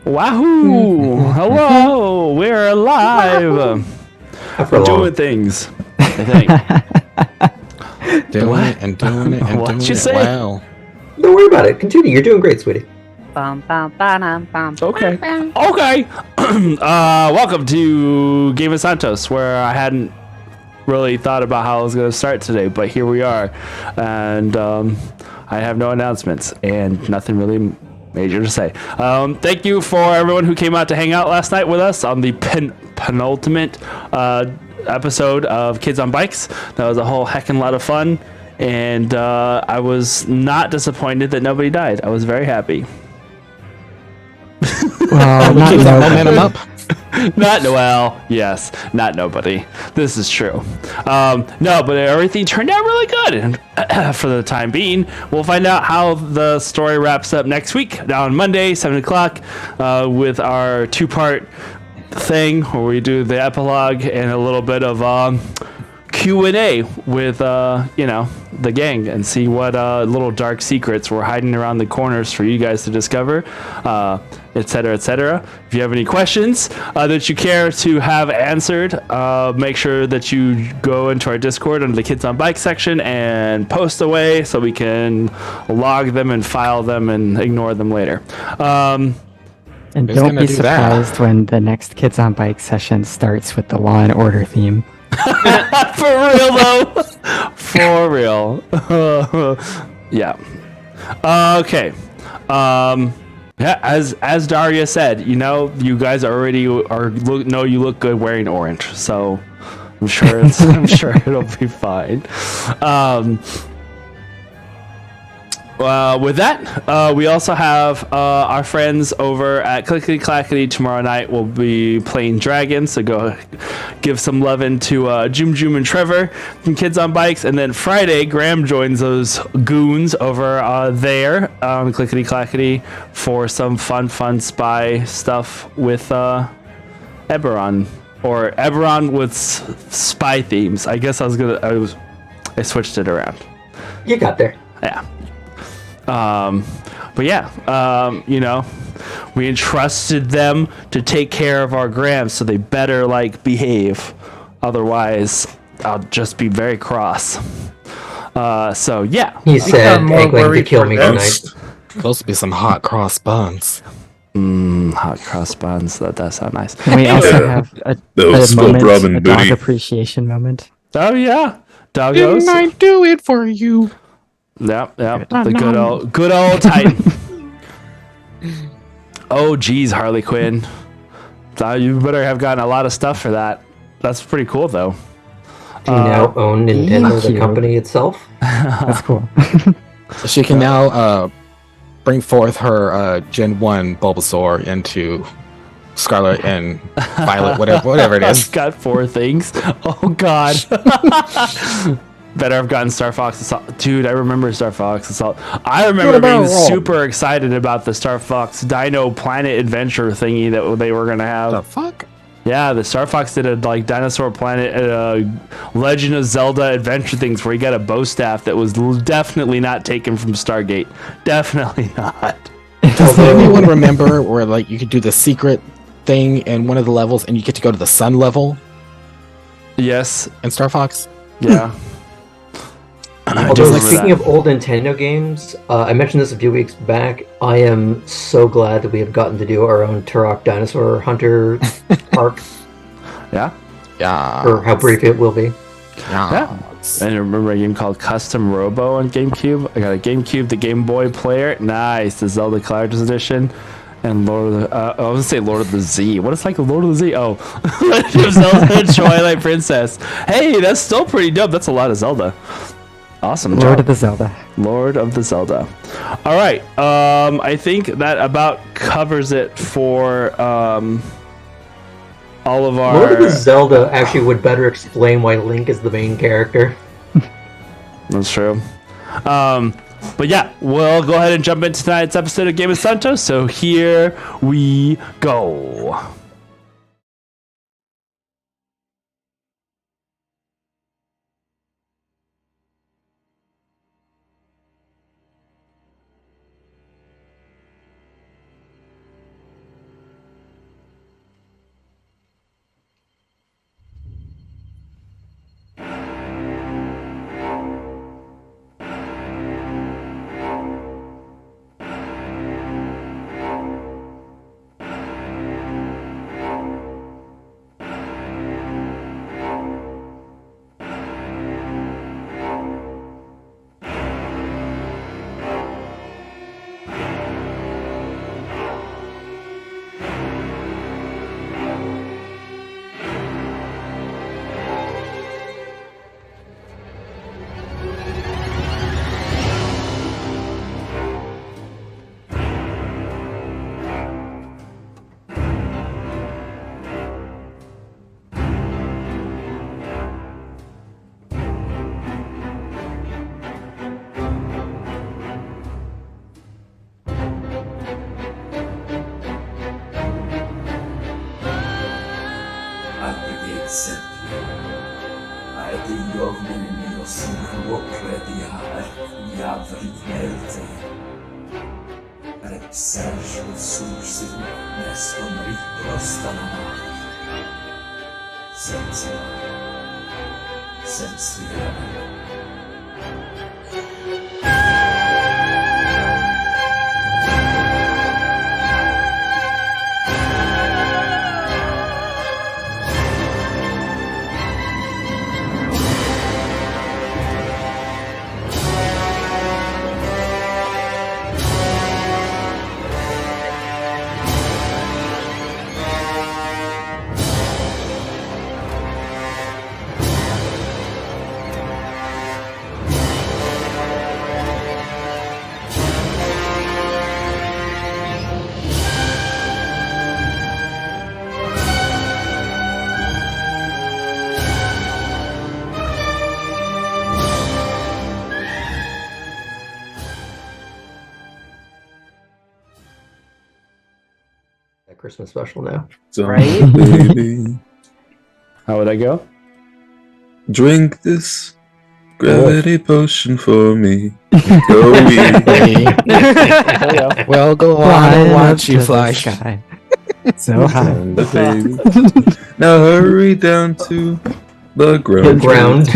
Wahoo! Hello! We're alive! After We're long. doing things, I think. Doing it and doing it and What'd doing you it. say? Wow. Don't worry about it. Continue. You're doing great, sweetie. Okay. Okay! Welcome to Game of Santos, where I hadn't really thought about how I was going to start today, but here we are. And I have no announcements and nothing really major to say. Thank you for everyone who came out to hang out last night with us on the penultimate episode of Kids on Bikes. That was a whole heckin' lot of fun, and I was not disappointed that nobody died. I was very happy. Well, not keep that nobody. momentum up. Not Noel, yes, not nobody. This is true. No, but everything turned out really good, and for the time being, we'll find out how the story wraps up next week, on Monday, 7 o'clock, with our two-part thing where we do the epilogue and a little bit of Q&A with the gang, and see what little dark secrets we're hiding around the corners for you guys to discover, etc., etc. If you have any questions that you care to have answered, make sure that you go into our Discord under the Kids on Bike section and post away so we can log them and file them and ignore them later. And Who's don't gonna be do that? surprised when the next Kids on Bike session starts with the Law and Order theme. For real though. For real. Yeah. Okay. Yeah, as Daria said, you guys already you look good wearing orange, so I'm sure it'll be fine. With that, we also have our friends over at Clickety Clackety tomorrow night. We'll be playing Dragons, so go give some loving to Jum Jum and Trevor from Kids on Bikes. And then Friday, Graham joins those goons over there on Clickety Clackety for some fun spy stuff with Eberron. Or Eberron with spy themes. I guess I switched it around. You got there. Yeah. But yeah, we entrusted them to take care of our Graham, so they better behave. Otherwise, I'll just be very cross. So yeah. He said, I'm more angling to worried kill for me them. tonight. Supposed to be some hot cross buns. Hot cross buns. That does sound nice. And we also have a dog booty. appreciation moment. Oh yeah, doggos. Didn't I do it for you? Yep. The good old Titan. Oh geez, Harley Quinn. You better have gotten a lot of stuff for that. That's pretty cool though. Do you now own Nintendo, the you. company itself? That's cool. She can now bring forth her Gen 1 Bulbasaur into Scarlet and Violet, whatever it is. Got 4 things. Oh god. Better have gotten Star Fox Assault. Dude, I remember Star Fox Assault. I remember being super excited about the Star Fox Dino Planet Adventure thingy that they were going to have. The fuck? Yeah, the Star Fox did a Dinosaur Planet Legend of Zelda adventure things where you got a bow staff that was definitely not taken from Stargate. Definitely not. Does anyone remember where you could do the secret thing in one of the levels and you get to go to the sun level Yes. in Star Fox? Yeah. Although, speaking of old Nintendo games, I mentioned this a few weeks back. I am so glad that we have gotten to do our own Turok Dinosaur Hunter arc, Yeah. Yeah. or how brief it will be. Yeah. And I remember a game called Custom Robo on GameCube. I got a GameCube, the Game Boy player. Nice. The Zelda Collector's Edition. And Lord of the... I was going to say Lord of the Z. What is Lord of the Z? Oh. Legend of Zelda Twilight Princess. Hey, that's still pretty dope. That's a lot of Zelda. Awesome. Lord of the Zelda. Lord of the Zelda. All right. I think that about covers it for all of our... Lord of the Zelda actually would better explain why Link is the main character. That's true. But yeah, we'll go ahead and jump into tonight's episode of Game of Santos. So here we go. sentio. Är det jag vill och som upprättar jag vrider särskilt solsyn nästan röstarna sensitiva. Christmas special now. Right? Baby, How would I go? drink this gravity potion for me. Go easy. Well, go on Flying and up watch to you the fly. sky. So high. Baby. Now hurry down to the The ground. ground.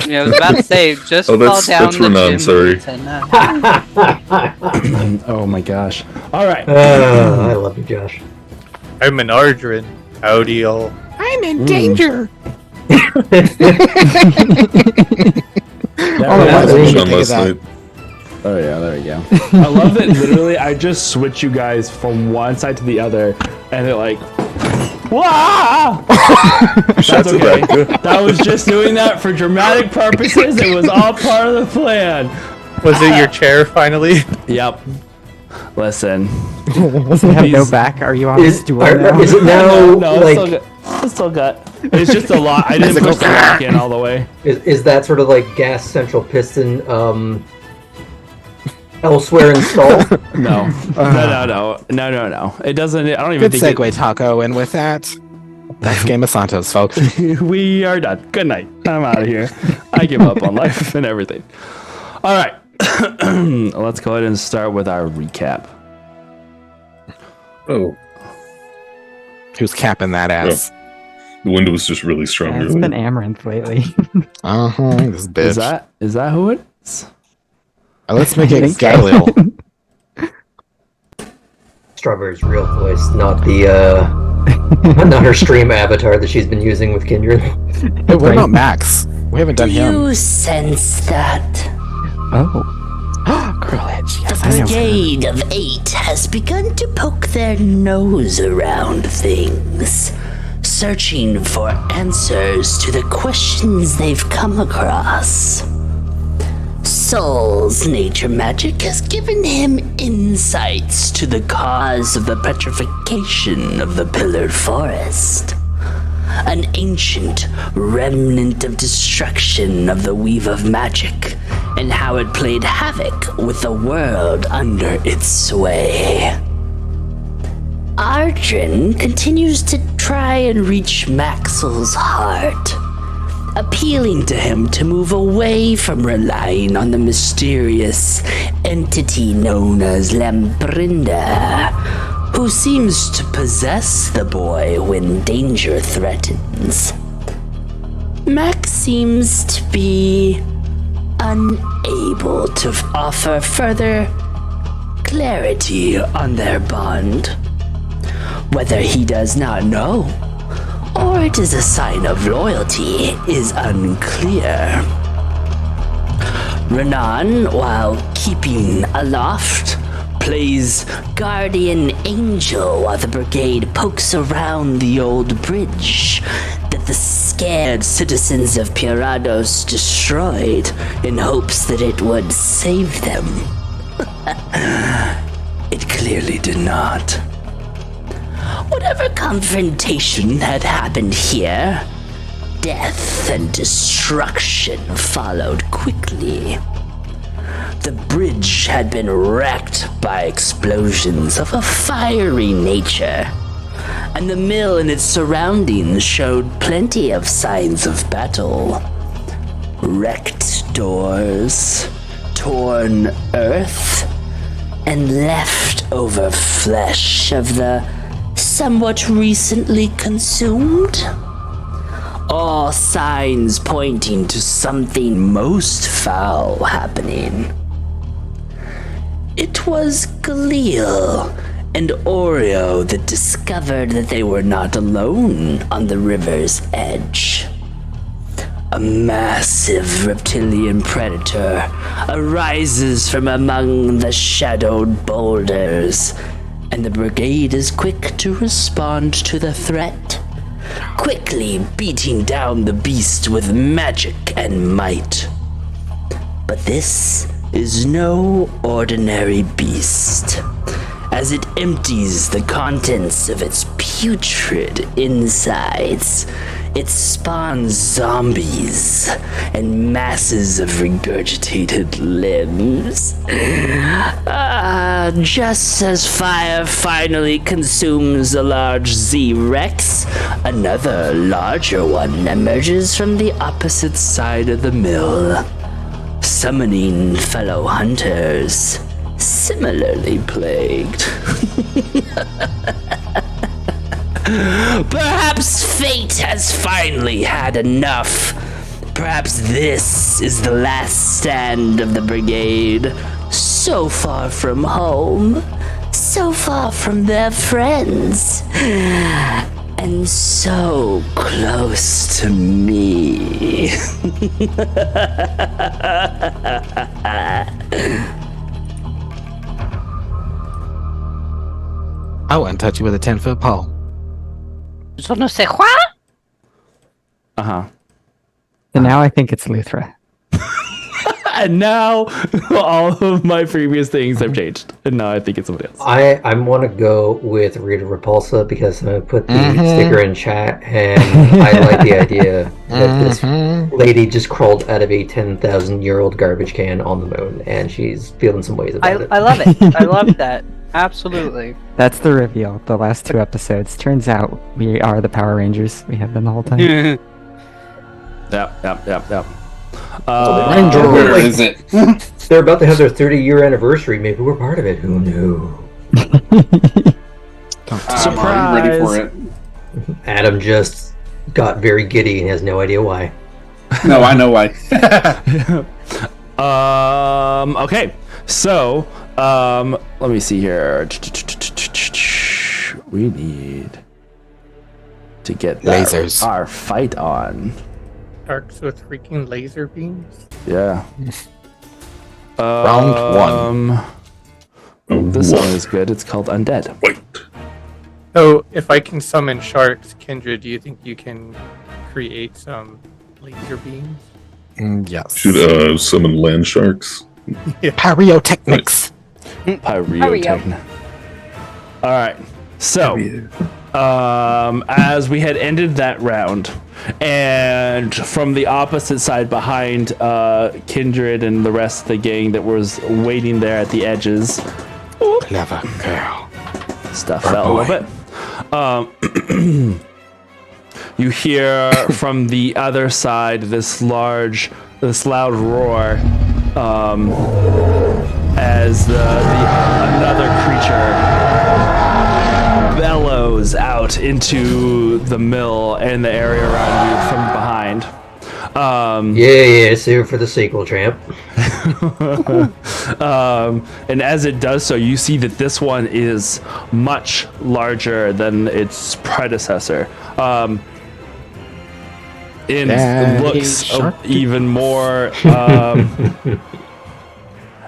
Yeah, I was about to say, just Oh, fall that's- down that's the Renan, chimney. sorry. Oh my gosh. All right. I love you, Josh. I'm an Ardrin. Howdy, all. I'm in danger. There Oh, we wow, go. we Sean think of last that. night. Oh yeah, there we go. I love that literally I just switch you guys from one side to the other and it like Wah! Shots That's of okay. vodka. That was just doing that for dramatic purposes. It was all part of the plan. Was it your chair finally? Yep. Listen. Does it have no These- back? Are you on the stool now? Is it now No, like? it's still good. It's still good. It's just a lot. I didn't push the lock in all the way. Is that sort of like gas central piston elsewhere installed? No. No. It doesn't. I don't even Good think segue, Taco. And with that, that's Game of Santos, folks. we are done. Good night. I'm out of here. I give up on life and everything. All right. Let's go ahead and start with our recap. Oh, Who's capping that ass? the wind was just really strong. Yeah, it's earlier. been Amaranth lately. This bitch. Is that who it is? Let's make I it think so. Galileo. Strawberry's real voice, not the not her stream avatar that she's been using with Kindred. Hey, what about Max? We haven't done him. You sense that Oh. Courage. the Yes, I know. Brigade of 8 has begun to poke their nose around things, searching for answers to the questions they've come across. Soul's nature magic has given him insights to the cause of the petrification of the Pillared Forest. An ancient remnant of destruction of the Weave of Magic, and how it played havoc with the world under its sway. Ardrin continues to try and reach Maxwell's heart, appealing to him to move away from relying on the mysterious entity known as Lambrinda, who seems to possess the boy when danger threatens. Max seems to be unable to offer further clarity on their bond. Whether he does not know, or it is a sign of loyalty, is unclear. Renan, while keeping aloft, plays guardian angel while the brigade pokes around the old bridge that the scared citizens of Pirados destroyed in hopes that it would save them. It clearly did not. Whatever confrontation had happened here, death and destruction followed quickly. The bridge had been wrecked by explosions of a fiery nature, and the mill and its surroundings showed plenty of signs of battle. Wrecked doors, torn earth, and leftover flesh of the somewhat recently consumed. All signs pointing to something most foul happening. It was Galil and Oreo that discovered that they were not alone on the river's edge. A massive reptilian predator arises from among the shadowed boulders, and the brigade is quick to respond to the threat, quickly beating down the beast with magic and might. But this is no ordinary beast, as it empties the contents of its putrid insides. It spawns zombies and masses of regurgitated limbs. Just as fire finally consumes a large Z-Rex, another larger one emerges from the opposite side of the mill, summoning fellow hunters similarly plagued. Perhaps fate has finally had enough. Perhaps this is the last stand of the brigade. So far from home, so far from their friends, and so close to me. I wouldn't touch you with a 10-foot pole. Je ne sais quoi? Uh-huh. And now I think it's Luthra. And now all of my previous things have changed. And now I think it's somebody else. I want to go with Rita Repulsa because I put the sticker in chat, and I like the idea that this lady just crawled out of a 10,000-year-old garbage can on the moon, and she's feeling some ways about it. I love it. I love that. Absolutely. That's the reveal. The last 2 episodes. Turns out we are the Power Rangers. We have been the whole time. Yep. Where is it? They're about to have their 30-year anniversary. Maybe we're part of it. Who knew? I'm already ready for it. Adam just got very giddy and has no idea why. No, I know why. Okay. So, let me see here. We need to get Lasers. our fight on. Sharks with freaking laser beams. Yeah. Round 1. This one is good. It's called Undead. Wait. So, if I can summon sharks, Kendra, do you think you can create some laser beams? Yes. Should summon land sharks? Pyrotechnics. Pyrotechnic. All right. So, as we had ended that round, and from the opposite side behind Kindred and the rest of the gang that was waiting there at the edges, Clever girl. stuff fell a little bit. You hear from the other side this loud roar as another creature bellows out into the mill and the area around you from behind. Save it for the sequel, champ. And as it does so, you see that this one is much larger than its predecessor. It looks even more.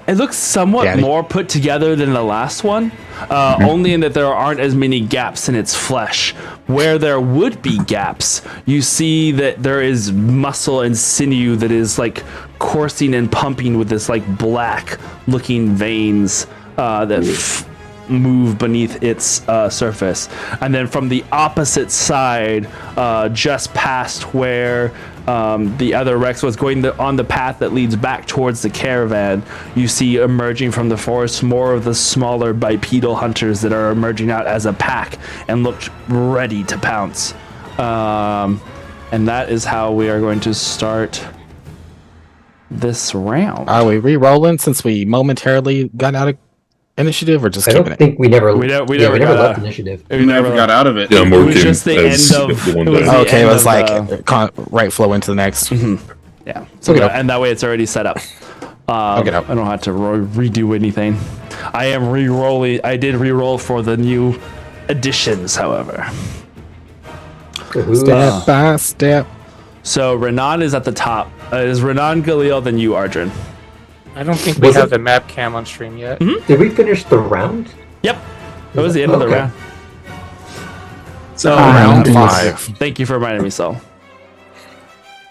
It looks somewhat more put together than the last one, only in that there aren't as many gaps in its flesh. Where there would be gaps, you see that there is muscle and sinew that is like coursing and pumping with this like black looking veins that move beneath its surface. And then from the opposite side, just past where the other Rex was going on the path that leads back towards the caravan, you see emerging from the forest more of the smaller bipedal hunters that are emerging out as a pack and look ready to pounce. And that is how we are going to start this round. Are we re-rolling since we momentarily got out of initiative, or just I keeping don't it? think we never. We never we never got left out. initiative. We never got out of it. Yeah, I'm It was working just the as end of. the one It was die. the Okay, it end was of like right flow into the next. yeah. So Okay. and that way it's already set up. Okay. I don't have to redo anything. I am re-rolling. I did re-roll for the new additions, however. Step by step. So Renan is at the top. Is Renan Galil then you, Arjun? I don't think we Was have it- the map cam on stream yet. Did we finish the round? Yep. That was the end of the Okay. round. So Round Yes. 5. Thank you for reminding me, Saul.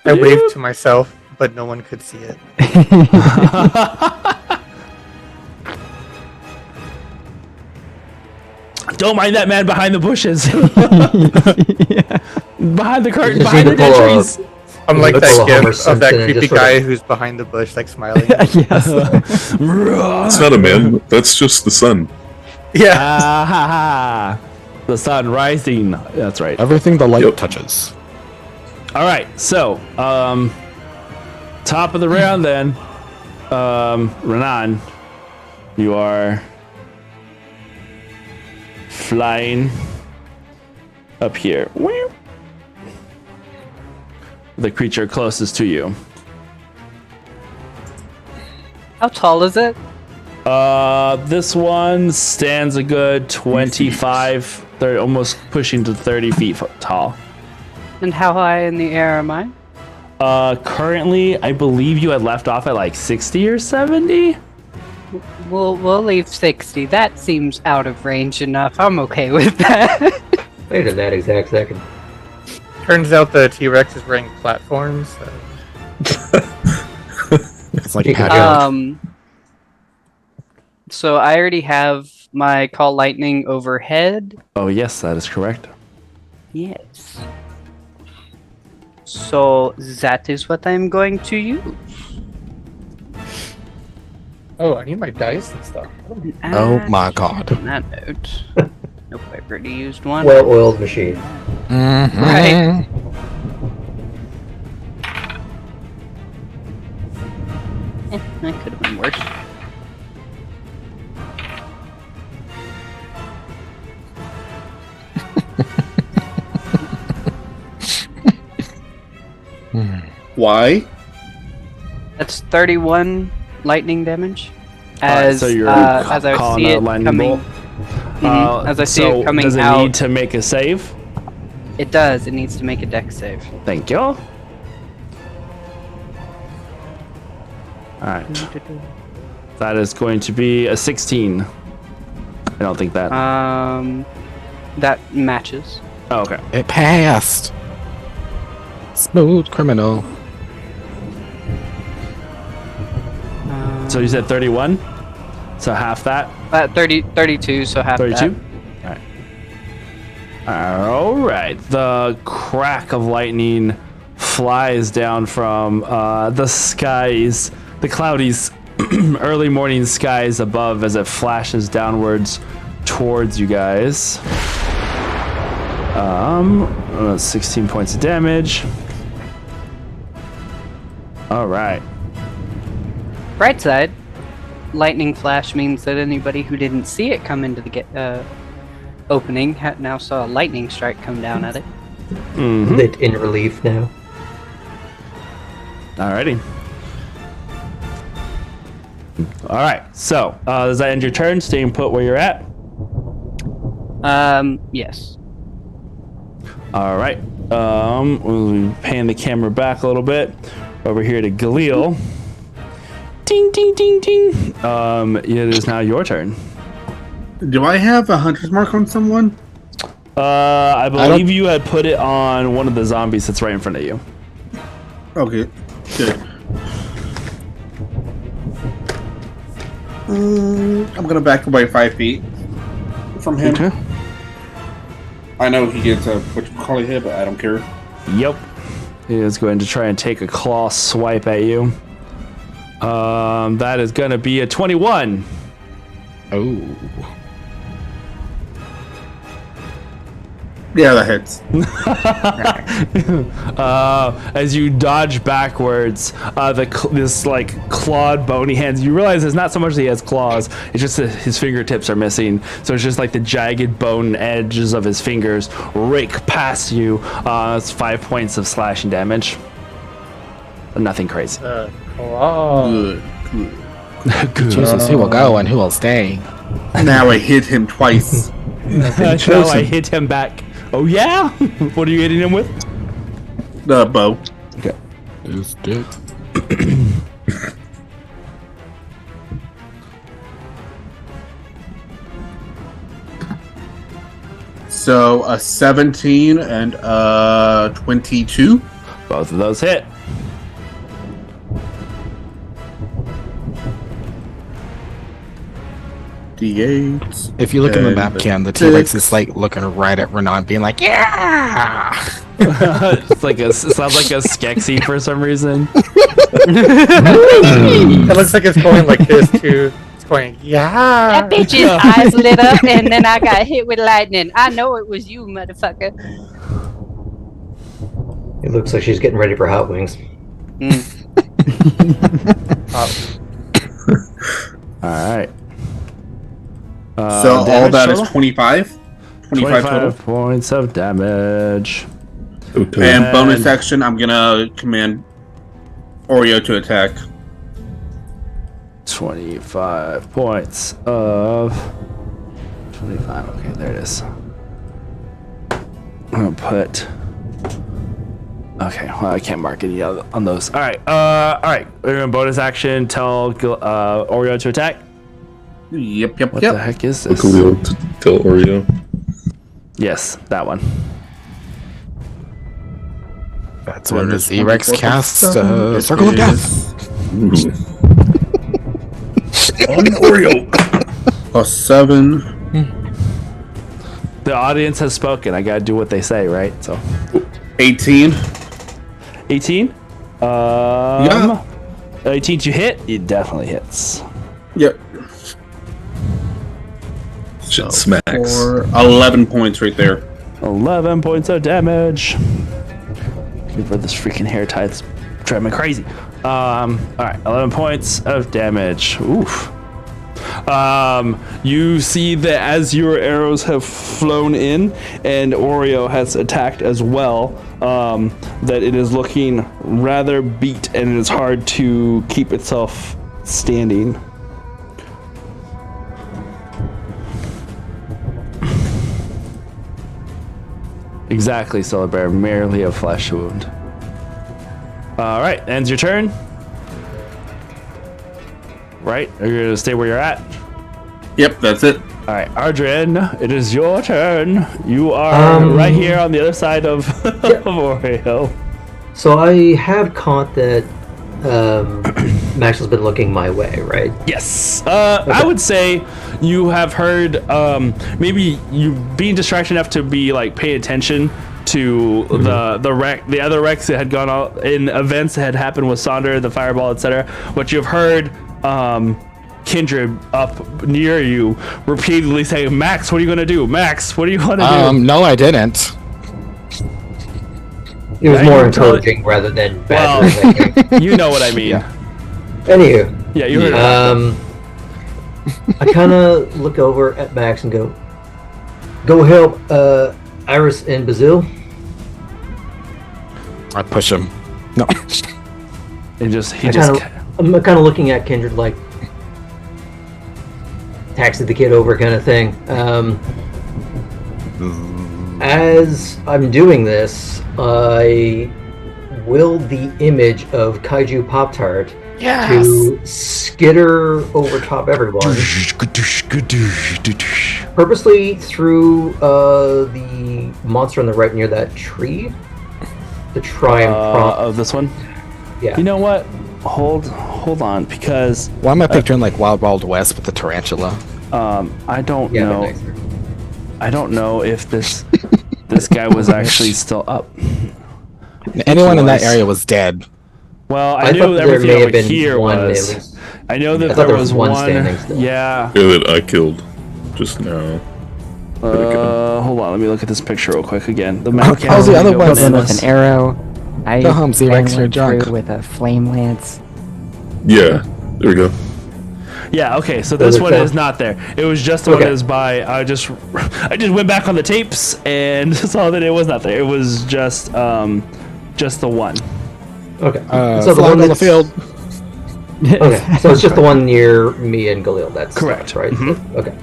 I waved to myself, but no one could see it. Don't mind that man behind the bushes. Behind the curtain, just behind need the to pull dead a- trees. I'm like Let's pull that a Homer gif of that Simpson and creepy just sort of- guy who's behind the bush, like smiling. Yes. It's not a man. That's just the sun. Yeah. Ah, ha, ha. The sun rising. That's right. Everything the light Yep. touches. All right. So, top of the round then. Renan, you are flying up here. The creature closest to you. How tall is it? This one stands a good 25, 30, almost pushing to 30 feet tall. And how high in the air am I? Currently, I believe you had left off at like 60 or 70. We'll leave 60. That seems out of range enough. I'm okay with that. Wait in that exact second. Turns out the T-Rex is wearing platforms. So. It's like You can pattern. So I already have my call lightning overhead. Oh, yes, that is correct. Yes. So that is what I'm going to use. Oh, I need my dice and stuff. Oh my god. On that note. Nope, I've already used one. Well-oiled machine. Right. That could have been worse. Why? That's 31 lightning damage. Alright, As so you're as I calling see a it lightning coming, bolt? as I see so it coming does it out, need to make a save? it does. It needs to make a dex save. Thank you. All right. That is going to be a 16. I don't think that. That matches. Oh, okay. It passed. Smooth criminal. So you said 31? So half that? 32, so half 32? that. All right. The crack of lightning flies down from the skies, the cloudy early morning skies above as it flashes downwards towards you guys. 16 points of damage. All right. Bright side, lightning flash means that anybody who didn't see it come into the opening now saw a lightning strike come down at it. Mm-hmm. Lit in relief now. Alrighty. All right. So does that end your turn? Staying put where you're at. Yes. All right. We'll pan the camera back a little bit over here to Galil. Ding, ding, ding, ding. It is now your turn. Do I have a hunter's mark on someone? I believe you had put it on one of the zombies that's right in front of you. Okay, good. I'm gonna back away 5 feet. from him. Okay. I know he gets a whatchamacallit hit, but I don't care. Yep. He is going to try and take a claw swipe at you. That is going to be a 21. Oh. Yeah, that hits. As you dodge backwards, this like clawed, bony hands. You realize it's not so much that he has claws; it's just that his fingertips are missing. So it's just like the jagged bone edges of his fingers rake past you. It's 5 points of slashing damage. Nothing crazy. Claw. Good. Jesus, who will go and who will stay? Now I hit him twice. So I hit him back. Oh yeah? What are you hitting him with? The bow. Okay. His dick. So a 17 and a 22. Both of those hit. D8. If you look in the And map cam, the six. T-Rex is like looking right at Renan, being like, "Yeah!" It's like it sounds like a Skeksis for some reason. It looks like it's going like this too. It's going, yeah. That bitch's eyes lit up, and then I got hit with lightning. I know it was you, motherfucker. It looks like she's getting ready for Hot Wings. All right. So all damage that total? is 25. 25 total. points of damage. Okay. And bonus action, I'm gonna command Oreo to attack. 25 points of 25. Okay, there it is. I'm gonna put. Okay, well, I can't mark any on those. All right, We're doing bonus action. Tell Oreo to attack. Yep. What the heck is this? Coolio to tell Oreo. Yes, that one. That's when the Z-Rex casts Circle of Death. On Oreo. Plus 7. The audience has spoken. I gotta do what they say, right? So 18. 18. Yeah. 18 to hit. It definitely hits. Yep. Shit smacks. For 11 points right there. 11 points of damage. Give her this freaking hair tie. It's driving me crazy. All right, 11 points of damage. Oof. You see that as your arrows have flown in and Oreo has attacked as well, that it is looking rather beat and it is hard to keep itself standing. Exactly, Solar Bear. Merely a flesh wound. All right, ends your turn. Right? Are you gonna stay where you're at? Yep, that's it. All right, Ardrin, it is your turn. You are right here on the other side of, of Oreo. So I have caught that Max has been looking my way, right? Yes. I would say you have heard maybe you being distracted enough to be like pay attention to the other wrecks that had gone out in events that had happened with Sonder, the fireball, etc. What you've heard Kindred up near you repeatedly saying, "Max, what are you gonna do? Max, what do you want to do?" No, I didn't. It was Now more you tell encouraging rather than Well, bad. you know what I mean. Yeah. Anywho, Yeah, you heard I kind of look over at Max and go help Iris and Bazil. I push him. No. And just I'm kind of looking at Kindred like taxi the kid over kind of thing. As I'm doing this, I will the image of Kaiju Pop-Tart to skitter over top everyone. Purposely through the monster on the right near that tree to try and prompt. of this one. Yeah. You know what? Hold on, because Why am I picturing like Wild Wild West with the tarantula? I don't Yeah, know. but nicer. I don't know if this guy was actually still up. Anyone in that was. area was dead. Well, I I thought knew there everything may have over been here one at was. least. I know I that thought there was one. standing still. Yeah. Yeah, that I killed just now. Hold on. Let me look at this picture real quick again. The How's the other one? Killed one with an arrow. I Go home, Z-Rex, banged you're one drunk. through with a flame lance. Yeah, there we go. Yeah. Okay. So this there's one that. is not there. It was just the one Okay. that was by. I just went back on the tapes and saw that it was not there. It was just the one. Okay. So the one on the that's- field. Okay, so it's just the one near me and Galil. That's Correct. right? Mhm. Okay.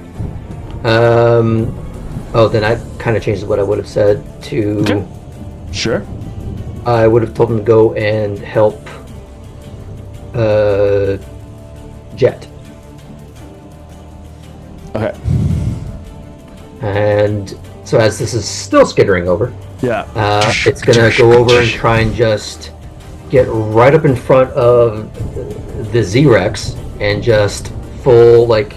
Oh, then I kind of changed what I would have said to. Okay. Sure. I would have told him to go and help. Jet, Okay. and so as this is still skittering over, Yeah. it's gonna go over and try and just get right up in front of the Z-Rex and just full like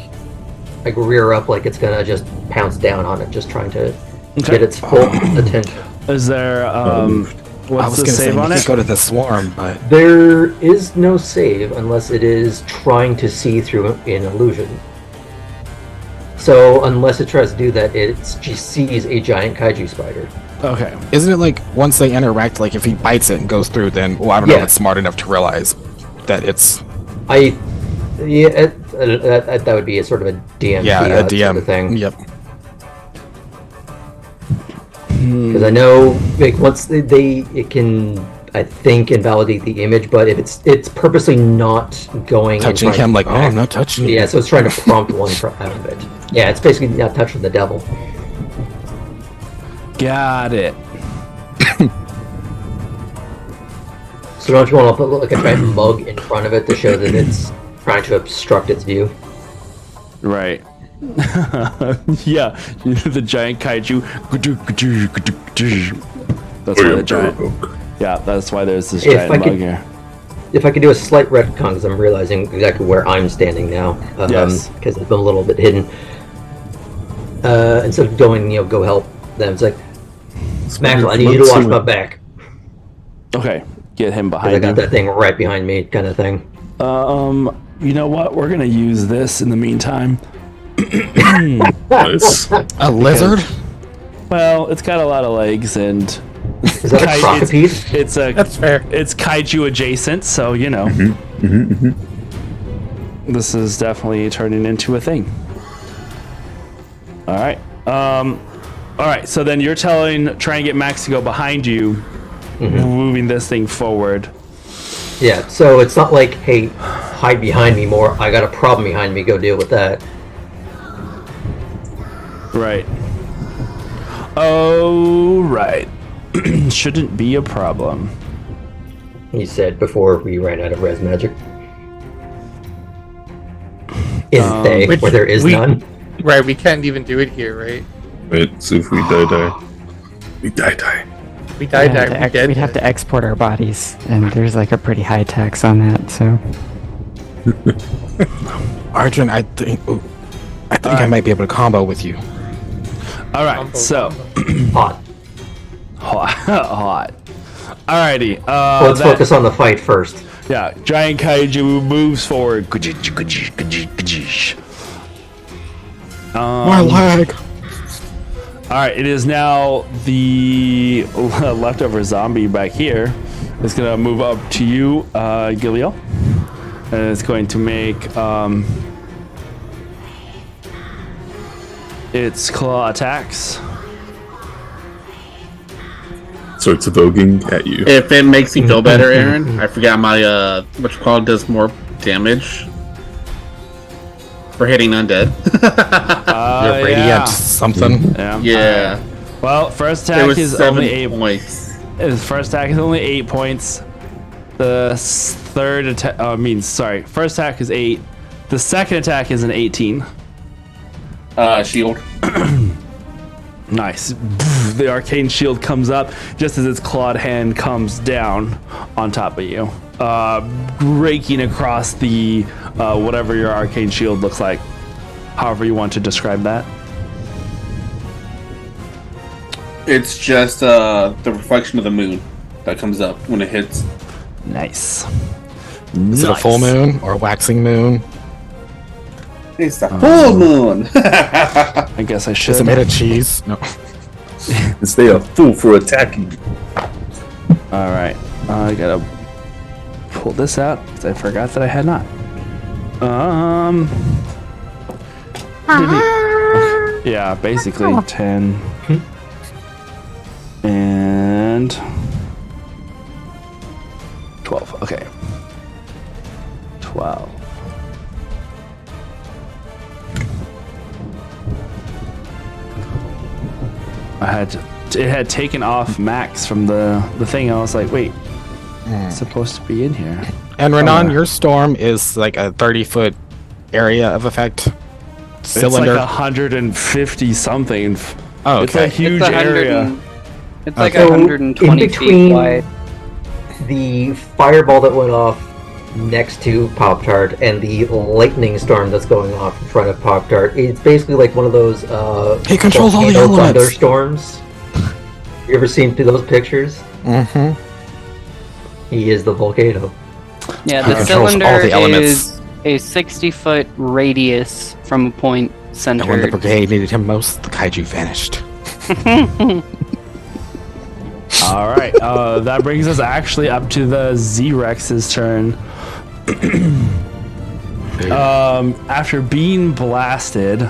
rear up, like it's gonna just pounce down on it, just trying to get its full attention. Is there I what's was the gonna say save you on could it? go to the swarm, but There is no save unless it is trying to see through an illusion. So unless it tries to do that, it just sees a giant kaiju spider. Okay. isn't it like once they interact, like if he bites it and goes through, then I don't know Yeah. if it's smart enough to realize that it's That would be a sort of a DMT a DM sort of thing. Yep. Because I know like once it can, I think, invalidate the image, but if it's purposely not going Touching in front- him like, oh, I'm not touching you. Yeah, so it's trying to prompt one out of it. Yeah, it's basically not touching the devil. Got it. So don't you want to put like a giant bug in front of it to show that it's trying to obstruct its view? Right. Yeah. The giant kaiju. That's why the giant. Yeah, that's why there's this If giant I bug could- here. If I could do a slight retcon, because I'm realizing exactly where I'm standing now, Yes. because it's been a little bit hidden. Instead of going, go help them, it's like, Maxwell, I need you to watch my back. Okay. Get him Because I behind got you. that thing right behind me, kind of thing. You know what? We're gonna use this in the meantime. Nice. A lizard? Well, it's got a lot of legs and Is that a crocopede? That's fair. It's kaiju adjacent, so this is definitely turning into a thing. All right. All right. So then you're trying to get Max to go behind you, moving this thing forward. Yeah, so it's not like, hey, hide behind me more. I got a problem behind me. Go deal with that. Right. Oh, right. Shouldn't be a problem. He said before we ran out of res magic. Is they, Which where there is we- none. Right, we can't even do it here, right? Wait, so if we die. We die. We died We'd have there. to We dead. we'd have to export our bodies, and there's like a pretty high tax on that. So Arjun, I think I might be able to combo with you. All right. Combo, So Hot. hot. Alrighty. Let's focus on the fight first. Yeah, giant kaiju moves forward. My leg. All right, it is now the leftover zombie back here. It's gonna move up to you, Gilliel, and it's going to make its claw attacks. Starts voguing at you. If it makes you feel better, Aaron, I forgot my what you call it does more damage for hitting undead. You're radiant something. Yeah. Yeah, Well, first it attack was is 7 only 8. points. His first attack is only 8 points. The third attack, first attack is 8. The second attack is an 18. Shield. Nice. The arcane shield comes up just as its clawed hand comes down on top of you, breaking across the whatever your arcane shield looks like. However you want to describe that. It's just the reflection of the moon that comes up when it hits. Nice. Is it a full moon or a waxing moon? It's the full moon. I guess I should. Is it made of cheese? No. Is they a fool for attacking? All right. I gotta pull this out because I forgot that I had not. Yeah, basically 10 and 12. Okay. 12. It had taken off Max from the thing. I was like, wait, it's supposed to be in here. And Renan, your storm is like a 30-foot area of effect. Cylinder. It's like 150 something. Oh, okay. It's a huge area. It's like So, 120 in feet between wide. the fireball that went off next to Pop-Tart and the lightning storm that's going off in front of Pop-Tart, it's basically like one of those He controls all the volcano elements. thunderstorms. You ever seen those pictures? Mm-hmm. He is the volcano. Yeah, He the controls all cylinder the elements. is a 60-foot radius from a point And when the centered. brigade needed him most, the kaiju vanished. All right. That brings us actually up to the Z-Rex's turn. After being blasted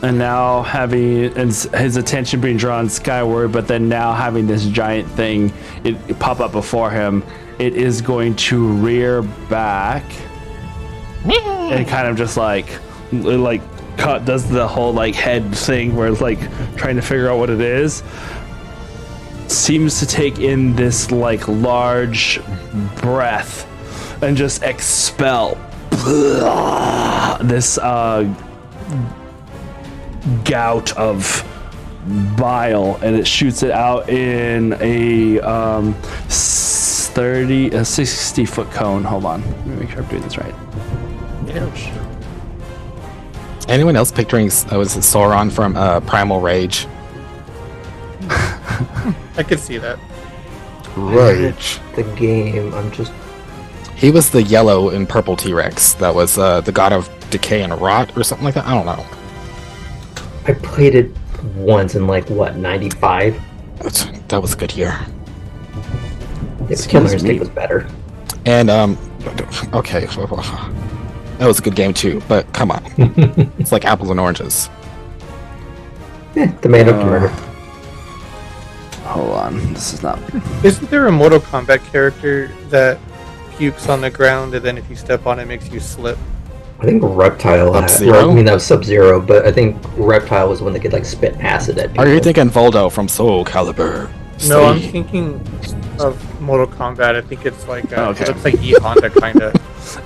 and now having his attention being drawn skyward, but then now having this giant thing it pop up before him, it is going to rear back and kind of just does the whole like head thing where it's like trying to figure out what it is. Seems to take in this like large breath and just expel this gout of bile, and it shoots it out in a 60-foot cone. Hold on, let me make sure I'm doing this right. Anyone else picturing was it Sauron from Primal Rage? I could see that. Rage. The game, I'm just... He was the yellow and purple T-Rex that was the god of decay and rot or something like that. I don't know. I played it once in like, what, 95? That was a good year. The Killer's Stick was better. And okay, that was a good game too. But come on, it's like apples and oranges. Tomato, tomato. Hold on, this is not. Isn't there a Mortal Kombat character that pukes on the ground and then if you step on it makes you slip? I think Reptile had, Sub-Zero? I mean, that was Sub-Zero, but I think Reptile was one that could like spit acid at people. Are you thinking Voldo from Soul Calibur? No, I'm thinking of Mortal Kombat. I think it's like Okay. it looks like E Honda kind of.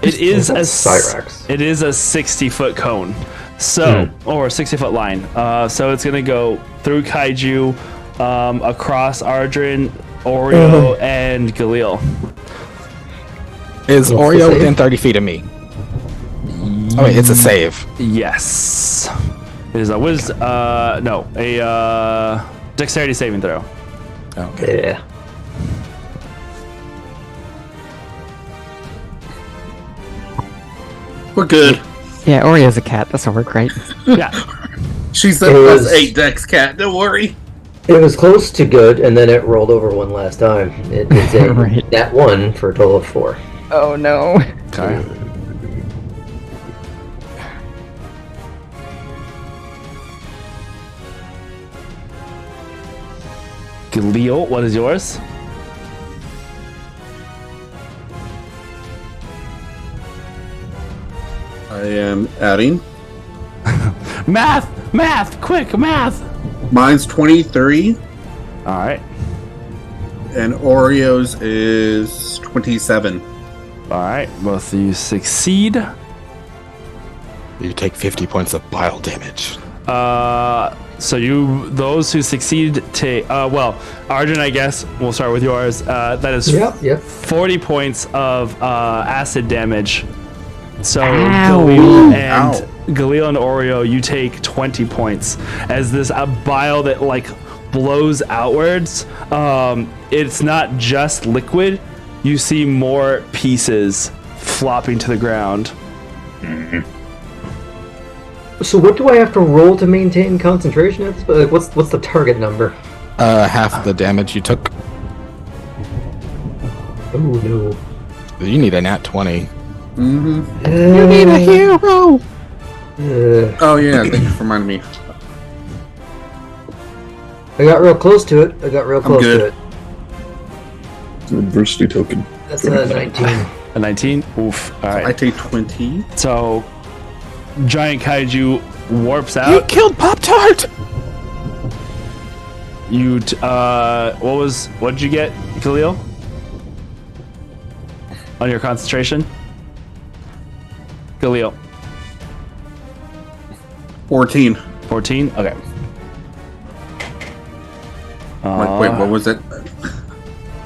It is a Cyrax. It is a 60-foot cone, so or a 60-foot line. So it's gonna go through Kaiju, across Ardrin, Oreo, and Galil. Is What's the Oreo save? within 30 feet of me? Oh wait, it's a save. Yes, it is a dexterity saving throw. Okay. Yeah. We're good. Yeah, Oreo's a cat. That'll work, right? Yeah. She's the It was- +8 dex cat. Don't worry. It was close to good, and then it rolled over one last time. It's a Right. net 1 for a total of 4. Oh no. Okay. Galil, what is yours? I am adding. Math, quick, math. Mine's 23, All right, and Oreo's is 27. all right. Both of you succeed. You take 50 points of bile damage. So those who succeed take. Arjun, I guess we'll start with yours. That is Yep. 40 points of acid damage. So Ow. Galil and Oreo, you take 20 points as this bile that like blows outwards, it's not just liquid. You see more pieces flopping to the ground. So what do I have to roll to maintain concentration at this? Like, what's the target number? Half the damage you took. Oh no. You need a nat 20. Mm-hmm. You need a hero! Oh yeah, thank you for reminding me. I got real close to it. To it. Adversity token. That's a 19. A 19? Oof. Alright. I take 20. So, giant kaiju warps You out. killed Pop-Tart! What did you get, Khalil? On your concentration? Khalil. 14. 14? Okay. Wait, what was it?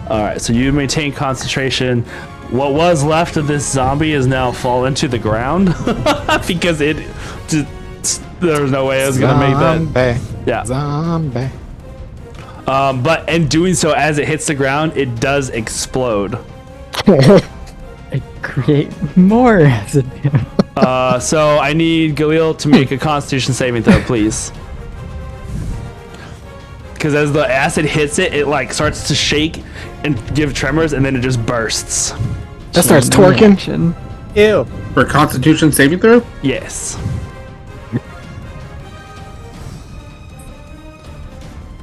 Alright, so you maintain concentration. What was left of this zombie is now fallen to the ground because there was no way I was gonna make that. Yeah. Zombie. But in doing so, as it hits the ground, it does explode. Create more. So I need Galil to make a Constitution saving throw, please. Because as the acid hits it, it like starts to shake and give tremors, and then it just bursts. That starts twerking. Ew. For Constitution saving throw? Yes.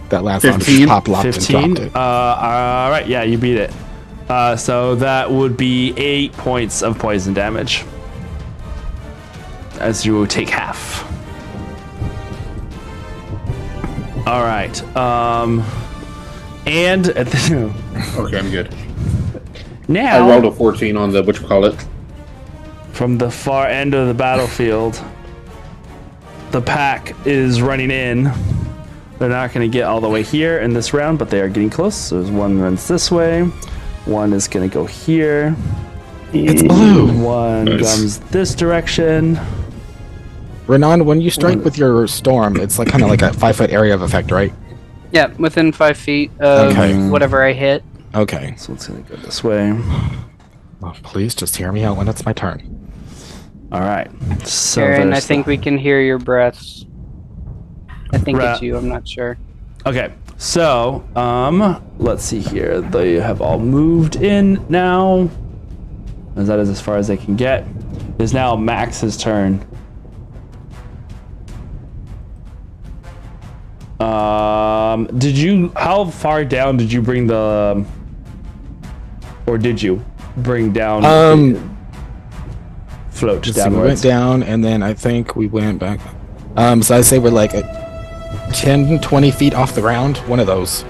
That last one 15? just pop-locked and 15. dropped it. All right, yeah, you beat it. So that would be 8 points of poison damage, as you take half. All right. And at the, Okay, I'm good. now I rolled a 14 on the whatchamacallit. from the far end of the battlefield, the pack is running in. They're not going to get all the way here in this round, but they are getting close. So one runs this way. One is going to go here. It's blue. One comes this direction. Renan, when you strike with your storm, it's like kind of like a 5-foot area of effect, right? Yeah, within 5 feet of Okay. whatever I hit. Okay. So it's going to go this way. Well, please just hear me out when it's my turn. All right. So Aaron, I there's think we can hear your breaths. I think Ra- it's you, I'm not sure. Okay, so let's see here. They have all moved in now, as that is as far as they can get. It is now Max's turn. How far down did you bring the, or did you bring down? Float So we went downwards. down, and then I think we went back. So I say we're like 10, 20 feet off the ground. One of those.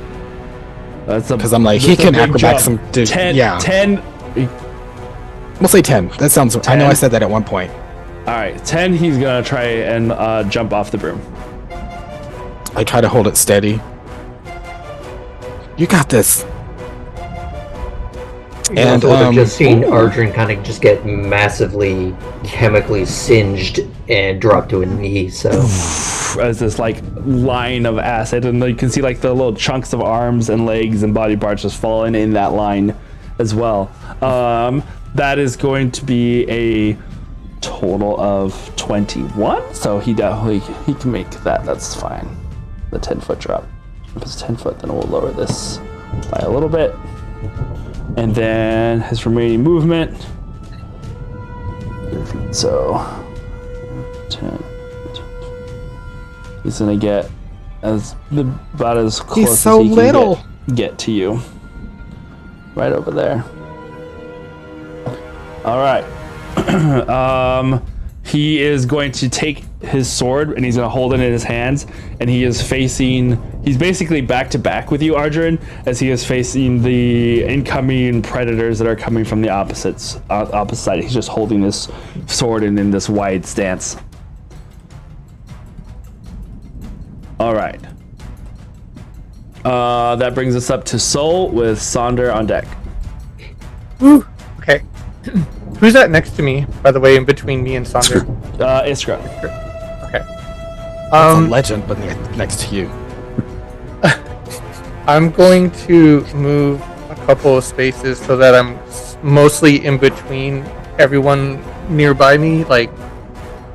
Because I'm like, he can acrobat some. 10. Yeah. 10. We'll say 10. That sounds. 10. I know I said that at one point. All right, 10. He's gonna try and jump off the broom. I try to hold it steady. You got this. And I've just seen Arjun kind of just get massively chemically singed and drop to a knee. So as this like line of acid, and you can see like the little chunks of arms and legs and body parts just falling in that line as well. That is going to be a total of 21. So he can make that. That's fine. The 10-foot drop. If it's 10 foot, then we'll lower this by a little bit. And then his remaining movement. So 10. He's gonna get about as close He's so as he little. can get to you. Right over there. All right. He is going to take his sword and he's going to hold it in his hands, and he's basically back to back with you, Arjun, as he is facing the incoming predators that are coming from the opposite side. He's just holding his sword in this wide stance. All right. That brings us up to Sol with Sonder on deck. Ooh, okay. Who's that next to me, by the way, in between me and Sander? Iskra. Okay. That's a legend, but next to you. I'm going to move a couple of spaces so that I'm mostly in between everyone nearby me, like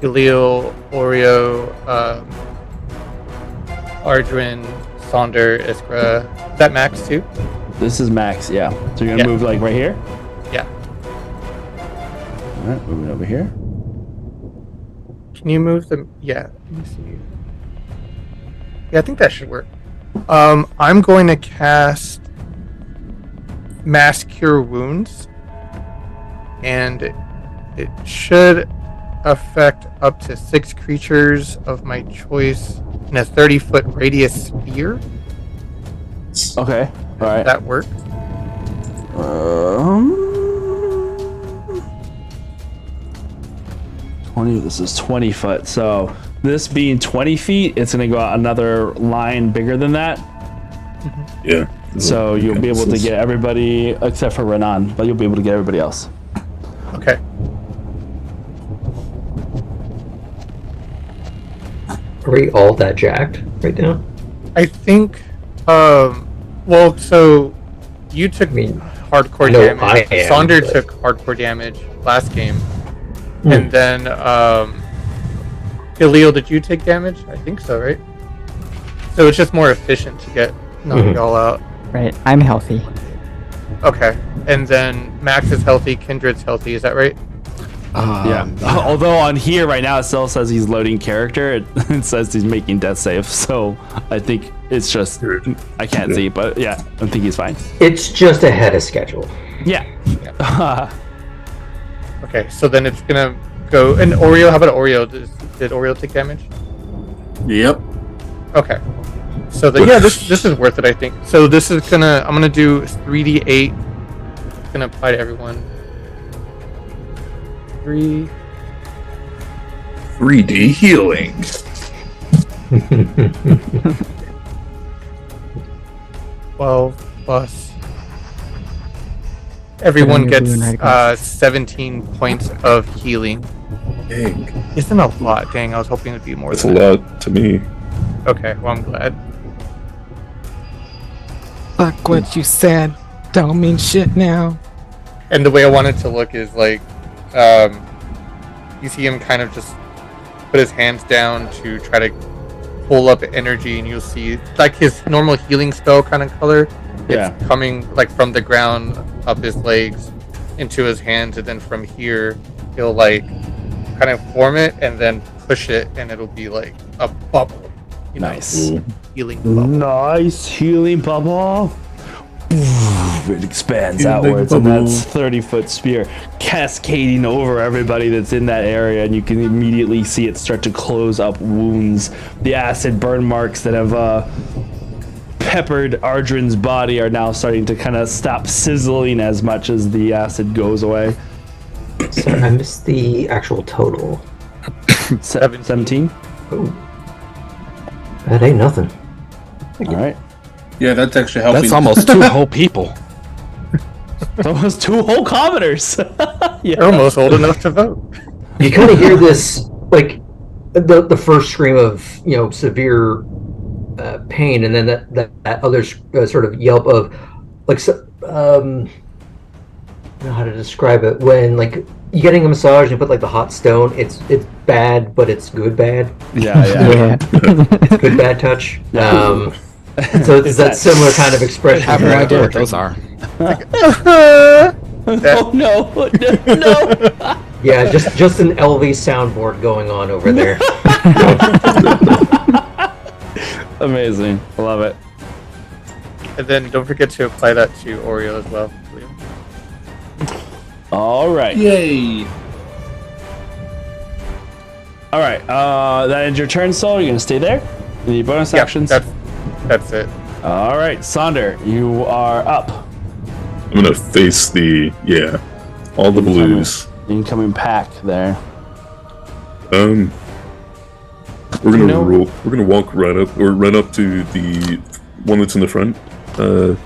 Ilio, Oreo, Ardrin, Sonder, Iskra. Is that Max too? This is Max, yeah. So you're gonna move like right here? Yeah. Alright, moving over here. Can you move them? Yeah. Let me see. Yeah, I think that should work. I'm going to cast Mass Cure Wounds, and it should affect up to 6 creatures of my choice in a 30-foot radius sphere. Okay, alright. That work? 20, this is 20 foot, so this being 20 feet, it's gonna go out another line bigger than that. Yeah. So you'll be able to get everybody, except for Renan, but you'll be able to get everybody else. Okay. Are we all that jacked right now? I think, well, so you took hardcore No, damage. I am, Sonder but- took hardcore damage last game. And then, Ilio, did you take damage? I think so, right? So it's just more efficient to get knocked all out. Right, I'm healthy. Okay. And then Max is healthy, Kindred's healthy, is that right? Yeah. Although on here right now it still says he's loading character, it says he's making death save. So I think it's just I can't see, but yeah, I think he's fine. It's just ahead of schedule. Yeah. Okay, so then it's gonna go. And Oreo, how about Oreo? Did Oreo take damage? Yep. Okay. So yeah, this is worth it, I think. So this is I'm gonna do 3d8. It's gonna apply to everyone. 3D healing. 12 plus. Everyone Put on your gets blue night 17 points of healing. Dang. Isn't a lot. Dang, I was hoping it would be more That's a than that. lot to me. Okay, well, I'm glad. Fuck what you said. Don't mean shit now. And the way I want it to look is like, you see him kind of just put his hands down to try to pull up energy, and you'll see like his normal healing spell kind of color. Yeah. It's coming like from the ground up his legs into his hands, and then from here he'll like kind of form it and then push it, and it'll be like a bubble. You know, Nice. healing bubble. Nice healing bubble. It expands Healing outwards, and bubble. that's 30-foot spear cascading over everybody that's in that area, and you can immediately see it start to close up wounds. The acid burn marks that have peppered Ardrin's body are now starting to kind of stop sizzling as much as the acid goes away. Sorry, I missed the actual total. 17. Oh. That ain't nothing. All right. Yeah, that's actually helping. That's almost 2 whole people. It's almost 2 whole commoners. Yeah. They're almost old enough to vote. You kind of hear this, like, the first scream of, severe pain, and then that other sort of yelp of, like, I don't know how to describe it. When, like, you're getting a massage and you put, like, the hot stone, it's bad, but it's good bad. Yeah. Yeah. Good bad touch. Yeah. So it's that similar kind of expression. I have no idea what those are. Oh no! No! Yeah, just an LV soundboard going on over there. Amazing. Love it. And then don't forget to apply that to Oreo as well. All right. Yay! All right. That ends your turn, Sol. You're gonna stay there. Any bonus Yeah, actions? that's it. All right, Sonder, you are up. I'm gonna face all the blues. Incoming pack there. We're gonna roll. We're gonna walk right up, or run up to the one that's in the front. I'm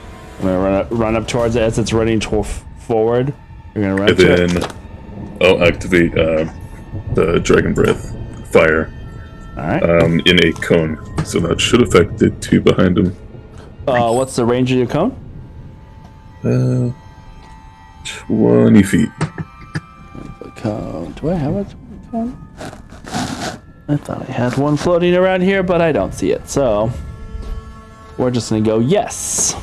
gonna run up towards it as it's running forward. You're gonna run And to it. then I'll activate the Dragon Breath fire All right. in a cone, so that should affect the 2 behind him. What's the range of your cone? 20 feet. Cone. Do I have a cone? I thought I had one floating around here, but I don't see it. So we're just gonna go yes.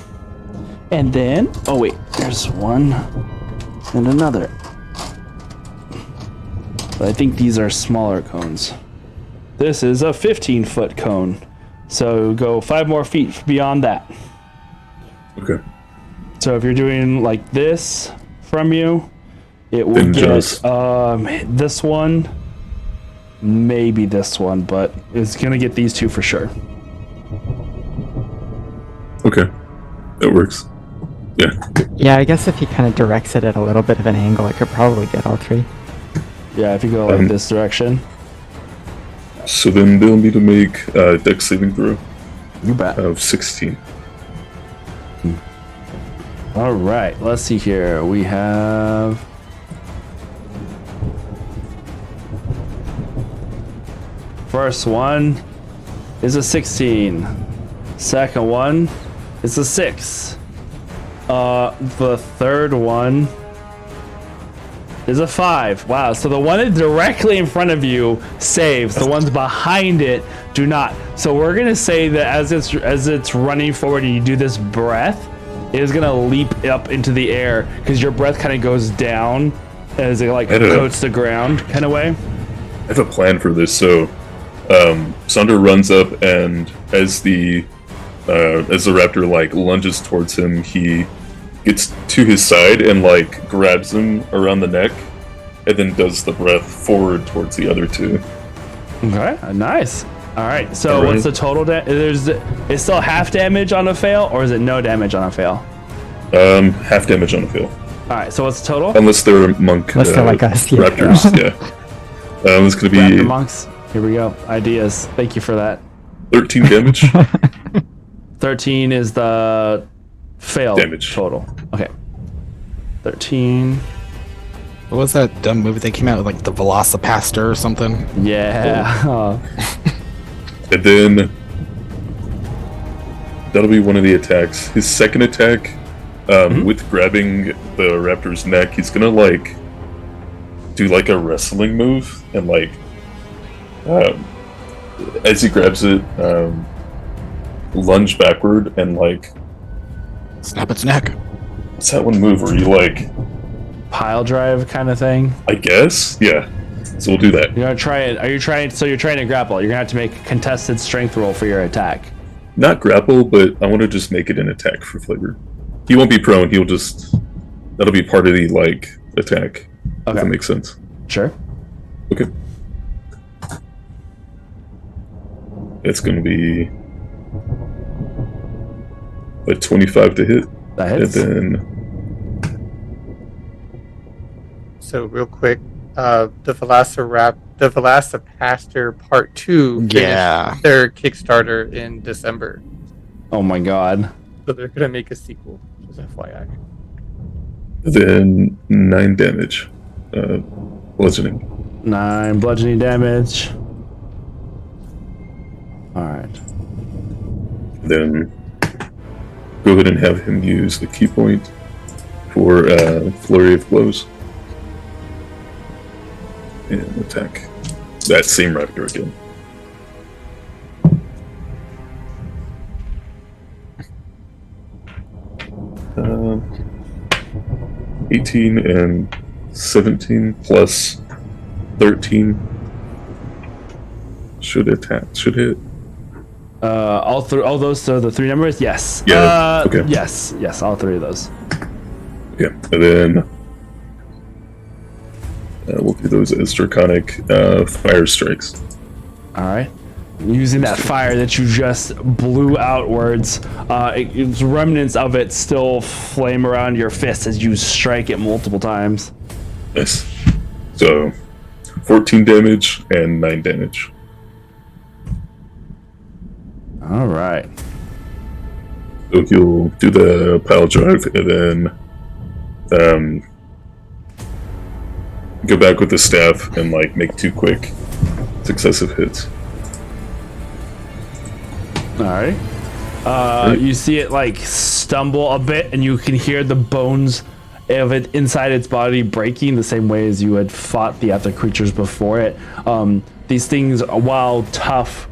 And then, oh wait, there's one and another. But I think these are smaller cones. This is a 15-foot cone. So go 5 more feet beyond that. Okay. So if you're doing like this from you, it will Then get just- this one, maybe this one, but it's gonna get these 2 for sure. Okay. That works. Yeah. Yeah, I guess if he kind of directs it at a little bit of an angle, it could probably get all 3. Yeah, if you go like this direction. So then they'll need to make a dex saving throw You bet. of 16. All right, let's see here. We have first one is a 16. Second one is a 6. The third one is a 5. Wow, so the one directly in front of you saves. The ones behind it do not. So we're gonna say that as it's running forward and you do this breath, it is gonna leap up into the air because your breath kind of goes down as it like I don't know. coats the ground kind of way. I have a plan for this. So, Sander runs up, and as the raptor like lunges towards him, he gets to his side and like grabs him around the neck, and then does the breath forward towards the other 2. Okay, nice. All right, so All right. what's the total damage? Is still half damage on a fail, or is it no damage on a fail? Half damage on a fail, All right, so what's the total? unless they're monk Unless they're like us, yeah. raptors. Yeah. It's gonna Raptor be monks. Here we go. Ideas. Thank you for that. 13 damage. 13 is the fail Damage. total. Okay. 13. What was that dumb movie that came out with, like the Velocipaster or something? Yeah. And then that'll be one of the attacks. His second attack, with grabbing the raptor's neck, he's gonna like do like a wrestling move and like as he grabs it, lunge backward and like Snap its neck. what's that one move where you like Pile drive kind of thing. I guess? Yeah. So we'll do that. You're gonna try it. Are you trying? So you're trying to grapple. You're gonna have to make a contested strength roll for your attack. Not grapple, but I want to just make it an attack for flavor. He won't be prone, he'll just that'll be part of the like attack. If Okay. that makes sense. Sure. Okay. It's gonna be a 25 to hit. That And hits. then So real quick, the Velocipaster Part 2 finished Yeah. their Kickstarter in December. Oh my god. So they're gonna make a sequel, just FYI. then 9 damage. Bludgeoning. 9 bludgeoning damage. All right. Then go ahead and have him use the key point for flurry of blows. And attack that same raptor again. Um, 18 and 17 plus 13 should hit. All those are the 3 numbers. Yes. Yeah, okay. Yes. All 3 of those. Yeah, and then we'll do those as draconic fire strikes. All right. Using that fire that you just blew outwards, it's remnants of it still flame around your fist as you strike it multiple times. Nice. So 14 damage and 9 damage. All right. So you'll do the pile drive and then go back with the staff and like make 2 quick successive hits. All right. You see it like stumble a bit, and you can hear the bones of it inside its body breaking the same way as you had fought the other creatures before it. These things, while tough,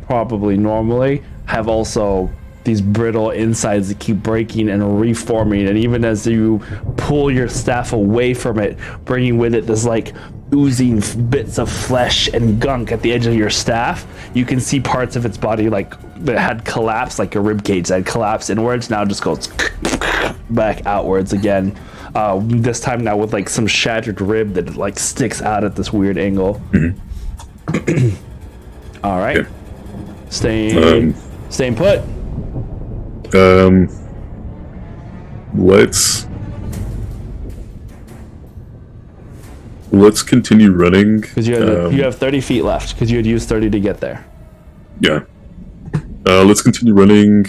probably normally, have also these brittle insides that keep breaking and reforming. And even as you pull your staff away from it, bringing with it this like oozing bits of flesh and gunk at the edge of your staff, you can see parts of its body like that had collapsed, like a rib cage that had collapsed inwards, now just goes back outwards again. This time now with like some shattered rib that like sticks out at this weird angle. All right. Okay. Staying put. Let's continue running. Because you have 30 feet left, because you had used 30 to get there. Yeah. Let's continue running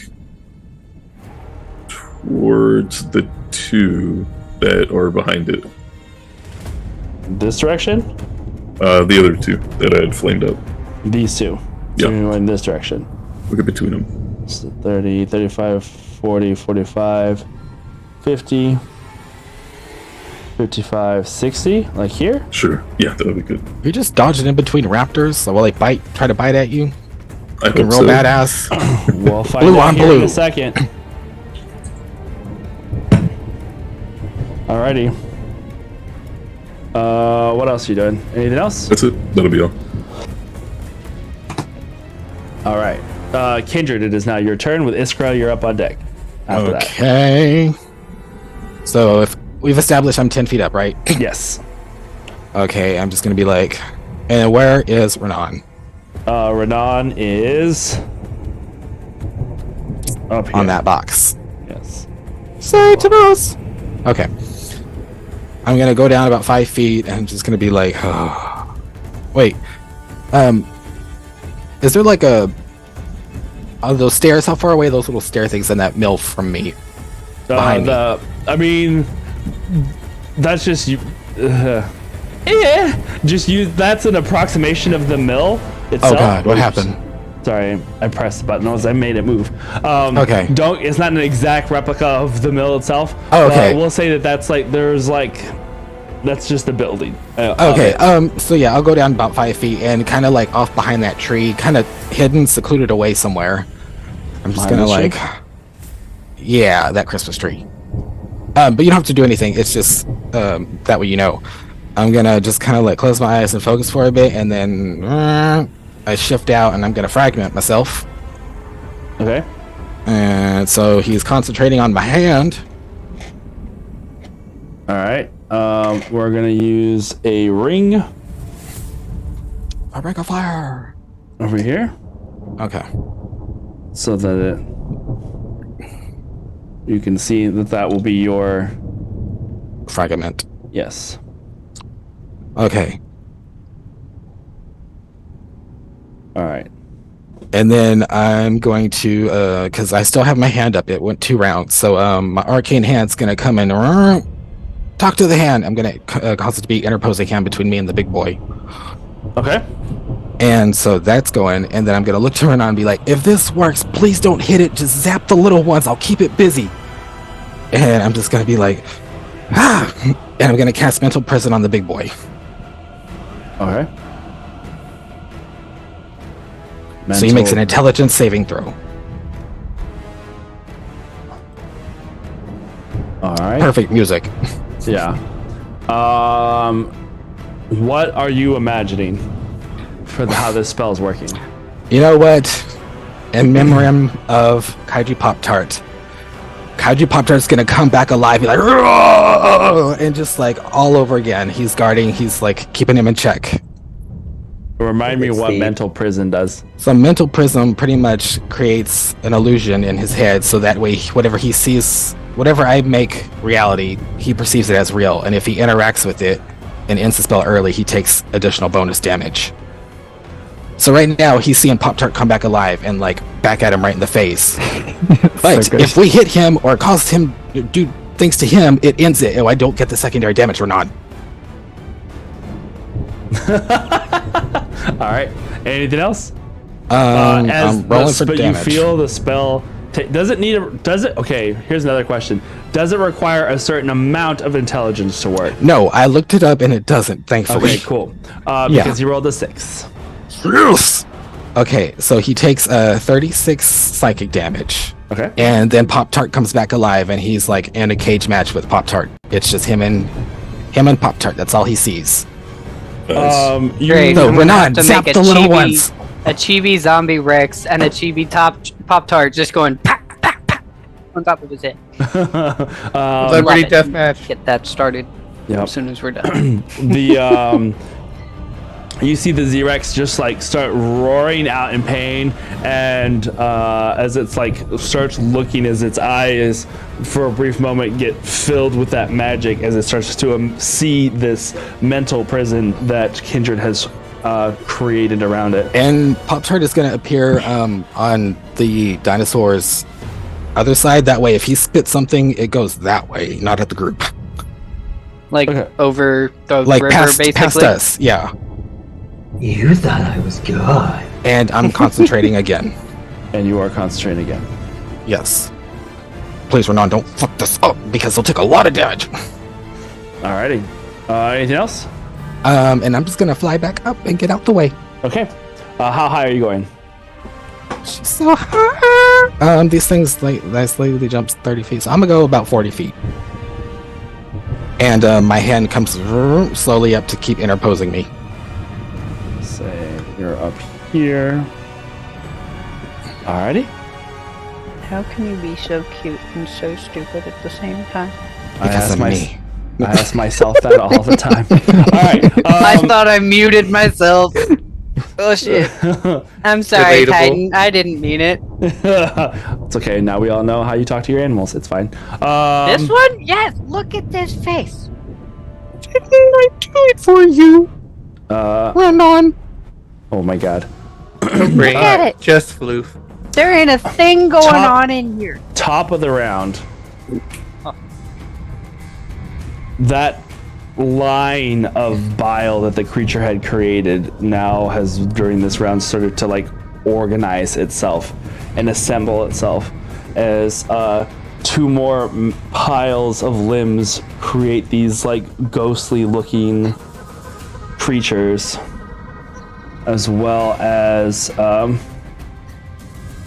towards the two that are behind it. This direction? The other two that I had flamed up. These two. Yeah. So you're going this direction. Look at between them. So 30, 35, 40, 45, 50, 55, 60, like here? Sure. Yeah, that would be good. You're just dodging in between raptors while they try to bite at you. I Looking hope real so. badass. We'll find Blue out on here blue. in a second. Alrighty. What else are you doing? Anything else? That's it. That'll be all. All right. Kindred, it is now your turn. With Iskra, you're up on deck. After Okay. So if we've established I'm 10 feet up, right? that. Yes. Okay, I'm just gonna be like, and where is Renan? Renan is up here. On that box. Yes. Say to us. Okay. I'm gonna go down about 5 feet and I'm just gonna be like, oh. Wait. Is there like are those stairs? How far away are those little stair things in that mill from me? Behind me. I mean, that's just you. Just use. That's an approximation of the mill itself. Oh God, what Oops. happened? Sorry, I pressed the button. I made it move. Okay. It's not an exact replica of the mill itself. Oh, okay. We'll say that that's just the building. Okay. So yeah, I'll go down about 5 feet and kind of like off behind that tree, kind of hidden, secluded away somewhere. I'm just Behind gonna the tree? yeah, that Christmas tree. But you don't have to do anything. It's just that way you know. I'm gonna just kind of like close my eyes and focus for a bit, and then I shift out and I'm gonna fragment myself. Okay. And so he's concentrating on my hand. All right. We're gonna use a ring A ring of fire. over here, Okay. so that you can see that will be your Fragment. yes. Okay. All right. And then I'm going to, because I still have my hand up. It went 2 rounds. So my arcane hand's going to come in. Talk to the hand. I'm going to cause it to be interposing hand between me and the big boy. Okay. And so that's going. And then I'm going to look to Renan and be like, if this works, please don't hit it. Just zap the little ones. I'll keep it busy. And I'm just going to be like, ah. And I'm going to cast Mental Prison on the big boy. Okay. So he makes an intelligence saving throw. All right. Perfect music. Yeah. What are you imagining for how this spell is working? You know what? In memory of Kaiju Pop-Tart, Kaiju Pop-Tart's gonna come back alive, be like, "Roar!" And just like all over again. He's guarding, he's like keeping him in check. Remind me Let's what see. mental prison does. So Mental Prism pretty much creates an illusion in his head, so that way whatever he sees, whatever I make reality, he perceives it as real. And if he interacts with it and ends the spell early, he takes additional bonus damage. So right now he's seeing Pop-Tart come back alive and like back at him right in the face. But So good. if we hit him or cause him to do things to him, it ends it. Oh, I don't get the secondary damage, Renan. All right. Anything else? I'm rolling for you damage. feel the spell Does it need a? Does it? Okay. Here's another question. Does it require a certain amount of intelligence to work? No, I looked it up and it doesn't. Thankfully. Okay. Cool. Yeah. Because he rolled a 6. Yes. Okay, so he takes 36 psychic damage. Okay. And then Pop-Tart comes back alive and he's like in a cage match with Pop-Tart. It's just him and Pop-Tart. That's all he sees. Nice. Great. So I'm gonna have Renan, to zap make the little ones. a chibi zombie Rex and a chibi Pop-Tart just going pack, pack, pack on top of his head. Celebrity Love it. deathmatch. Get that started Yep. as soon as we're done. The you see the Z-Rex just like start roaring out in pain, and as it's like starts looking, as its eyes for a brief moment get filled with that magic, as it starts to see this mental prison that Kindred has created around it. And Pop-Tart is going to appear on the dinosaur's other side. That way, if he spits something, it goes that way, not at the group. Like over the Like river, past basically. us, yeah. You thought I was God. And I'm concentrating again. And you are concentrating again. Yes. Please, Renan, don't fuck this up because he'll take a lot of damage. Alrighty. Anything else? And I'm just gonna fly back up and get out the way. Okay. How high are you going? She's so high. These things like that slightly jumps 30 feet, so I'm gonna go about 40 feet. And my hand comes slowly up to keep interposing me. Say you're up here. Alrighty. How can you be so cute and so stupid at the same time? Because of me. I ask myself that all the time. Alright. I thought I muted myself. Oh shit. I'm sorry, Relatable. Titan. I didn't mean it. It's okay. Now we all know how you talk to your animals. It's fine. This one? Yes. Look at this face. Didn't I do it for you? Renan. Oh my god. Great. Look at it. Just floof. There ain't a thing going on in here. Top of the round. That line of bile that the creature had created now has, during this round, started to like organize itself and assemble itself as two more piles of limbs create these like ghostly looking creatures, as well as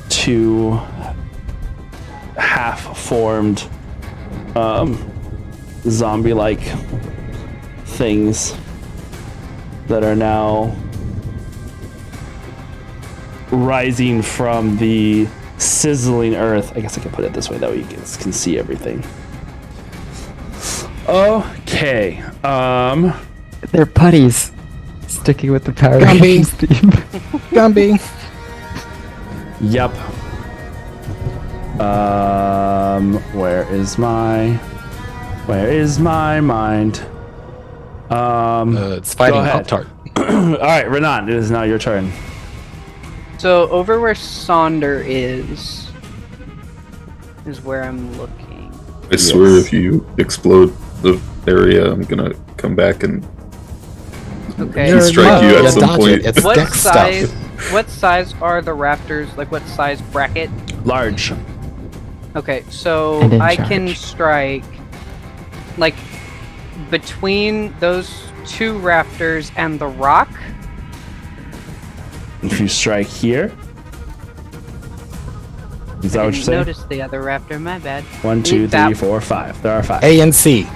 two half-formed zombie-like things that are now rising from the sizzling earth. I guess I can put it this way, that way you guys can see everything. Okay. They're putties. Sticking with the Power Gumby. Rangers theme. Gumby. Yep. Where is my mind? It's fighting Go ahead. Pop-Tart. All right, Renan, it is now your turn. So over where Sonder is where I'm looking. I swear if you explode the area, I'm gonna come back and Okay. strike you at Yeah, some dodge point. it. It's What dex size? stuff. What size are the raptors? Like what size bracket? Large. Okay, so And in I can charge. strike like between those two raptors and the rock. If you strike here. Is that I what you're didn't saying? notice the other raptor. My bad. 1, 2, That- 3, 4, 5. There are 5. A and C.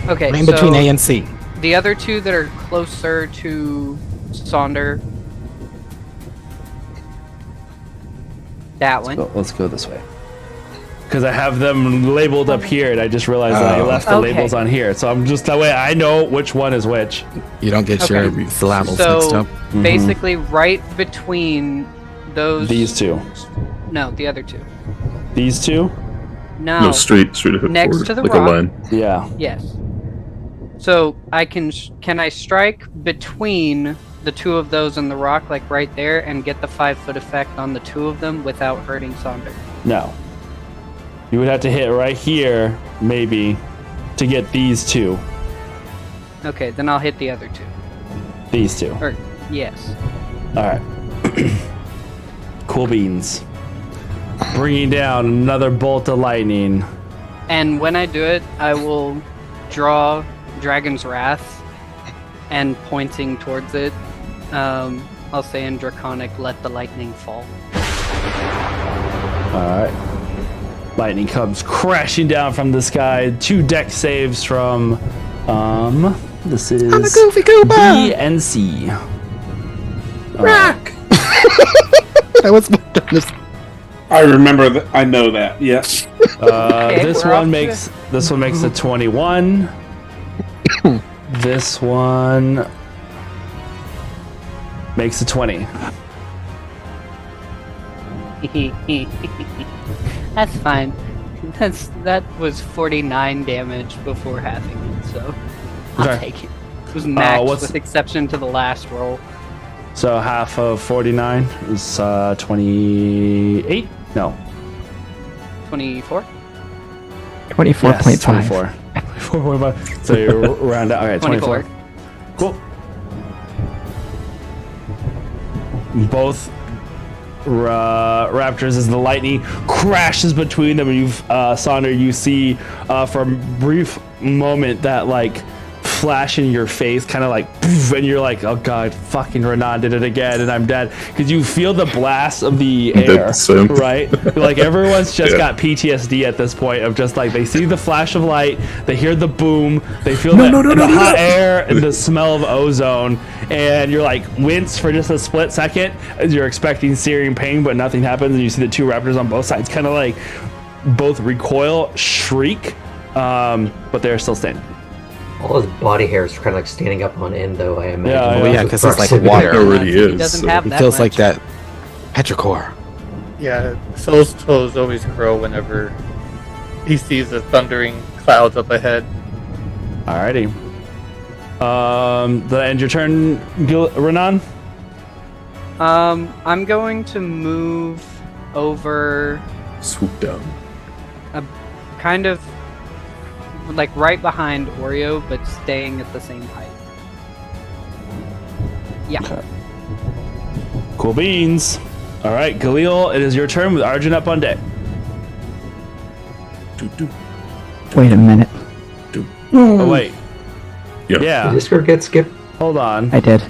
Okay, Right in so between A and C. the other two that are closer to Sonder. That one. Let's go this way. Because I have them labeled up here, and I just realized that I Oh. left the Okay. labels on here. So I'm just that way I know which one is which. You don't get Okay. your syllables mixed So up. basically, right between those. These two. No, the other two. These two? No. No, straight ahead Next forward, to the like rock. a line. Yeah. Yes. So I can I strike between the two of those and the rock, like right there, and get the 5-foot effect on the two of them without hurting Sonder? No. You would have to hit right here, maybe, to get these two. Okay, then I'll hit the other two. These two. Or yes. All right. Cool beans. bringing down another bolt of lightning. And when I do it, I will draw Dragon's Wrath and pointing towards it, I'll say in Draconic, let the lightning fall. Alright. Lightning comes crashing down from the sky. 2 deck saves from, this is B and C. Rock! That was I remember that. I know that. Yes. This one makes a 21. This one makes a 20. That's fine. That was 49 damage before halving it, so I'll Okay. take it. It was max what's- with exception to the last roll. So half of 49 is 28? No. 24? 24.5. Yes, 24. 24.5. So you round out. Okay, 24. 24. Cool. Both raptors, as the lightning crashes between them, and you've Sonder, you see for a brief moment that like flash in your face, kind of like poof, and you're like, oh god, fucking Renan did it again and I'm dead, because you feel the blast of the air, right? Like everyone's just got PTSD at this point of just like they see the flash of light, they hear the boom, they feel the hot air and the smell of ozone, and you're like wince for just a split second as you're expecting searing pain, but nothing happens, and you see the 2 raptors on both sides kind of like both recoil, shriek, but they're still standing. All his body hair is kind of like standing up on end, though, I imagine. Yeah, Oh yeah, because it's like Proximity. water. It already He is. doesn't so- have It that feels much. like that petrichor. Yeah, Soul's toes always curl whenever he sees the thundering clouds up ahead. Alrighty. The end your turn, Renan. I'm going to move over Swoop down. kind of like right behind Oreo, but staying at the same height. Yeah. Cool beans. All right, Galil, it is your turn with Arjun up on deck. Wait a minute. Oh wait. Yeah. Did Yeah. Iskra get skipped? Hold on. I did.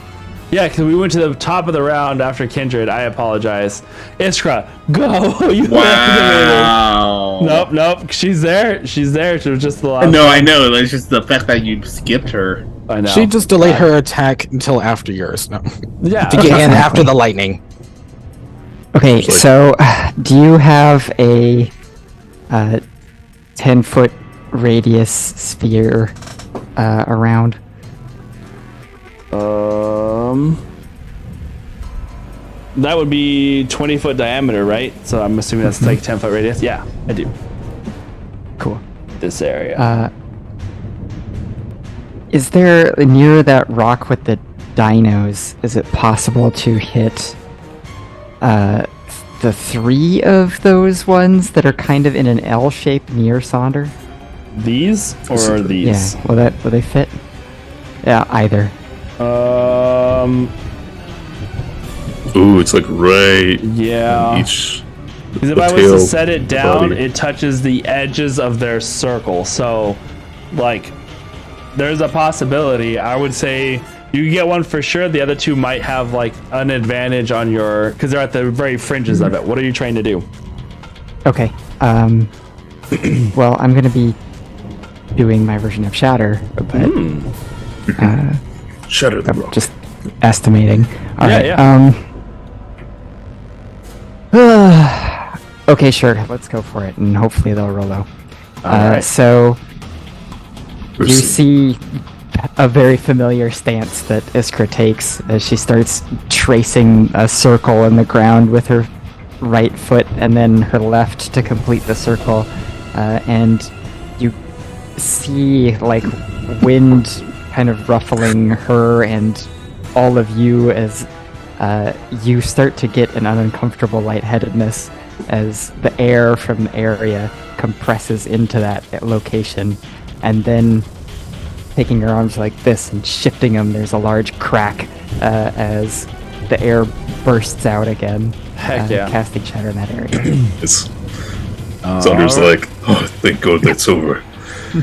Yeah, because we went to the top of the round after Kindred. I apologize. Iskra, go. You Wow. Nope. She's there. She was just the last. No, I know. It's just the fact that you skipped her. I know. She just delayed her attack until after yours. No. Yeah. To get in after the lightning. Okay, It's like- so do you have a 10-foot radius sphere around? That would be 20-foot diameter, right? So I'm assuming that's like 10-foot radius. Yeah, I do. Cool. This area. Is there near that rock with the dinos? Is it possible to hit the 3 of those ones that are kind of in an L shape near Sonder? These or these? Yeah. Will they fit? Yeah, either. Ooh, it's like right Yeah. each. Because if the I was tail, to set it the down, body. it touches the edges of their circle. So, like, there's a possibility. I would say you get one for sure. The other 2 might have, like, an advantage on your... Because they're at the very fringes of it. What are you trying to do? Okay. Well, I'm gonna be doing my version of Shatter, but Shatter the I'm rock. just estimating. All right. Yeah. Okay, sure. Let's go for it, and hopefully they'll roll low. Alright. So We'll you see. see a very familiar stance that Iskra takes as she starts tracing a circle in the ground with her right foot and then her left to complete the circle. And you see like wind kind of ruffling her and all of you as you start to get an uncomfortable lightheadedness as the air from the area compresses into that location, and then taking your arms like this and shifting them, there's a large crack as the air bursts out again. Heck yeah. casting shatter in that area. It's Sander's like, oh, thank God that's over. The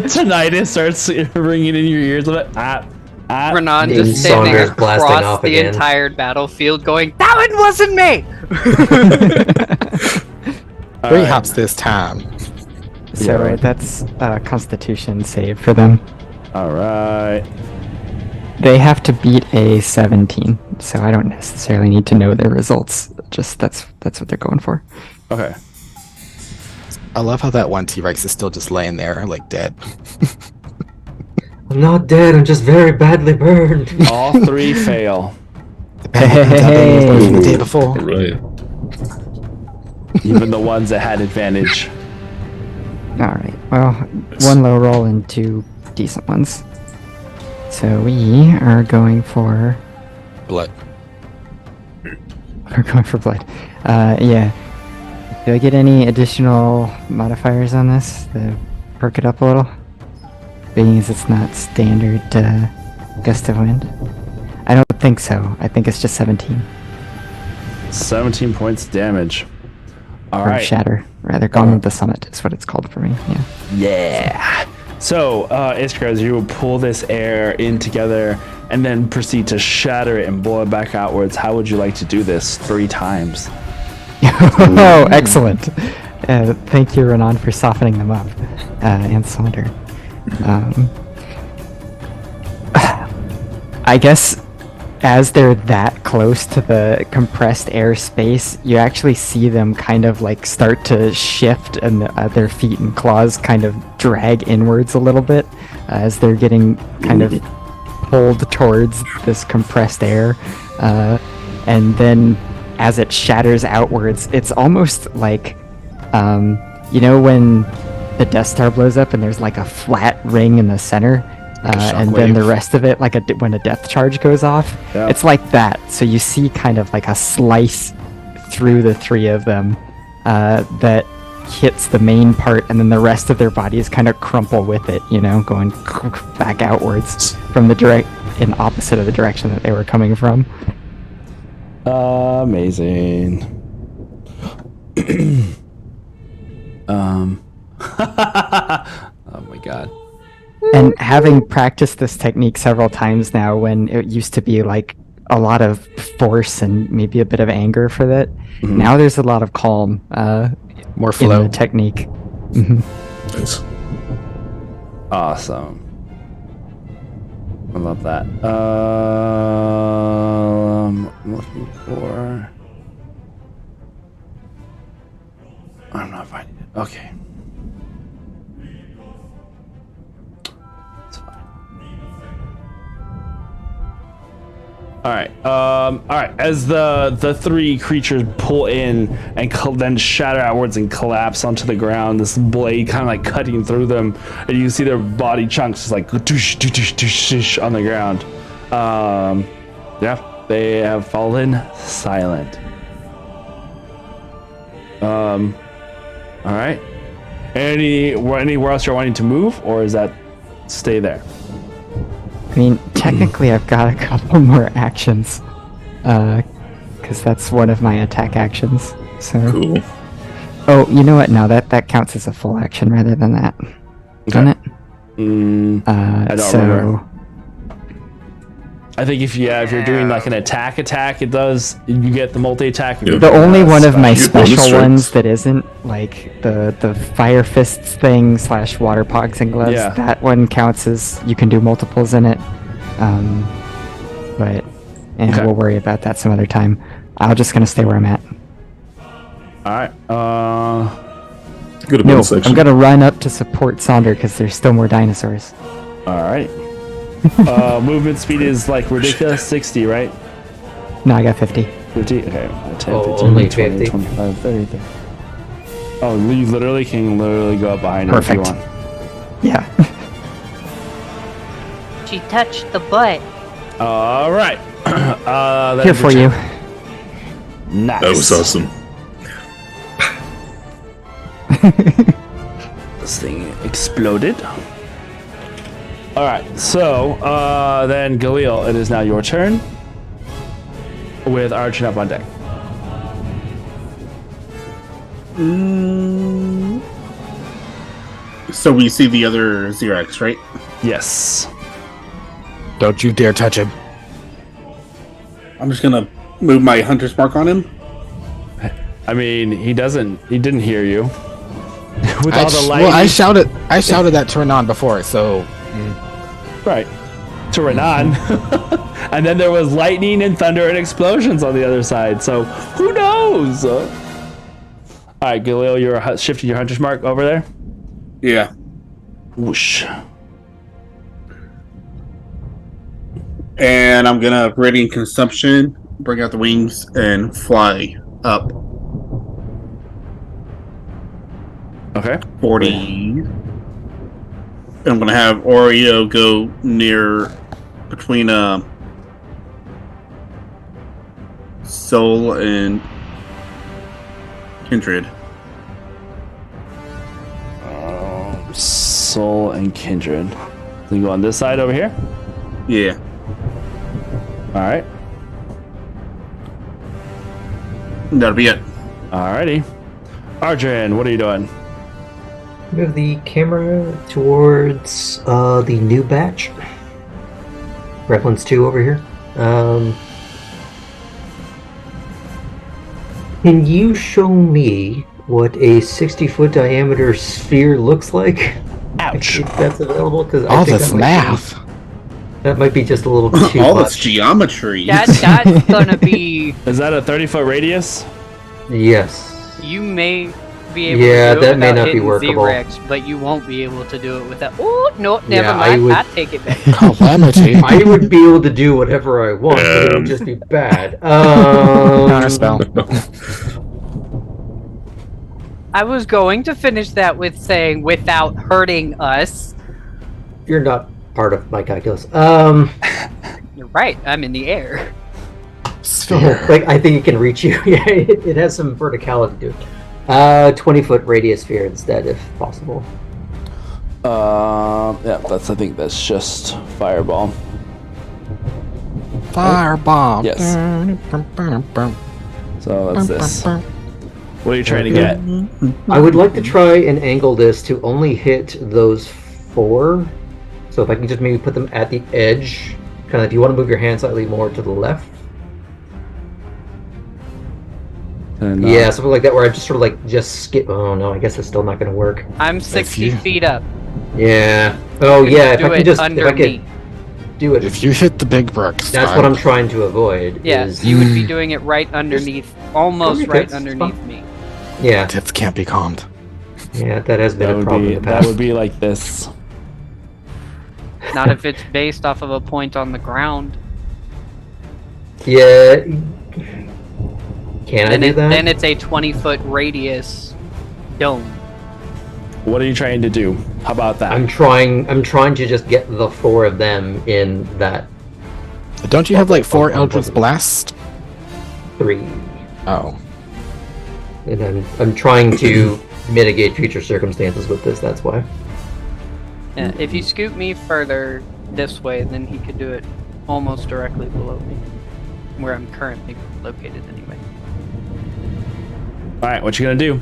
tinnitus starts ringing in your ears. Renan just standing Saunders blasting across off the again. entire battlefield going, that one wasn't me! Three hops this time. So right. that's a Constitution save for them. All right. They have to beat a 17, so I don't necessarily need to know their results. Just that's what they're going for. Okay. I love how that one T-Rex is still just laying there, like dead. I'm not dead, I'm just very badly burned. All 3 fail. The from the day before. All right. Even the ones that had advantage. All right. Well, 1 low roll and 2 decent ones. So we are going for Blood. We're going for blood. Yeah. Do I get any additional modifiers on this to perk it up a little? Being as it's not standard gust of wind. I don't think so. I think it's just 17. 17 points damage. All Or right. shatter, rather. Gone with the Summit is what it's called for me. Yeah. Yeah. So, Iskra, as you pull this air in together and then proceed to shatter it and blow it back outwards, how would you like to do this 3 times? Oh, excellent. Thank you, Renan, for softening them up. And Saunder. I guess as they're that close to the compressed air space, you actually see them kind of like start to shift and their feet and claws kind of drag inwards a little bit as they're getting kind of pulled towards this compressed air. And then as it shatters outwards, it's almost like, you know, when the Death Star blows up and there's like a flat ring in the center, and then the rest of it, like when a death charge goes off, Yeah. it's like that. So you see kind of like a slice through the 3 of them that hits the main part, and then the rest of their bodies kind of crumple with it, you know, going back outwards from the in opposite of the direction that they were coming from. Amazing. Oh my god. And having practiced this technique several times now, when it used to be like a lot of force and maybe a bit of anger for that, now there's a lot of calm, More in flow. the technique. Nice. Awesome. I love that. I'm looking for. I'm not finding it. Okay. It's fine. All right. All right. As the 3 creatures pull in and then shatter outwards and collapse onto the ground, this blade kind of like cutting through them, and you can see their body chunks just like doosh, doosh, doosh, doosh on the ground. Yeah, they have fallen silent. All right. Anywhere else you're wanting to move, or is that stay there? I mean, technically, I've got a couple more actions, because that's one of my attack actions. So, Cool. oh, you know what? No, that counts as a full action rather than that, doesn't it? I don't remember. I think if you're doing like an attack, it does. You get the multi-attack. Yeah. The only one of my You get bonus special strikes. ones that isn't like the fire fists thing / water pogs and gloves. Yeah. That one counts as you can do multiples in it. But Okay. we'll worry about that some other time. I'm just gonna stay where I'm at. All right. Go to No, bonus section. I'm gonna run up to support Sonder because there's still more dinosaurs. All right. Movement speed is like ridiculous, 60, right? No, I got 50. 50? Okay. 10, Oh, 15, only 20, 50. 25, 30. Oh, you literally can go up behind him if Perfect. you want. Yeah. She touched the butt. All right. That Here is for your you. turn. Nice. That was awesome. This thing exploded. All right. So then, Galil, it is now your turn. with Arjun up on deck. So we see the other Xerox, right? Yes. Don't you dare touch him. I'm just gonna move my hunter's mark on him. I mean, he didn't hear you. With all the light. Well, I shouted that to Renan before, so. Right. To Renan. And then there was lightning and thunder and explosions on the other side, so who knows? All right, Galil, you're shifting your hunter's mark over there? Yeah. Whoosh. And I'm gonna radiant consumption, bring out the wings, and fly up. Okay. 40. And I'm gonna have Oreo go near between Soul and Kindred. Soul and Kindred. So you go on this side over here? Yeah. Alright. That'll be it. Alrighty. Arjun, what are you doing? Move the camera towards the new batch. Gremlins 2 over here. Can you show me what a 60-foot diameter sphere looks like? Ouch. If that's available, because All this math. That might be just a little too All much. this geometry. That's gonna be. Is that a 30-foot radius? Yes. You may be able Yeah, to do it that may without not be hitting workable. Z-Rex, but you won't be able to do it without. Oh no, never Yeah, mind. I I take it back. Calamity. I would be able to do whatever I want, but it would just be bad. Counterspell. I was going to finish that with saying without hurting us. You're not part of my calculus. You're right. I'm in the air. Sphere. Like, I think it can reach you. Yeah, it has some verticality to it. 20-foot radius sphere instead, if possible. Yeah, I think that's just fireball. Firebomb. Yes. So that's this. What are you trying to get? I would like to try and angle this to only hit those 4. So if I can just maybe put them at the edge, kind of if you want to move your hand slightly more to the left. And, Yeah, something like that, where I just sort of like just skip. Oh no, I guess it's still not going to work. I'm 60 feet up. Yeah. Oh yeah, if Do I it could just under if I me. could do it. If you hit the big bricks, That's what I'm trying to avoid. Yeah, is- you would be doing it right underneath, almost Okay, right it's underneath fine. me. Yeah, Tits can't be calmed. yeah, that has been that a would problem be in the that past. would be like this. Not if it's based off of a point on the ground. Yeah. Can I Then, do that? then it's a 20-foot radius dome. What are you trying to do? How about that? I'm trying to just get the 4 of them in that Don't you have like 4 Eldritch Blast? 3. Oh. And I'm trying to mitigate future circumstances with this, that's why. Yeah, if you scoot me further this way, then he could do it almost directly below me, where I'm currently located anyway. All right, what you gonna do?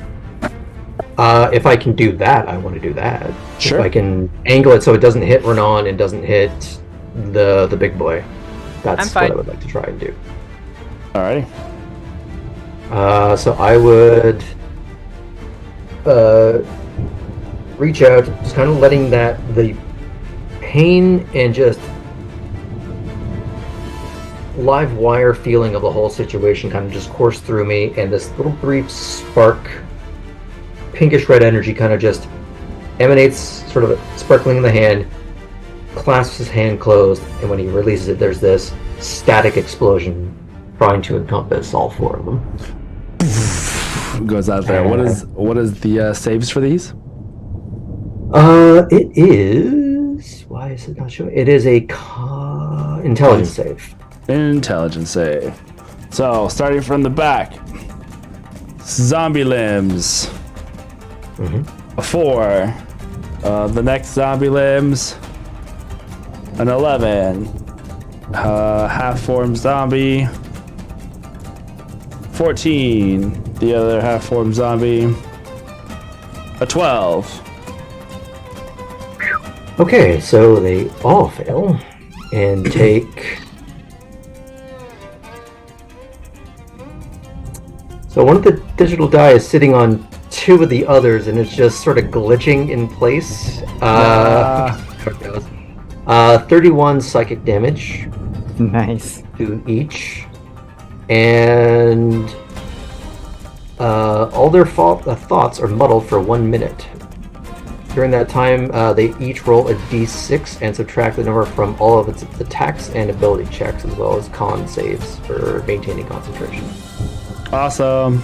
If I can do that, I want to do that. Sure. If I can angle it so it doesn't hit Renan and doesn't hit the big boy, I'm that's fine. what I would like to try and do. Alrighty. So I would reach out, just kind of letting the pain and just live wire feeling of the whole situation kind of just course through me, and this little brief spark, pinkish red energy kind of just emanates, sort of sparkling in the hand, clasps his hand closed, and when he releases it, there's this static explosion trying to encompass all 4 of them. Goes out there. What is the saves for these? It is. Why is it not showing? It is a intelligence save. Intelligence save. So starting from the back, zombie limbs. A 4. The next zombie limbs, an 11. Half form zombie, 14. The other half-form zombie. A 12. Okay, so they all fail and take. So one of the digital die is sitting on two of the others, and it's just sort of glitching in place. There it goes. 31 psychic damage Nice. to each, and all their thoughts are muddled for 1 minute. During that time, they each roll a d6 and subtract the number from all of its attacks and ability checks, as well as con saves for maintaining concentration. Awesome.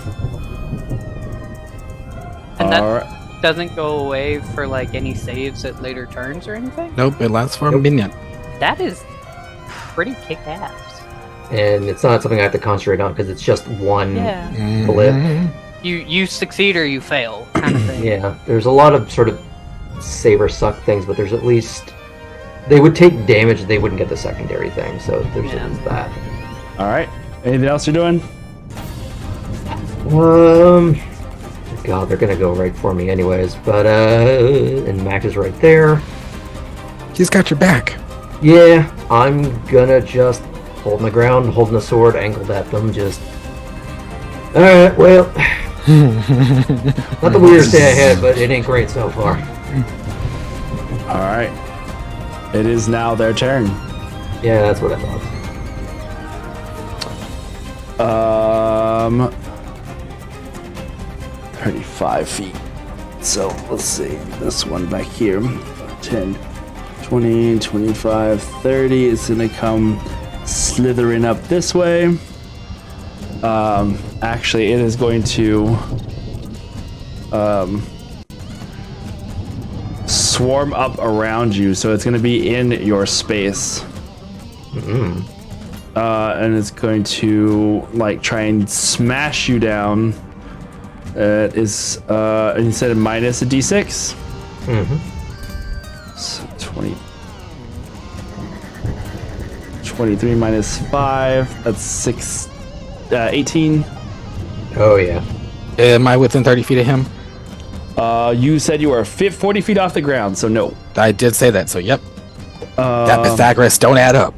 And that Alright. doesn't go away for like any saves at later turns or anything? Nope, it lasts for a minute. That is pretty kick-ass. And it's not something I have to concentrate on because it's just one Yeah. blip. You succeed or you fail, kind of thing. Yeah, there's a lot of sort of save or suck things, but there's at least they would take damage, they wouldn't get the secondary thing, so there's at least that. Alright. Anything else you're doing? God, they're gonna go right for me anyways, but and Mac is right there. He's got your back. Yeah, I'm gonna just hold my ground, holding the sword, angled at them, just alright, well not the weirdest day I had, but it ain't great so far. Alright. It is now their turn. Yeah, that's what I thought. 35 feet. So let's see. This one back here. 10, 20, 25, 30 is gonna come slithering up this way. Actually, it is going to swarm up around you, so it's going to be in your space. And it's going to like try and smash you down. It is instead of minus a d6. So 20, 23 minus 5. That's 18. Oh yeah. Am I within 30 feet of him? You said you were 40 feet off the ground, so no. I did say that, so yep. That Pythagoras don't add up.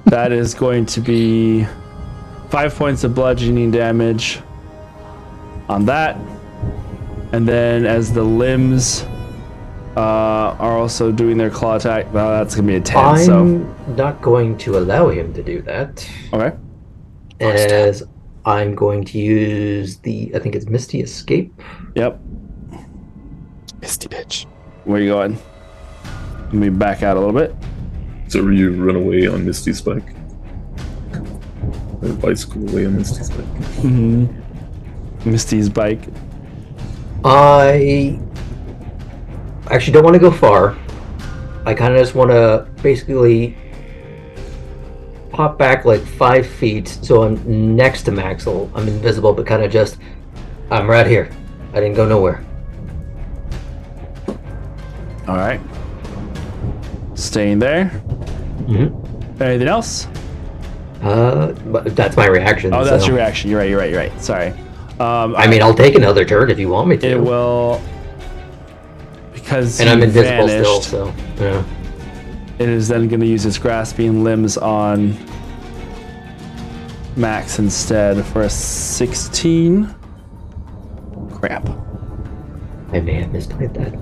That is going to be 5 points of bludgeoning damage on that. And then as the limbs are also doing their claw attack, well, that's going to be a 10. I'm not going to allow him to do that. Okay. As I'm going to use I think it's Misty Escape. Yep. Misty bitch. Where are you going? Let me back out a little bit. So you run away on Misty's bike. Or bicycle away on Misty's bike. Misty's bike. I actually don't want to go far. I kind of just want to basically pop back like 5 feet so I'm next to Maxwell. I'm invisible, but kind of just, I'm right here. I didn't go nowhere. All right. Staying there. Anything else? But that's my reaction. Oh, that's so. your reaction. You're right. Sorry. I mean, I'll take another turn if you want me to. It will, because and I'm invisible vanished, still, so yeah. It is then going to use its grasping limbs on Max instead for a 16. Crap. I may have misplayed that.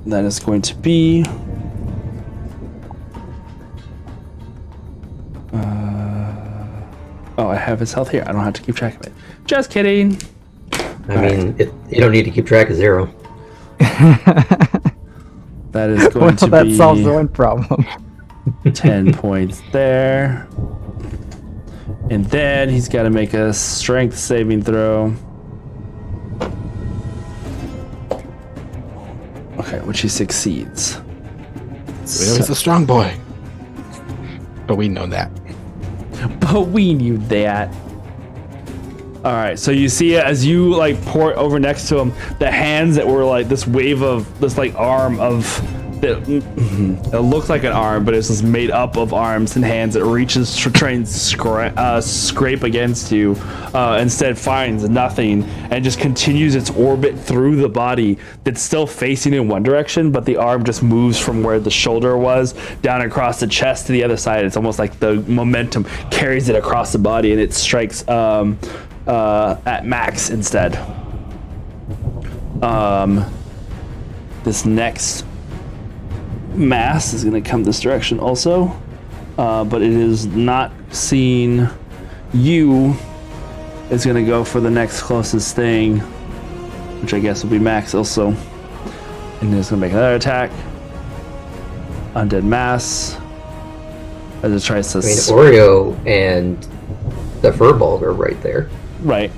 That is going to be oh, I have his health here. I don't have to keep track of it. Just kidding. I mean, you don't need to keep track of 0. That is going to that be solves the one problem. 10 points there. And then he's got to make a strength saving throw. Okay, which he succeeds. So he's a strong boy. But we know that. But we knew that. All right, so you see it as you like pour it over next to him, the hands that were like this wave of this like arm of it looks like an arm, but it's just made up of arms and hands. It reaches to try and scrape against you, instead finds nothing and just continues its orbit through the body that's still facing in one direction, but the arm just moves from where the shoulder was down across the chest to the other side. It's almost like the momentum carries it across the body, and it strikes at Max instead. This next mass is going to come this direction also, but it is not seeing you. It's going to go for the next closest thing, which I guess will be Max also, and it's going to make another attack. Undead mass as it tries to. Oreo and the Furball are right there. Right.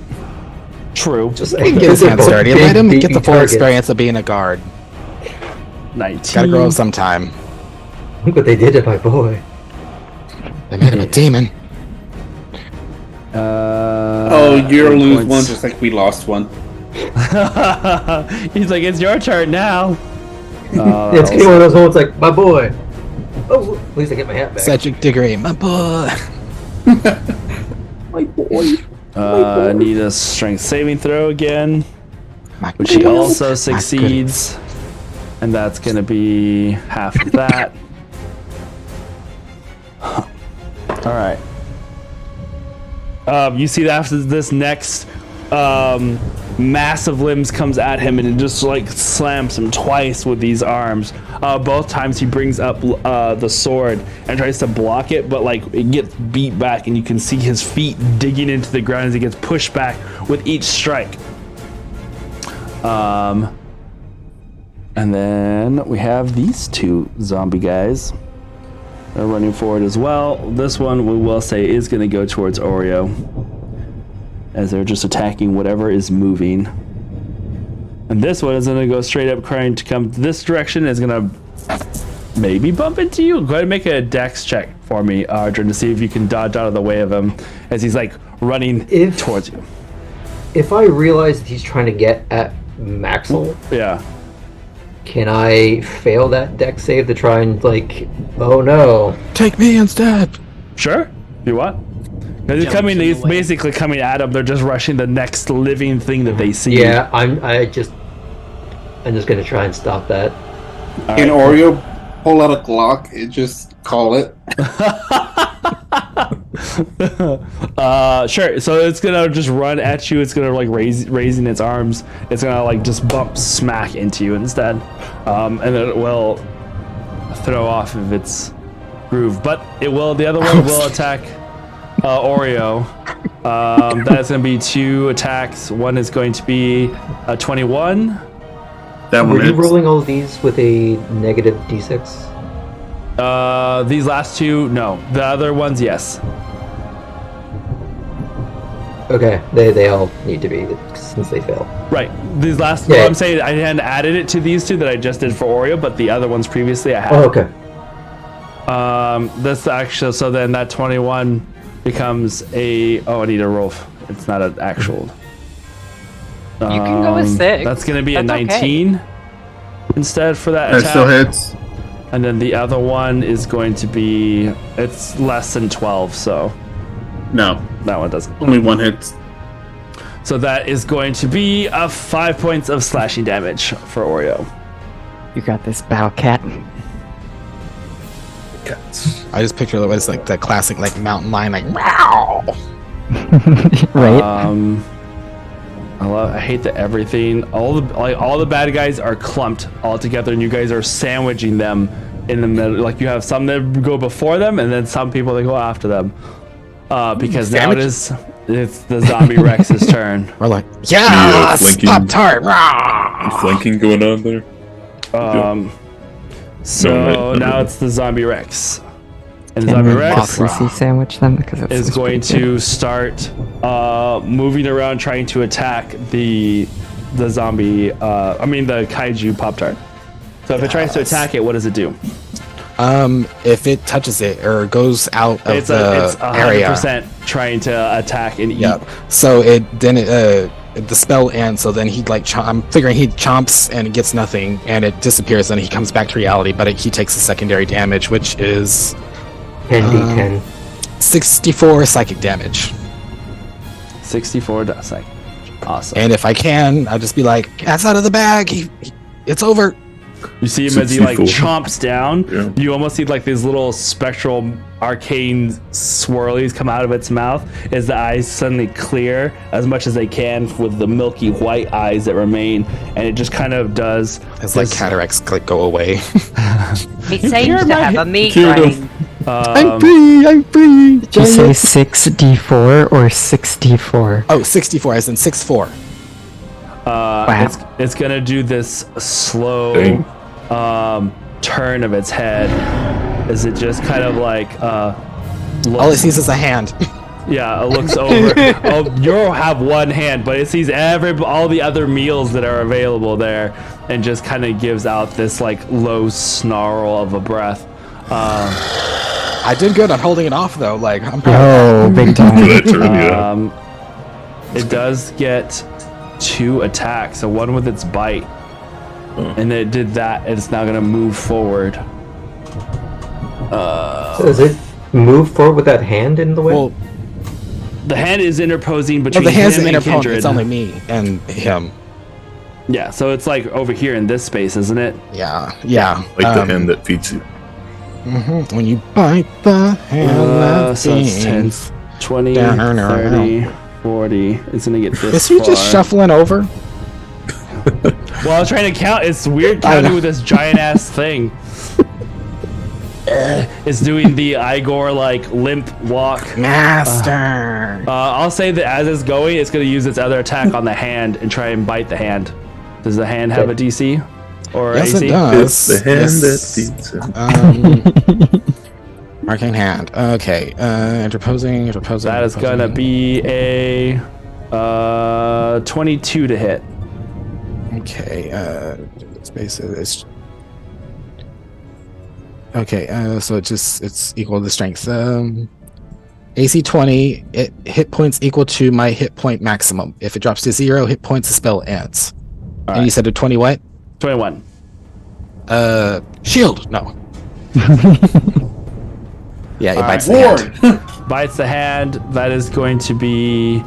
True. Just Get his hands dirty. Let him get the full experience of being a guard. 19. Gotta grow up sometime. Look what they did to my boy. They made him a demon. You'll lose one just like we lost one. He's like, it's your turn now. It's one of those moments like, my boy. Oh, at least I get my hat back. Cedric Diggory, my boy. My boy. Need a strength saving throw again, which he goodness. also succeeds, and that's going to be half of that. All right. You see that after this next massive limbs comes at him, and it just like slams him twice with these arms. Both times he brings up the sword and tries to block it, but like it gets beat back, and you can see his feet digging into the ground as he gets pushed back with each strike. And then we have these two zombie guys. They're running forward as well. This one we will say is going to go towards Oreo, as they're just attacking whatever is moving. And this one is going to go straight up, trying to come this direction. Is going to maybe bump into you. Go ahead and make a dex check for me, Ardrin, to see if you can dodge out of the way of him as he's like running towards you. If I realize that he's trying to get at Maxwell, yeah, can I fail that dex save to try and like, oh no, take me instead? Sure, you want? Because he's basically coming at them. They're just rushing the next living thing that they see. Yeah, I'm just gonna try and stop that. Can Oreo pull out a Glock and just call it? Sure. So it's gonna just run at you. It's gonna like raising its arms. It's gonna like just bump smack into you instead, and then it will throw off of its groove. But it will. The other one will attack Oreo. That's gonna be 2 attacks. One is going to be a 21. That one. Were you rolling all of these with a negative d6? These last 2, no. The other ones, yes. Okay, they all need to be since they fail. Right. These last, Yeah. well, I'm saying I hadn't added it to these 2 that I just did for Oreo, but the other ones previously I had. Oh, okay. This actually, so then that 21 becomes a, I need a roll. It's not an actual. You can go with 6. That's going to be a That's 19 instead for that That attack. still hits. And then the other one is going to be, it's less than 12, so No, that one doesn't. only one hits. So that is going to be 5 points of slashing damage for Oreo. You got this, bow cat. I just picture it's like the classic like mountain lion, like wow. Right. I hate that everything. All the bad guys are clumped all together, and you guys are sandwiching them in the middle. Like you have some that go before them, and then some people that go after them. Because now it's the zombie Rex's turn. We're like, yes, flanking- Pop-Tart. Rah! Flanking going on there. So now it's the zombie Rex, and Can zombie we Rex CC sandwich them because it's is going to start moving around, trying to attack the zombie. The kaiju Pop-Tart. So if it tries to attack it, what does it do? If it touches it or goes out of It's the 100% area, trying to attack and eat. yeah. So it the spell ends. So then he like I'm figuring he chomps and gets nothing, and it disappears. And he comes back to reality, but he takes a secondary damage, which is 10d10. 64 psychic damage. 64 psychic. Awesome. And if I can, I'll just be like, "Cat's out of the bag. It's over." You see him as he like 64. chomps down. Yeah. You almost see like these little spectral arcane swirlies come out of its mouth as the eyes suddenly clear as much as they can with the milky white eyes that remain, and it just kind of does. It's like cataracts go away. He seems to have a migraine. I'm free. I'm free. Did you say 6d4 or 64? Oh, 64 as in 6-4. Wow. It's gonna do this slow Dang. turn of its head as it just kind of like All it sees is a hand. yeah, it looks over. Oh, you'll have one hand, but it sees all the other meals that are available there, and just kind of gives out this like low snarl of a breath. I did good on holding it off though. Like I'm proud. Oh, big For time. that turn, yeah. It does get 2 attacks, so one with its bite, and it did that. It's now gonna move forward. So does it move forward with that hand in the way? Well, The hand is interposing between the hand's him an and interpone. Kindred. It's only me and him. Yeah, so it's like over here in this space, isn't it? Yeah. Like the hand that feeds you. When you bite the hand that So it's 10, feeds. 20, Down, down, 30, 40. It's gonna get this Is he far. just shuffling over? Well, I was trying to count. It's weird I counting know. with this giant ass thing. It's doing the Igor like limp walk. Master. I'll say that as it's going, it's going to use its other attack on the hand and try and bite the hand. Does the hand have a DC or Yes, AC? it does. It's the hand Yes. that feeds him. Arcane hand. Okay. Interposing. That is going to be a 22 to hit. Okay. Space is. Okay. So it's equal to the strength. AC 20. Hit points equal to my hit point maximum. If it drops to 0 hit points, the spell ends. All And you right. said a 20 what? 21. Shield. No. Yeah, it All bites right. the hand. Bites the hand. That is going to be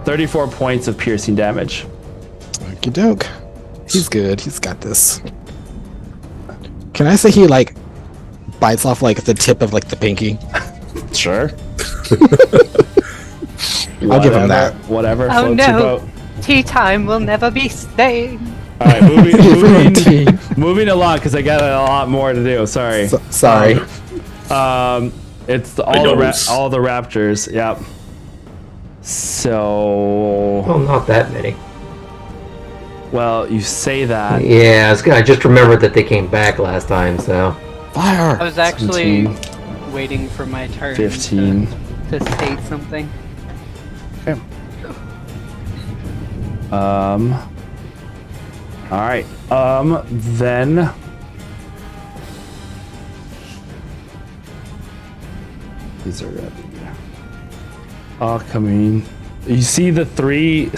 34 points of piercing damage. Okie doke. He's good. He's got this. Can I say he like bites off like the tip of like the pinky? Sure. I'll give him that. Whatever. Oh floats your no! boat. Tea time will never be staying. All right, moving along because I got a lot more to do. Sorry. Sorry. It's I knows. all the raptors. Yep. So, Well, not that many. well, you say that. Yeah, I just remembered that they came back last time, so. Fire. I was actually 17, waiting for my turn 15. to state something. All right. Then. These are all coming. You see the 3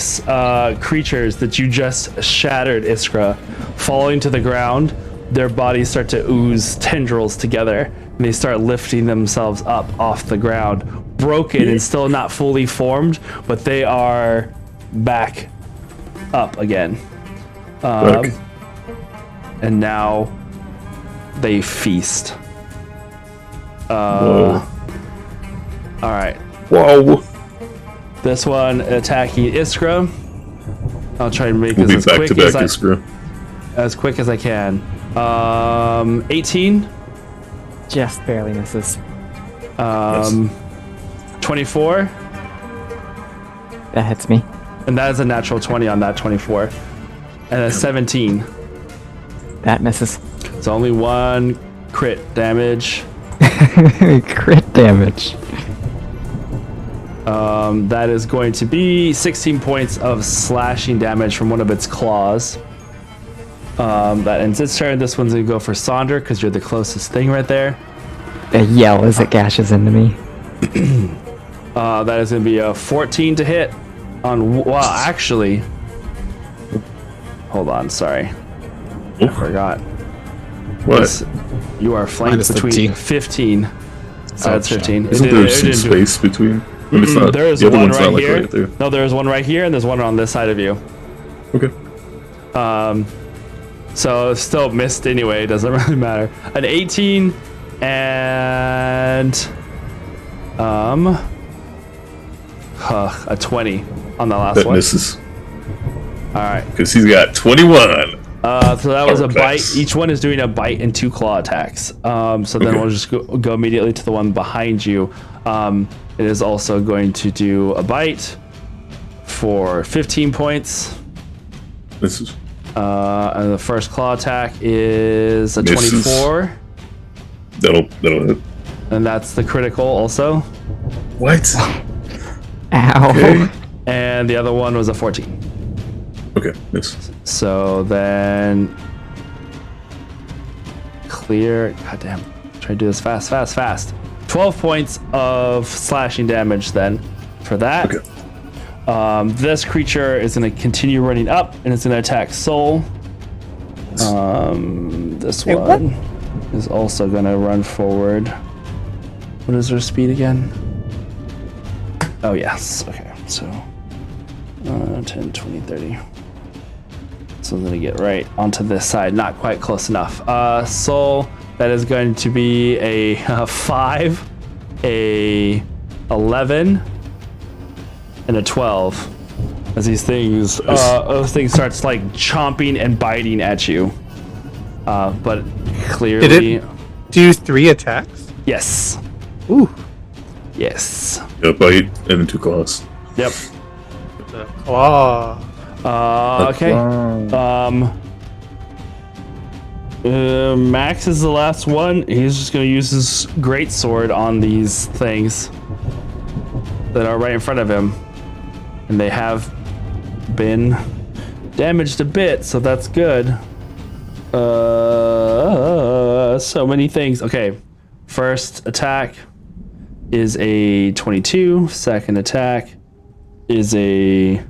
creatures that you just shattered, Iskra, falling to the ground. Their bodies start to ooze tendrils together, and they start lifting themselves up off the ground, broken and still not fully formed, but they are back up again. Fuck. And now they feast. Whoa. All right. Whoa. This one attacking Iskra. I'll try and make We'll be this back to back, Iskra. as quick as I can. 18, Just barely misses. 24, That hits me. and that is a natural 20 on that 24, and a 17. That misses. It's only 1 crit damage. Crit damage. That is going to be 16 points of slashing damage from one of its claws. That ends its turn. This one's gonna go for Sonder because you're the closest thing right there. A yell as it gashes into me. That is going to be a 14 to hit on. Well, actually, hold on. Sorry, I forgot. What? You are flanked Minus between 15. 15. So that's 15. Isn't there some space between? But it's not. There is The other one one's right not, here. right there. No, there's one right here, and there's one on this side of you. Okay. So it's still missed anyway. It doesn't really matter. An 18 and a 20 on the last That one. misses. All right. Because he's got 21. So that was a bite. Perfect. Each one is doing a bite and 2 claw attacks. So then we'll just go immediately to the one behind you. It is also going to do a bite for 15 points. Misses. And the first claw attack is a Misses. 24. That'll hit. And that's the critical also. What? Ow. Okay. And the other one was a 14. Okay, miss. So then clear. God damn. Try to do this fast. 12 points of slashing damage then for that. Okay. This creature is going to continue running up and it's going to attack Soul. This one is also going to run forward. What is their speed again? Oh, yes. Okay, so 10, 20, 30. So I'm going to get right onto this side. Not quite close enough. Soul, that is going to be a 5, a 11, and a 12. As these things, those things starts like chomping and biting at you. But clearly, Did it do 3 attacks? yes, Ooh. yes, A bite and then 2 claws. yep. The claw. Okay. Max is the last one. He's just gonna use his greatsword on these things that are right in front of him, and they have been damaged a bit, so that's good. So many things. Okay, first attack is a 22. Second attack is a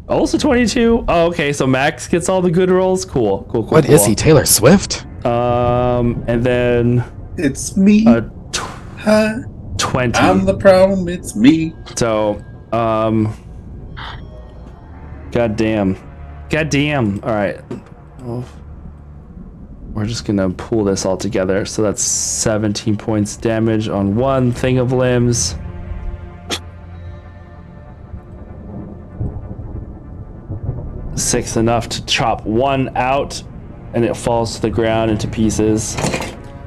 also 22. Oh, okay, so Max gets all the good rolls. Cool. What is he, Taylor Swift? And then It's me. Hi. 20. I'm the problem. It's me. So, goddamn. All right. Oh, we're just gonna pull this all together. So that's 17 points damage on one thing of limbs. Six enough to chop one out, and it falls to the ground into pieces.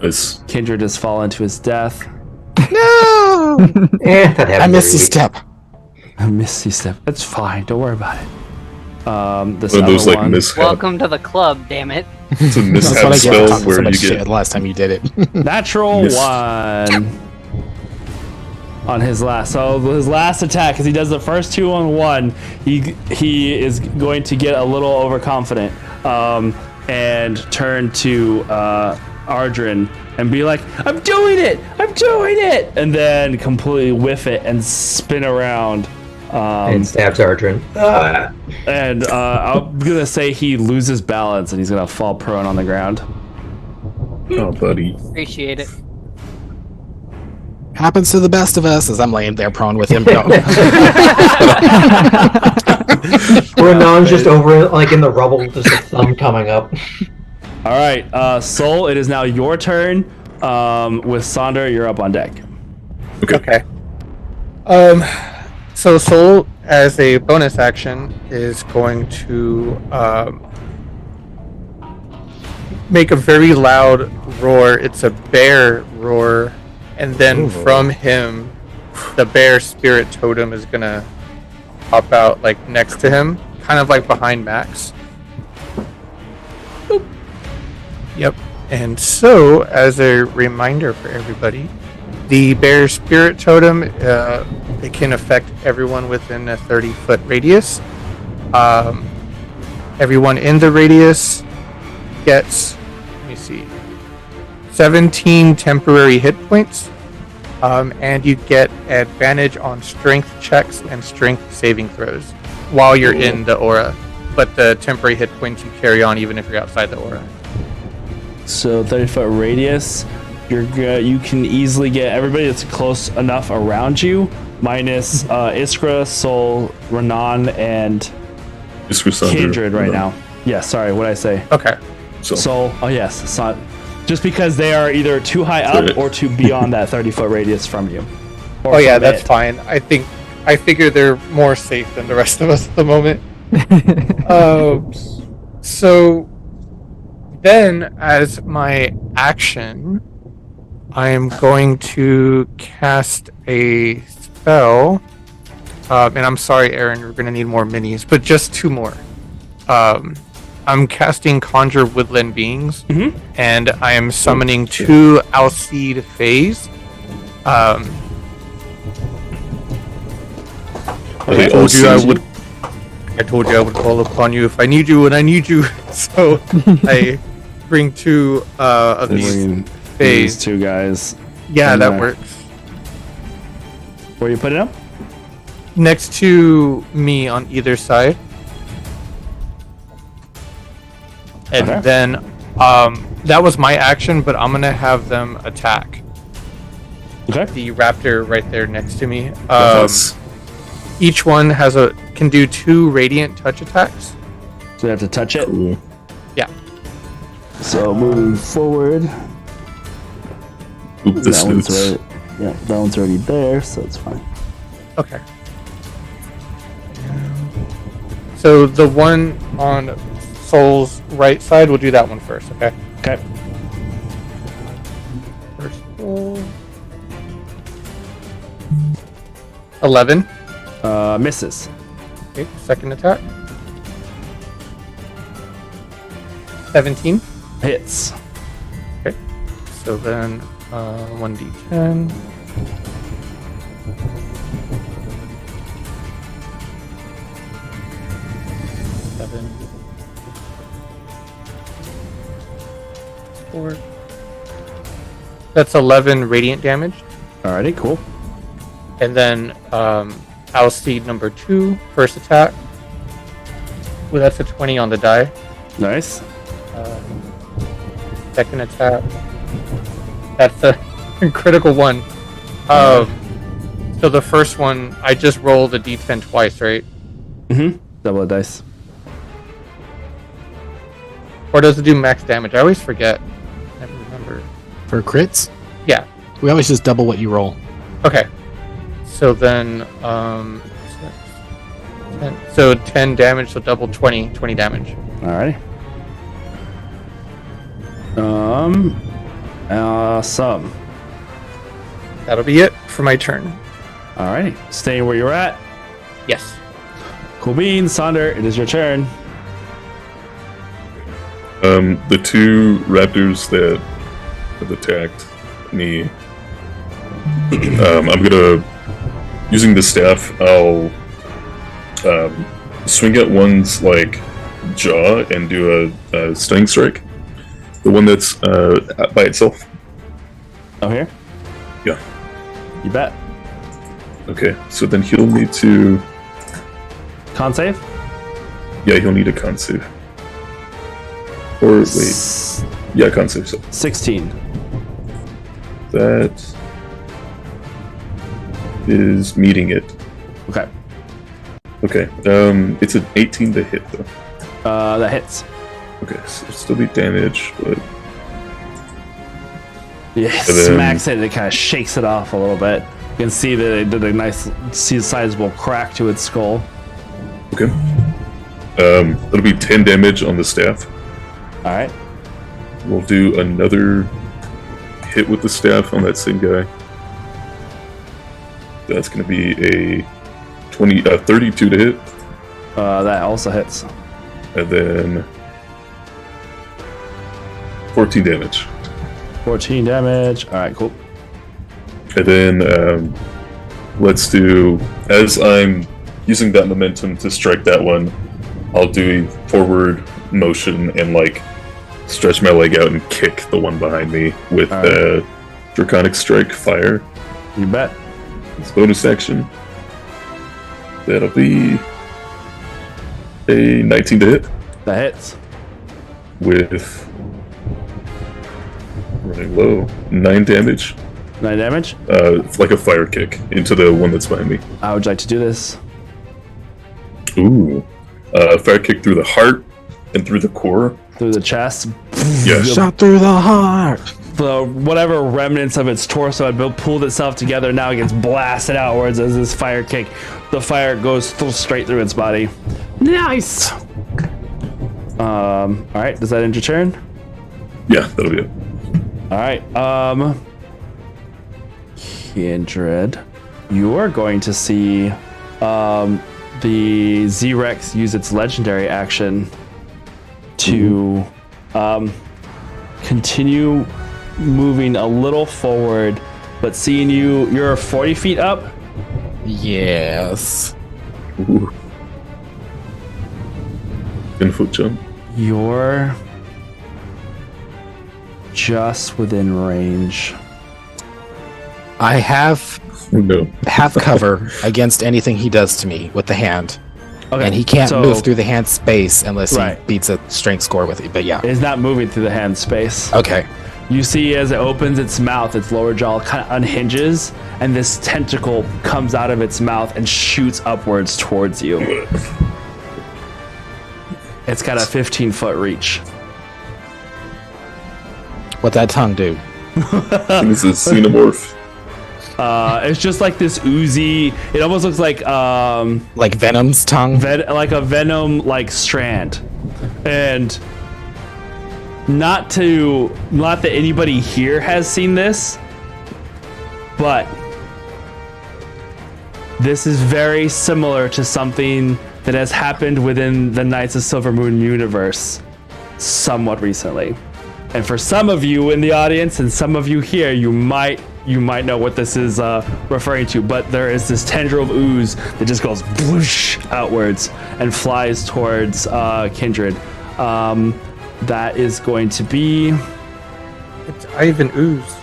Nice. Kindred has fallen to his death. No! That happens I missed every the week. step. A misty step. That's fine. Don't worry about it. This One of other those like one. mishap. Welcome to the club, damn it. It's a That's mishap what I get for spell talking so where much you shit get. last time you did it. Natural Missed. one on his last. So his last attack, because he does the first 2 on 1, he is going to get a little overconfident and turn to Ardrin and be like, I'm doing it, and then completely whiff it and spin around. And stabs Ardrin. And I'm gonna say he loses balance and he's gonna fall prone on the ground. Oh, buddy. Appreciate it. Happens to the best of us as I'm laying there prone with him. No. Renon's just over like in the rubble, just a thumb coming up. All right, Soul, it is now your turn. With Sonder, you're up on deck. Okay. So Soul, as a bonus action, is going to make a very loud roar. It's a bear roar, and then from him, the bear spirit totem is gonna pop out like next to him, kind of like behind Max. Boop. Yep. And so, as a reminder for everybody, the bear spirit totem, it can affect everyone within a 30-foot radius. Everyone in the radius gets, let me see, 17 temporary hit points. and you get advantage on strength checks and strength saving throws while you're in the aura. But the temporary hit points you carry on even if you're outside the aura. So 30-foot radius, you can easily get everybody that's close enough around you, minus Iskra, Sol, Renan, and Kindred right now. Yeah, sorry, what did I say? Okay. Sol. Oh yes, just because they are either too high up or too beyond that 30-foot radius from you. Oh yeah, that's fine. I figure they're more safe than the rest of us at the moment. So then, as my action, I am going to cast a spell. And I'm sorry, Aaron, we're going to need more minis, but just 2 more. I'm casting Conjure Woodland Beings, and I am summoning 2 Alcide Fays. I told you I would call upon you if I need you when I need you. So I bring 2 of these Fays. 2 guys. Yeah, that works. Where you put it up? Next to me on either side. And then that was my action, but I'm gonna have them attack. Okay. The raptor right there next to me. Each one can do 2 radiant touch attacks. So they have to touch it? Cool. Yeah. So moving forward. Oop, this that one's already there, so it's fine. Okay. So the one on Sol's right side, we'll do that one first, okay? Okay. First roll. 11. Misses. Okay, second attack. 17. Hits. Okay. So then 1d10. 7. 4. That's 11 radiant damage. Alrighty, cool. And then Alcide number 2, first attack. Well, that's a 20 on the die. Nice. Second attack. That's a critical one. So the first one, I just rolled a d10 twice, right? Double the dice. Or does it do max damage? I always forget. I never remember. For crits? Yeah. We always just double what you roll. Okay. So then, 10 damage, so double 20 damage. Alrighty. Some. That'll be it for my turn. Alrighty. Staying where you're at. Yes. Cool beans, Sonder, it is your turn. The 2 raptors that have attacked me, I'm gonna, using the staff, I'll swing at one's like jaw and do a stunning strike. The one that's by itself. Oh, here? Yeah. You bet. Okay, so then he'll need to... Con save? Yeah, he'll need a con save. Or wait. Yeah, con save. So 16. that is meeting it. Okay. Okay. It's an 18 to hit though. That hits. Okay, so it'll still be damage, but Yeah, smacks it and it kind of shakes it off a little bit. You can see that it did a nice, sizable crack to its skull. okay. It'll be 10 damage on the staff. Alright. We'll do another hit with the staff on that same guy. That's going to be a 32 to hit. That also hits. And then 14 damage. 14 damage. Alright, cool. And then let's do, as I'm using that momentum to strike that one, I'll do a forward motion and like stretch my leg out and kick the one behind me with Draconic Strike Fire. You bet. It's bonus action. That'll be a 19 to hit That hits. with running low 9 damage. 9 damage. It's like a fire kick into the one that's behind me. How would you like to do this? Ooh, fire kick through the heart and through the core. Through the chest. Yeah, Shot through the heart. The whatever remnants of its torso had pulled itself together now it gets blasted outwards as this fire kick. The fire goes straight through its body. Nice. All right. Does that end your turn? yeah, that'll be it. All right. Kindred, you are going to see the Z-Rex use its legendary action to continue moving a little forward, but seeing you're 40 feet up. Yes. Ooh. 10-foot jump. You're just within range. I have Oh, no. cover against anything he does to me with the hand. Okay, And he can't so move through the hand space unless Right. he beats a strength score with it. But yeah. It's not moving through the hand space. Okay. You see as it opens its mouth, its lower jaw kind of unhinges, and this tentacle comes out of its mouth and shoots upwards towards you. It's got a 15-foot reach. What that tongue do? This is xenomorph. It's just like this oozy. It almost looks like Like Venom's tongue? like a venom like strand, and not that anybody here has seen this, but this is very similar to something that has happened within the Knights of Silver Moon universe somewhat recently. And for some of you in the audience and some of you here, you might know what this is referring to, but there is this tendril of ooze that just goes whoosh outwards and flies towards Kindred. That is going to be It's Ivan Ooze.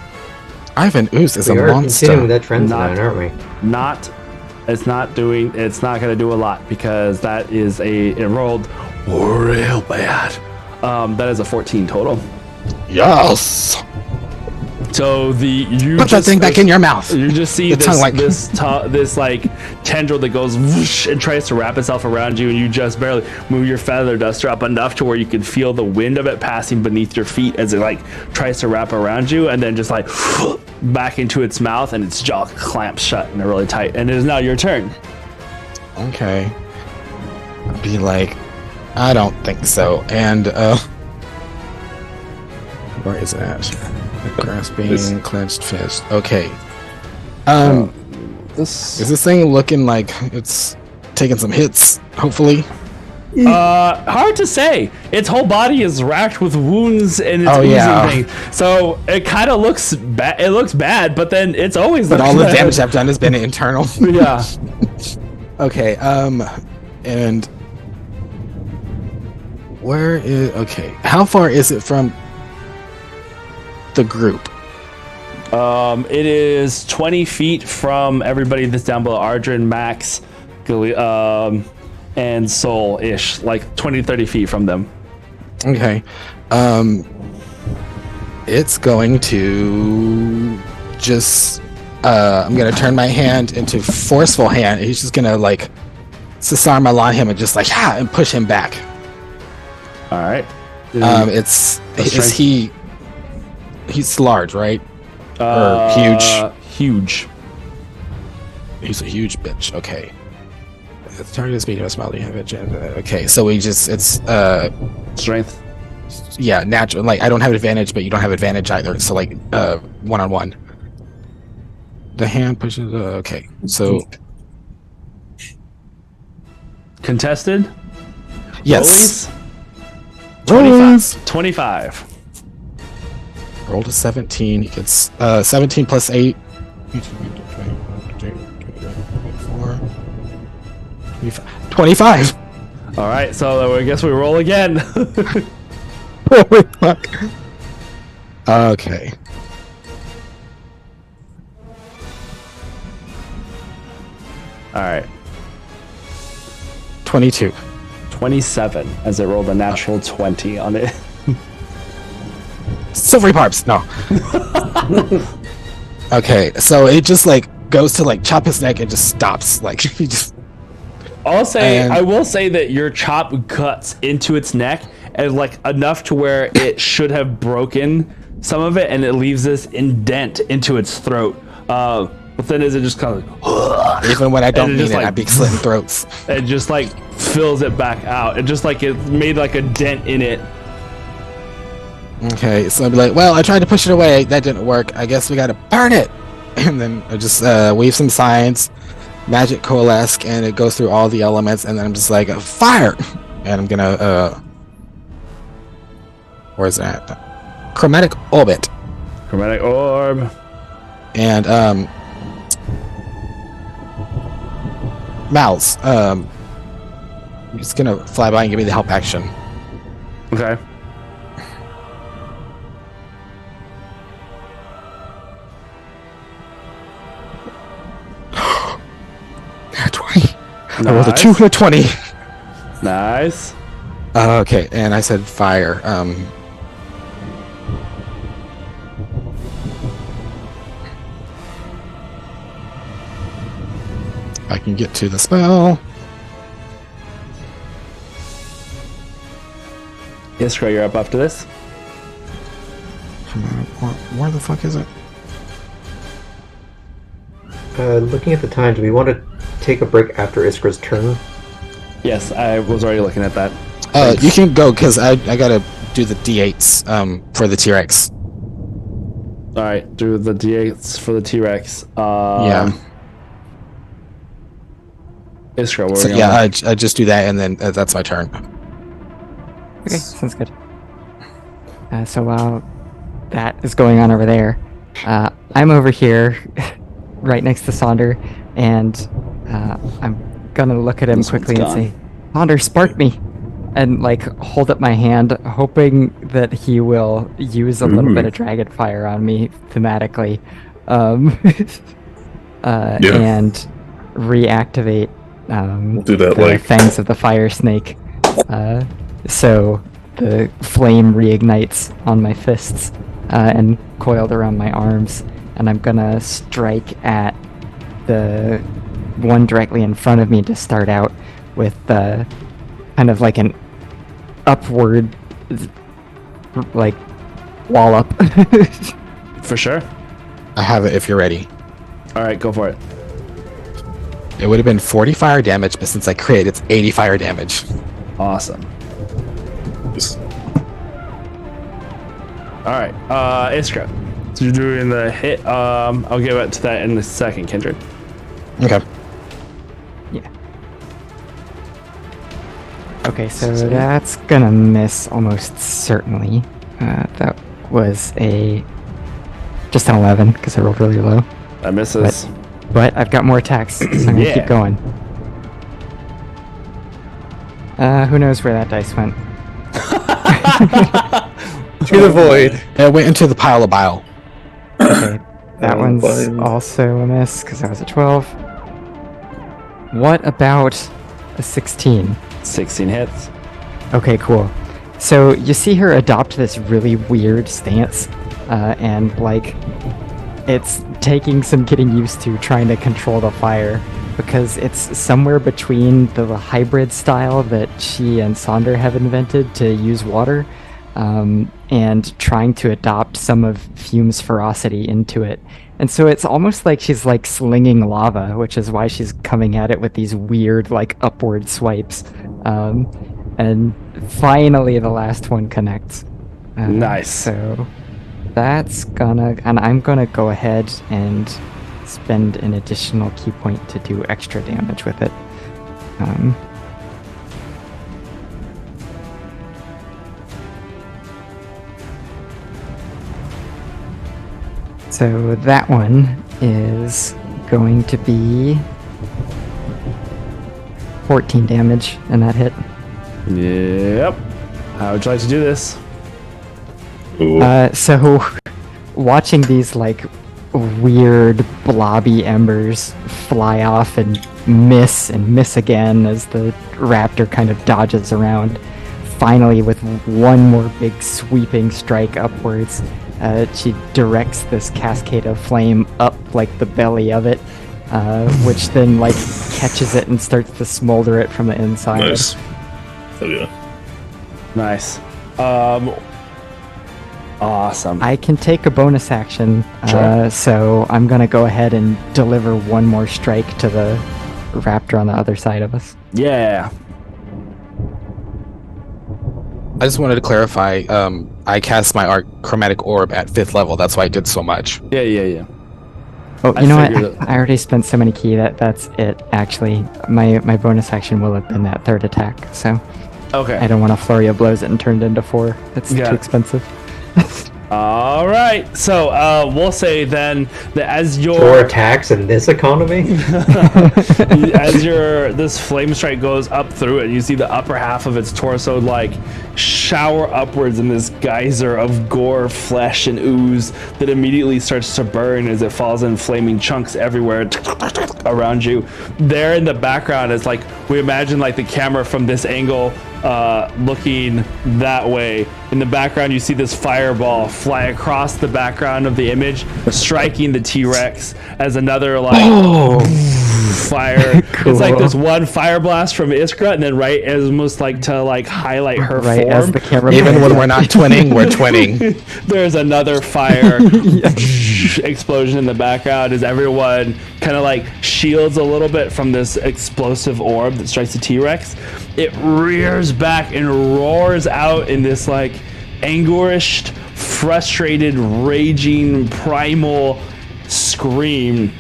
Ivan Ooze is We a are continuing monster. that trend Not- line, aren't we? it's not going to do a lot because that is it rolled real bad. That is a 14 total. Yes. So Put that thing back in your mouth. You just see The tongue, like- this like tendril that goes whoosh and tries to wrap itself around you, and you just barely move your feather duster up enough to where you can feel the wind of it passing beneath your feet as it like tries to wrap around you, and then just like back into its mouth, and its jaw clamps shut and really tight. And it is now your turn. Okay. I'd be like, I don't think so. And where is it at? Grasping clenched fist. Okay. This Is this thing looking like it's taking some hits? Hopefully. hard to say. Its whole body is racked with wounds and it's oozing yeah. things. So it kind of looks bad. It looks bad, but then it's always. But looked all the bad. damage I've done has been internal. Yeah. Okay. And where is? Okay. How far is it from the group? It is 20 feet from everybody that's down below. Ardrin, Max, and Soul-ish. Like 20, 30 feet from them. Okay. It's going to just I'm gonna turn my hand into forceful hand. He's just gonna like disarm on him and just like and push him back. All right. Is he's large, right? Or huge? Huge. He's a huge bitch. Okay. The target is medium, small. Okay, so it's Strength. yeah, natural. Like I don't have advantage, but you don't have advantage either. So like 1-on-1. The hand pushes. Okay, so Contested. yes. Rollies? 25. Rolled a 17. He gets 17 plus 8. 25. All right, so I guess we roll again. Holy fuck. Okay. All right. 22. 27 as it rolled a natural 20 on it. Silvery barbs. No. Okay, so it just like goes to like chop his neck and just stops. Like he just. I will say that your chop cuts into its neck and like enough to where it should have broken some of it, and it leaves this indent into its throat. But then is it just kind of like, even when I don't mean it, like, I be slitting throats. It just like fills it back out. It just like it made like a dent in it. Okay, so I'd be like, well, I tried to push it away. That didn't work. I guess we gotta burn it. And then I just weave some signs, magic coalesce, and it goes through all the elements. And then I'm just like, fire! And I'm gonna, where's that? Chromatic orbit. Chromatic orb. And, Mal's, I'm just gonna fly by and give me the help action. Okay. I rolled a 2 and a 20. Nice. Okay, and I said fire. I can get to the spell. Iskra, you're up after this. Where the fuck is it? Looking at the time, do we want to take a break after Iskra's turn? Yes, I was already looking at that. You can go, because I gotta do the D8s for the T-Rex. Alright, do the D8s for the T-Rex. Yeah. Iskra, So, yeah, I just do that, and then that's my turn. Okay, sounds good. So while that is going on over there, I'm over here, right next to Sonder, and I'm gonna look at him quickly and say, Sonder, spark me! And like hold up my hand, hoping that he will use a little bit of dragon fire on me thematically, and reactivate We'll do that the like fangs of the fire snake. So the flame reignites on my fists and coiled around my arms, and I'm gonna strike at the one directly in front of me to start out with kind of like an upward like wallop. For sure. I have it if you're ready. Alright, go for it. It would have been 40 fire damage, but since I crit, it's 80 fire damage. Awesome. Alright, Iskra. So you're doing the hit. I'll get back to that in a second, Kindred. Okay. Yeah. Okay, so that's gonna miss almost certainly. That was just an 11 because I rolled really low. That misses. But I've got more attacks, so I'm gonna keep going. Who knows where that dice went? To the void. It went into the pile of bile. Okay, that one's also a miss because that was a 12. What about a 16? 16 hits. Okay, cool. So you see her adopt this really weird stance, and like it's taking some getting used to trying to control the fire, because it's somewhere between the hybrid style that she and Sonder have invented to use water, and trying to adopt some of Fume's ferocity into it. And so it's almost like she's like slinging lava, which is why she's coming at it with these weird like upward swipes. And finally the last one connects. Nice. So that's gonna, and I'm gonna go ahead and spend an additional key point to do extra damage with it. So that one is going to be 14 damage in that hit. Yep. How would you like to do this? Ooh. So watching these like weird blobby embers fly off and miss again as the raptor kind of dodges around. Finally, with one more big sweeping strike upwards, she directs this cascade of flame up like the belly of it, which then like catches it and starts to smolder it from the inside. Nice. Oh yeah. Nice. Awesome. I can take a bonus action, Sure. so I'm gonna go ahead and deliver one more strike to the raptor on the other side of us. Yeah. I just wanted to clarify. I cast my chromatic orb at 5th level. That's why I did so much. Yeah. Oh, I you know what? figured I already spent so many ki that's it. Actually, my bonus action will have been that 3rd attack, so Okay. I don't want to flurry of blows it and turn it into 4. It's Got too it. expensive. All right. So we'll say then that as 4 your attacks in this economy? this flame strike goes up through it, you see the upper half of its torso like shower upwards in this geyser of gore, flesh, and ooze that immediately starts to burn as it falls in flaming chunks everywhere around you. There in the background is like we imagine like the camera from this angle looking that way. In the background, you see this fireball fly across the background of the image, striking the T-Rex as another like fire. Cool. It's like this one fire blast from Iskra, and then right as almost like to like highlight her Right form. as the camera. Even when we're not twinning, we're twinning. There's another fire explosion in the background as everyone kind of like shields a little bit from this explosive orb that strikes the T-Rex. It rears back and roars out in this like anguished, frustrated, raging, primal scream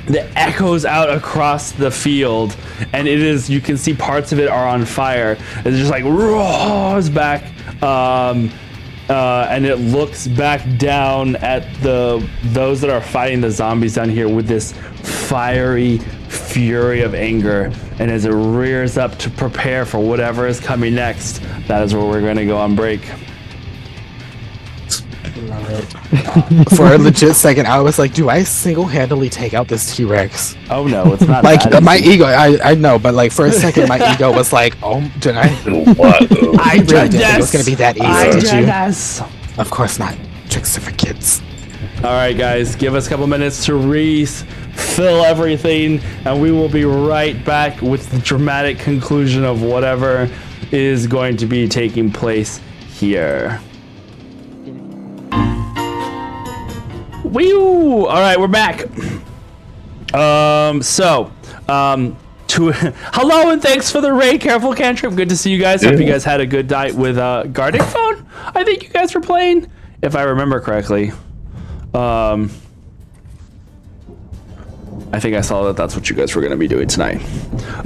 that echoes out across the field, and it is, you can see parts of it are on fire. It just like roars back, and it looks back down at those that are fighting the zombies down here with this fiery fury of anger. And as it rears up to prepare for whatever is coming next, that is where we're going to go on break. For a legit second, I was like, do I single-handedly take out this T-Rex? Oh no, it's not Like, that my easy. ego, I know, but like, for a second, my ego was like, oh, did I? A lot though. I really didn't think it was going to be that easy, did you? Yes. Of course not. Tricks are for kids. All right, guys, give us a couple minutes to refill everything, and we will be right back with the dramatic conclusion of whatever is going to be taking place here. Woo! All right, we're back. Hello and thanks for the raid, Careful Cantrip. Good to see you guys. Hope you guys had a good night with Guarding Phone. I think you guys were playing, if I remember correctly. I think I saw that that's what you guys were going to be doing tonight.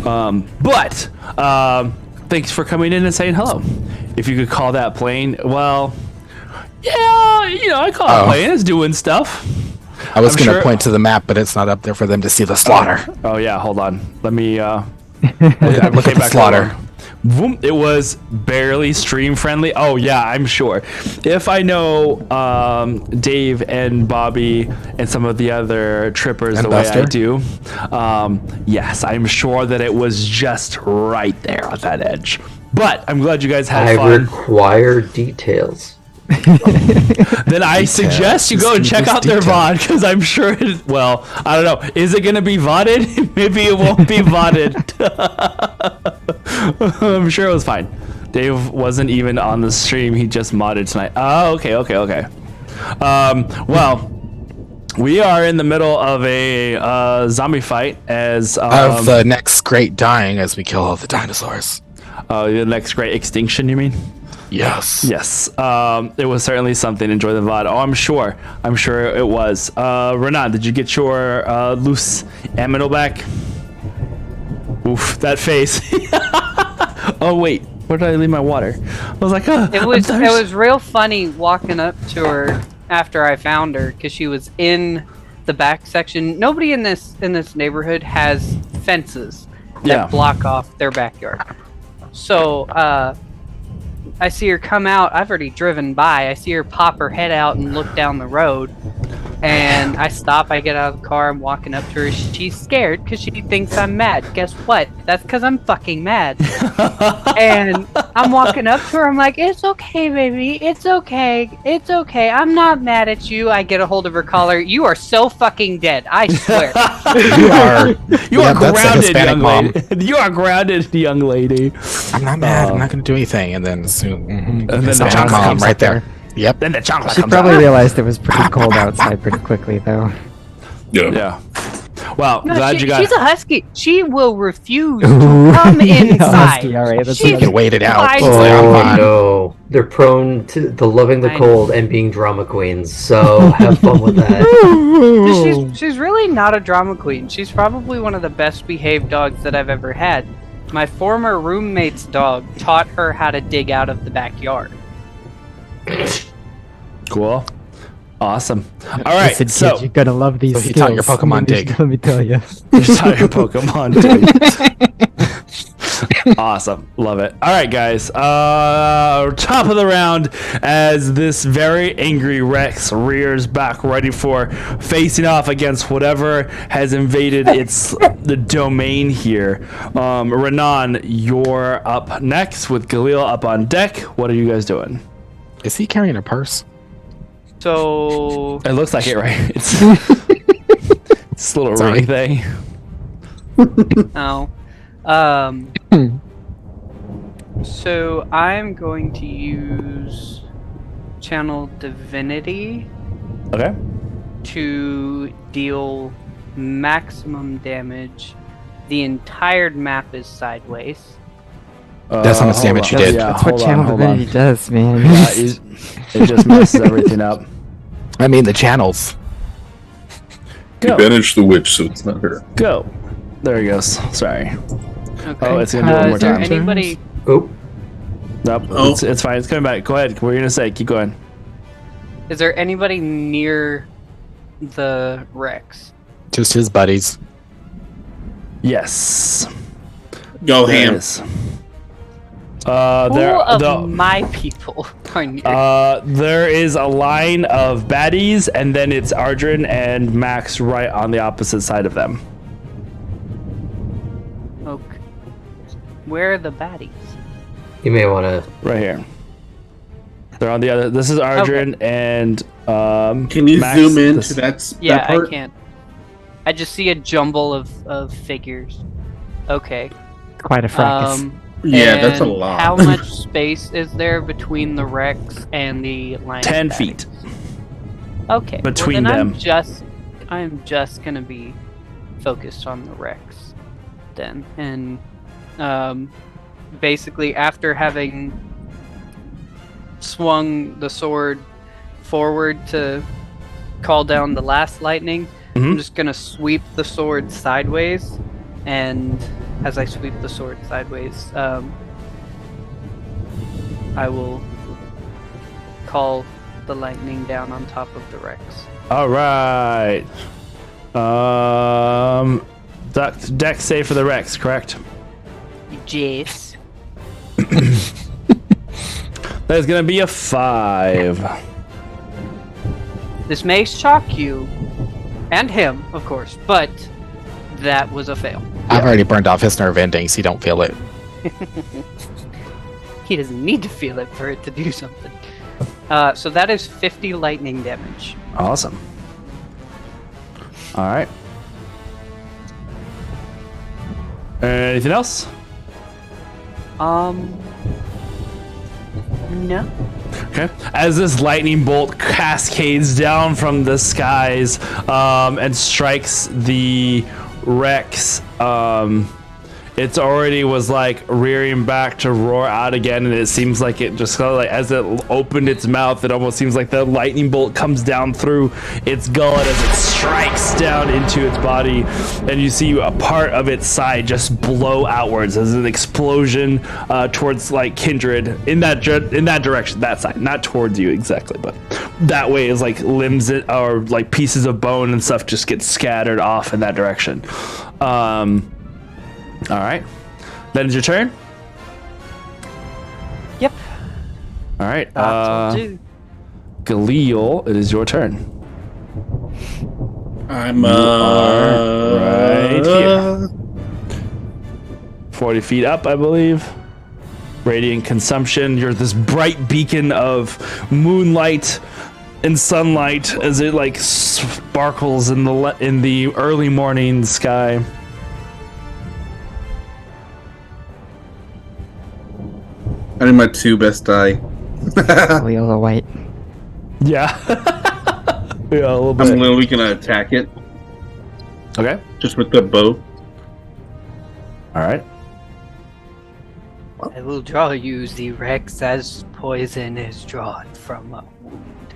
But thanks for coming in and saying hello. If you could call that playing, well, yeah, you know, I call it playing. It's doing stuff. I was I'm going to sure- point to the map, but it's not up there for them to see the slaughter. Oh yeah, hold on. Let me. Look at the slaughter. Boom. It was barely stream friendly. Oh yeah, I'm sure. If I know Dave and Bobby and some of the other trippers And the way I Buster? do, yes, I'm sure that it was just right there on that edge. But I'm glad you guys had I fun. require details. Then I suggest you go and check out their VOD, because I'm sure it, well, I don't know. Is it going to be VODed? Maybe it won't be VODed. I'm sure it was fine. Dave wasn't even on the stream. He just modded tonight. Oh, okay. Well, we are in the middle of a zombie fight as... Of the next great dying as we kill all the dinosaurs. the next great extinction, you mean? Yes. Yes. It was certainly something. Enjoy the VOD. Oh, I'm sure it was. Renan, did you get your loose ammo back? Oof, that face. Oh, wait. Where did I leave my water? I was like, oh, It was real funny walking up to her after I found her, because she was in the back section. Nobody in this neighborhood has fences that block off their backyard. So I see her come out. I've already driven by. I see her pop her head out and look down the road. And I stop, I get out of the car, I'm walking up to her. She's scared because she thinks I'm mad. Guess what? That's because I'm fucking mad. And I'm walking up to her, I'm like, it's okay, baby. It's okay. It's okay. I'm not mad at you. I get a hold of her collar. You are so fucking dead. I swear. You are that's a grounded, Hispanic young mom. lady. You are grounded, young lady. I'm not mad. I'm not going to do anything. And then soon, And then the Hispanic chocolate mom comes right up there. Yep. Then the chocolate She comes probably out. realized it was pretty cold outside pretty quickly, though. Yeah. Well, No, glad you got. she's a husky. She will refuse Ooh. to come inside. Husky, all right, that's She's You can wait it out. fine. She's like, I'm Oh fine. no, they're prone to loving the I know. cold and being drama queens. So have fun with that. She's really not a drama queen. She's probably one of the best behaved dogs that I've ever had. My former roommate's dog taught her how to dig out of the backyard. Cool. Awesome. All right. Listen, So kids, you're gonna love these So he skills. taught your Pokemon dig. Let me tell you. you saw your Pokemon too. Awesome. Love it. All right, guys. Top of the round as this very angry Rex rears back, ready for facing off against whatever has invaded the domain here. Renan, you're up next with Galil up on deck. What are you guys doing? Is he carrying a purse? So It looks like it, right? It's, it's a little Sorry. ring thing. no. So I'm going to use Channel Divinity Okay. to deal maximum damage. The entire map is sideways. That's how much Hold damage you on. did. Yeah, That's what hold on, Channel hold on. Divinity does, man. Yeah, it just messes everything up. I mean, the channels. You Go. banished the witch, so it's not her. Go. There he goes. Sorry. Okay. Oh, it's gonna do it one more is there time. anybody? Oh, Nope. Oh. It's fine. It's coming back. Go ahead. What are you gonna say? Keep going. Is there anybody near the Rex? Just his buddies. Yes. Go There ham. is. Who of the, my people are near? there is a line of baddies, and then it's Ardrin and Max right on the opposite side of them. Okay. Where are the baddies? you may want to. Right here. They're on the other. This is Ardrin and Can you Max, zoom in this- to that Yeah, that part? I can't. I just see a jumble of figures. Okay. Quite a fracas. Yeah, that's a and lot. How much space is there between the Rex and the line? 10 of feet. baddies? Okay. between well, then them. I'm just gonna be focused on the Rex then, and basically after having swung the sword forward to call down the last lightning, I'm just gonna sweep the sword sideways, and as I sweep the sword sideways, I will call the lightning down on top of the Rex. All right. Deck save for the Rex, correct? Jace. That is gonna be a 5. This may shock you, and him, of course, but that was a fail. I've already burned off his nerve endings. He don't feel it. He doesn't need to feel it for it to do something. So that is 50 lightning damage. Awesome. All right. Anything else? No. Okay. As this lightning bolt cascades down from the skies and strikes the Rex, it's already was like rearing back to roar out again, and it seems like it just kind of like as it opened its mouth, it almost seems like the lightning bolt comes down through its gullet as it strikes down into its body, and you see a part of its side just blow outwards as an explosion towards like Kindred in that direction, that side, not towards you exactly, but that way is like limbs or like pieces of bone and stuff just get scattered off in that direction. All right. Then it's your turn. Yep. All right. That's will do. Galil, it is your turn. I'm right here. 40 feet up, I believe. Radiant consumption. You're this bright beacon of moonlight and sunlight as it like sparkles in the early morning sky. I need my 2 best die. Galileo White. Yeah. Yeah, a little bit. I'm literally gonna attack it. Okay. Just with the bow. All right. I will draw you the Rex as poison is drawn from a wound.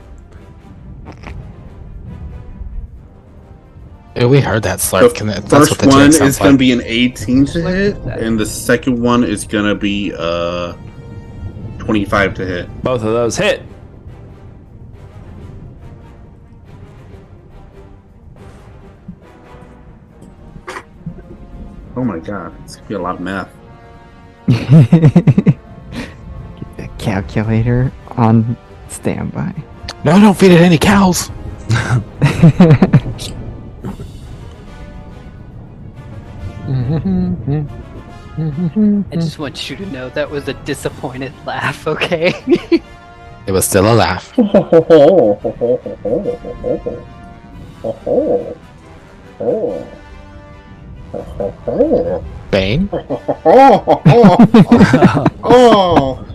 Yeah, we heard that slurp. The That's what first the one sounds is like. gonna be an 18 to hit, and the second one is gonna be 25 to hit. Both of those hit. Oh my god, it's gonna be a lot of math. Keep the calculator on standby. No, don't feed it any cows. I just want you to know that was a disappointed laugh, okay? It was still a laugh. Bane? I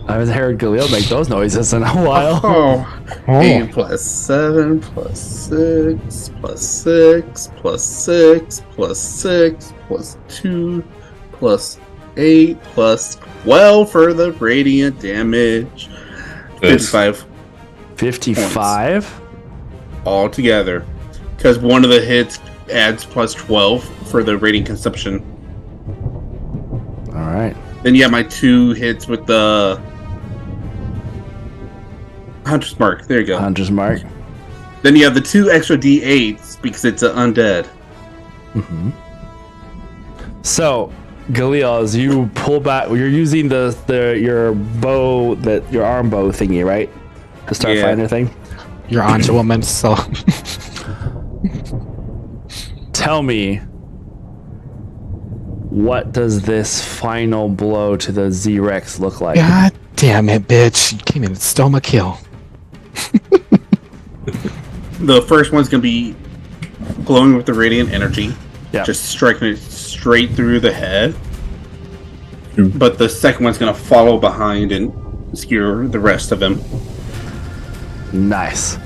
haven't heard Galil make those noises in a while. 8 plus 7 plus 6 plus 6 plus 6 plus 6 plus 2 plus 8 plus 12 for the radiant damage. 55 55? all together. Because one of the hits adds plus 12 for the radiant consumption. All right. Then you have my 2 hits with the Hunter's Mark. There you go. Hunter's Mark. Then you have the 2 extra D8s because it's an undead. Mm-hmm. So, Galil, as you pull back, you're using your bow, your arm bow thingy, right? To start fighting your thing? You're on to woman, so... Tell me, what does this final blow to the Z-Rex look like? God damn it, bitch. You came in and stole my kill. The first one's going to be glowing with the radiant energy. Yeah. Just striking it straight through the head. But the second one's going to follow behind and skewer the rest of him. Nice.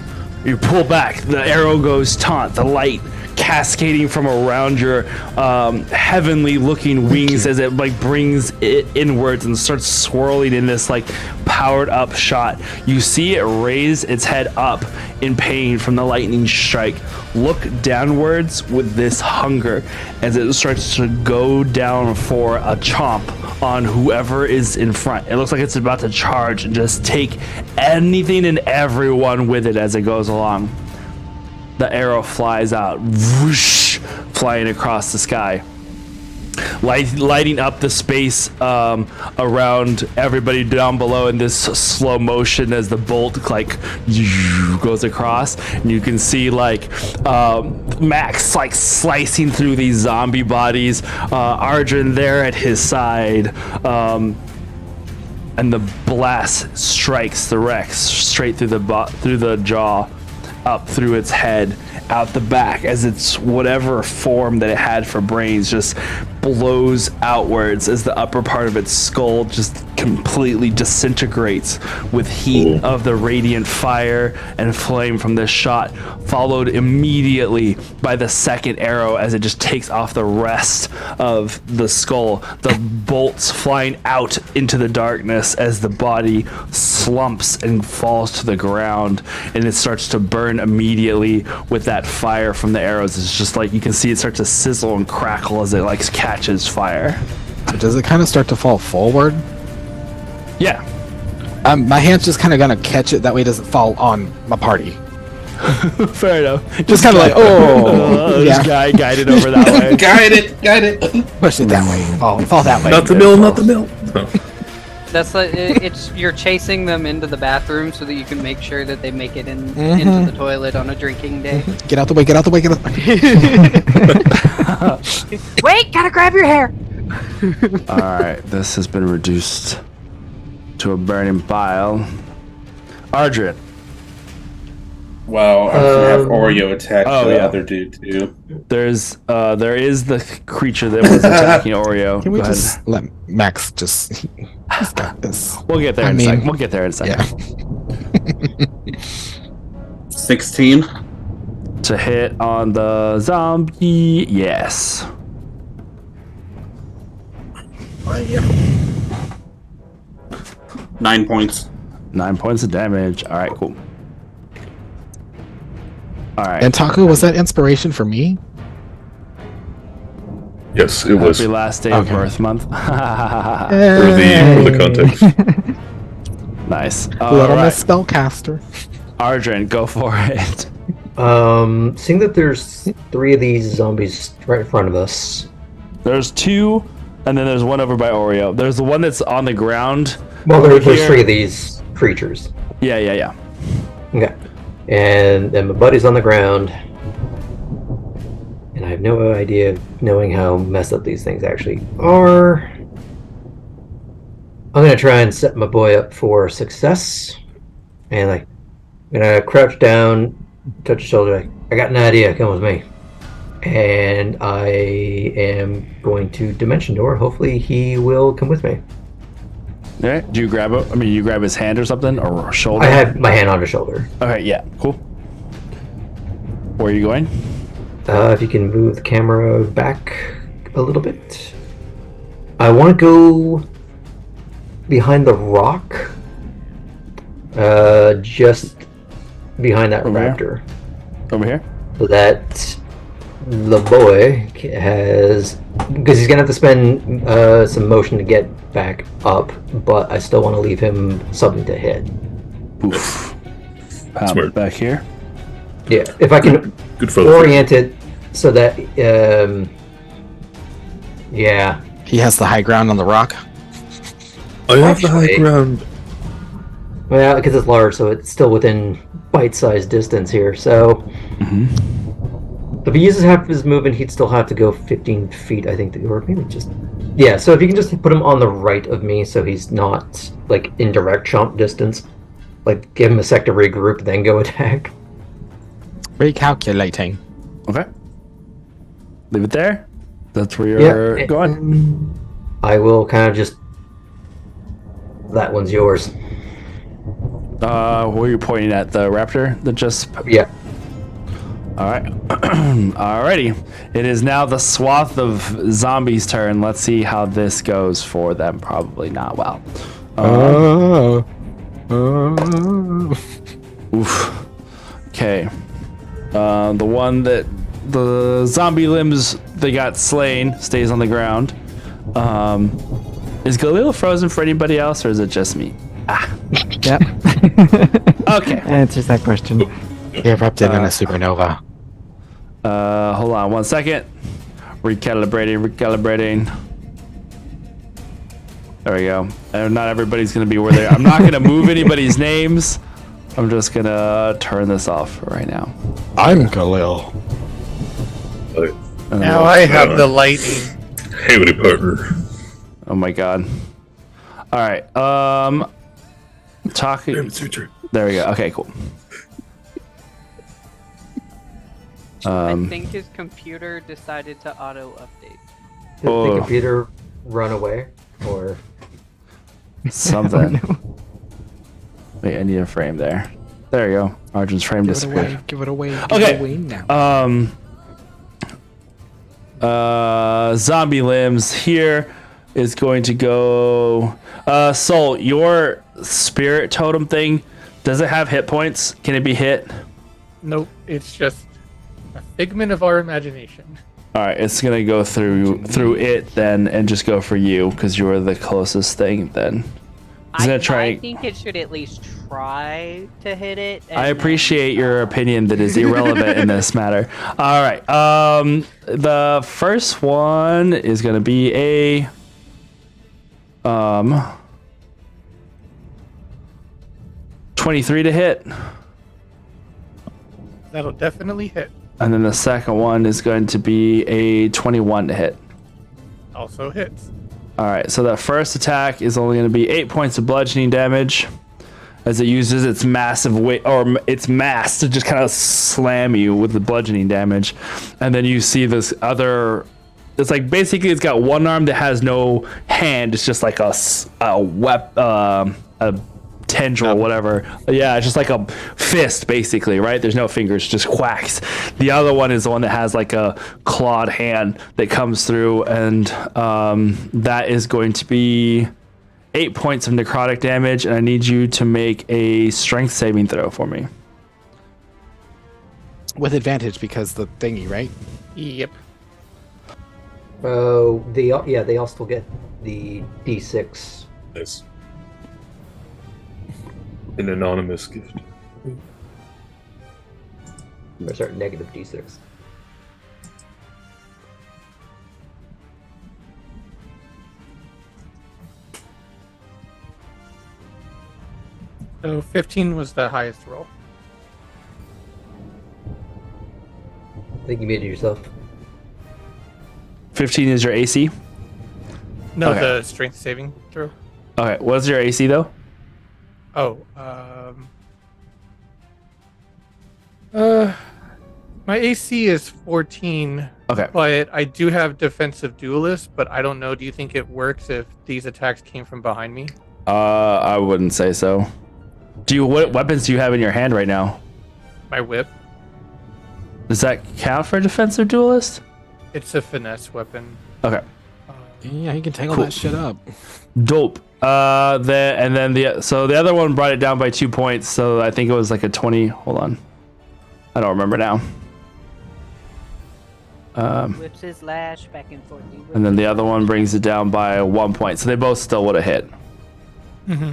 You pull back, the arrow goes taunt, the light cascading from around your heavenly looking wings as it like brings it inwards and starts swirling in this like powered up shot. You see it raise its head up in pain from the lightning strike, look downwards with this hunger as it starts to go down for a chomp on whoever is in front. It looks like it's about to charge and just take anything and everyone with it as it goes along. The arrow flies out, whoosh, flying across the sky, lighting up the space around everybody down below in this slow motion as the bolt like goes across, and you can see like Max like slicing through these zombie bodies, Arjun there at his side, and the blast strikes the Rex straight through the jaw, up through its head, out the back, as its whatever form that it had for brains just blows outwards as the upper part of its skull just completely disintegrates with heat of the radiant fire and flame from this shot, followed immediately by the second arrow as it just takes off the rest of the skull, the bolts flying out into the darkness as the body slumps and falls to the ground, and it starts to burn immediately with that fire from the arrows. It's just like you can see it start to sizzle and crackle as it like catches fire. So does it kind of start to fall forward? Yeah. My hand's just kind of gonna catch it, that way it doesn't fall on my party. Fair enough. Just kind of like, oh, this guy guided over that way. Guide it. Push it that way. Fall that way. Not the mill, not the mill. No. That's like it's you're chasing them into the bathroom so that you can make sure that they make it into the toilet on a drinking day. Get out the way, get out the way, get out the way. Wait, gotta grab your hair. All right, this has been reduced to a burning pile. Ardred. Wow, I have Oreo attack the other dude too. There is the creature that was attacking Oreo. Can we Go just ahead. let Max just he's got this. We'll get there in a second. We'll get there in a second. Yeah. 16 To hit on the zombie, yes. yeah. 9 points. 9 points of damage. All right, cool. All right. And Taku, was that inspiration for me? Yes, it was. Happy last day of Birth Month. For the context. Nice. Little Miss Spellcaster. Ardren, go for it. Seeing that there's 3 of these zombies right in front of us. There's 2, and then there's one over by Oreo. There's the one that's on the ground. Well, over there's here. 3 of these creatures. Yeah. Okay. And then my buddy's on the ground. And I have no idea of knowing how messed up these things actually are. I'm gonna try and set my boy up for success. And I'm gonna crouch down, touch his shoulder. I got an idea, come with me. And I am going to Dimension Door. Hopefully he will come with me. All right. Do you grab it? I mean, you grab his hand or something, or shoulder? I have my hand on his shoulder. Okay, yeah, cool. Where are you going? If you can move the camera back a little bit. I want to go behind the rock. Just behind that raptor. Over here? So that the boy has... Because he's going to have to spend some motion to get back up, but I still want to leave him something to hit. Oof. Back here? Yeah, if I can Good for orient it so that... yeah. He has the high ground on the rock. I have the high ground. Well, because it's large, so it's still within bite-sized distance here. So, if he uses half of his movement, he'd still have to go 15 feet, I think, or maybe just... Yeah, so if you can just put him on the right of me, so he's not, like, in direct chomp distance. Like, give him a sec to regroup, then go attack. Recalculating. Okay. Leave it there. That's where you're going. I will kind of just... That one's yours. Where are you pointing at? The raptor that just... Yeah. Alright. Alrighty. It is now the swath of zombies' turn. Let's see how this goes for them. Probably not well. Oof. Okay. The one that... The zombie limbs that got slain stays on the ground. Is Galil frozen for anybody else, or is it just me? Yep. Okay. Answers that question. He erupted in a supernova. Hold on 1 second. Recalibrating. There we go. And not everybody's gonna be where they are. I'm not gonna move anybody's names. I'm just gonna turn this off right now. I'm Galil. Now I have the lighting. Howdy, partner. Oh my god. Alright, talking. Damn, it's your turn. There we go. Okay, cool. I think his computer decided to auto-update. Did the computer run away? Or... Something. Wait, I need a frame there. There you go. Arjun's frame disappeared. Give it away. Okay. Now. Zombie limbs here is going to go. Soul, your spirit totem thing, does it have hit points? Can it be hit? Nope, it's just a figment of our imagination. All right, it's gonna go through it then, and just go for you because you're the closest thing. Then it's gonna try. I think it should at least try to hit it. I appreciate your opinion that is irrelevant in this matter. All right, the first one is gonna be a 23 to hit. That'll definitely hit. And then the second one is going to be a 21 to hit. Also hits. All right, so that first attack is only going to be 8 points of bludgeoning damage as it uses its massive weight or its mass to just kind of slam you with the bludgeoning damage. And then you see this other. It's like basically it's got one arm that has no hand. It's just like a tendril, whatever. Yeah, it's just like a fist, basically, right? There's no fingers, just whacks. The other one is the one that has like a clawed hand that comes through, and that is going to be 8 points of necrotic damage, and I need you to make a strength saving throw for me. With advantage because the thingy, right? Yep. Oh, they all still get the D6. Nice. An anonymous gift. Or sorry, negative D6. So 15 was the highest roll. I think you made it yourself. 15 is your AC? No, Okay. the strength saving throw. Okay, what's your AC though? Oh, my AC is 14. Okay. But I do have defensive duelist, but I don't know. Do you think it works if these attacks came from behind me? I wouldn't say so. What weapons do you have in your hand right now? My whip. Does that count for defensive duelist? It's a finesse weapon. Okay. Yeah, you can tangle Cool. that shit up. Dope. So the other one brought it down by 2 points, so I think it was like a 20. Hold on. I don't remember now. Whips his lash back and forth. And then the other one brings it down by 1 point, so they both still would have hit. Mm-hmm.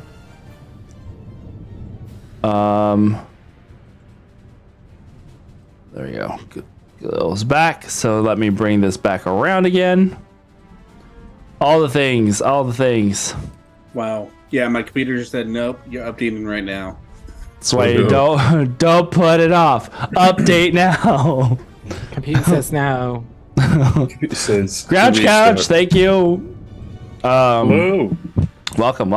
There we go. Goes back. So let me bring this back around again. All the things. Wow. Yeah, my computer just said nope. You're updating right now. That's why you don't put it off. Update now. Computer says no. It says Grouch release Couch, that. thank you. Hello. Welcome.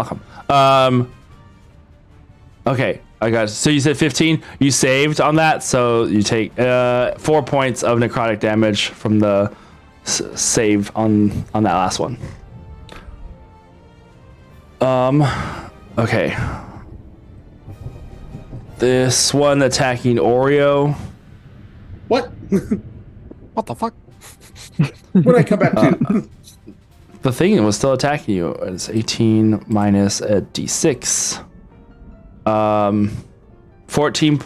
Okay, I got it. So you said 15. You saved on that, so you take 4 points of necrotic damage from the save on that last one. Okay. This one attacking Oreo. What? What the fuck? What did I come back to? The thing was still attacking you. It's 18 minus a d6. 14.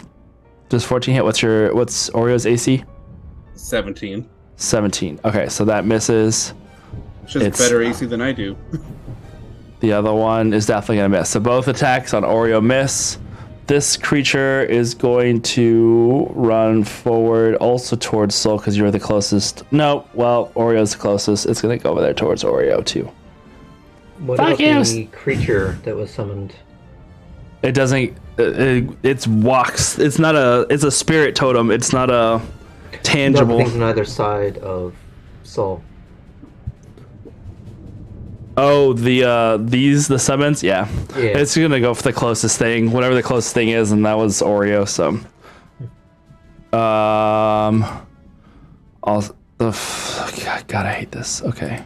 Does 14 hit? What's Oreo's AC? 17. 17. Okay, so that misses. She has It's- better AC than I do. The other one is definitely going to miss. So both attacks on Oreo miss. This creature is going to run forward also towards Soul because you're the closest. No, well, Oreo's the closest. It's going to go over there towards Oreo too. What Fuck about yes. the creature that was summoned? It doesn't. It's walks. It's not a. It's a spirit totem. It's not a tangible. Things on either side of Soul. Oh, the summons. Yeah, Yeah. it's gonna go for the closest thing, whatever the closest thing is, and that was Oreo. So, God, I hate this. Okay,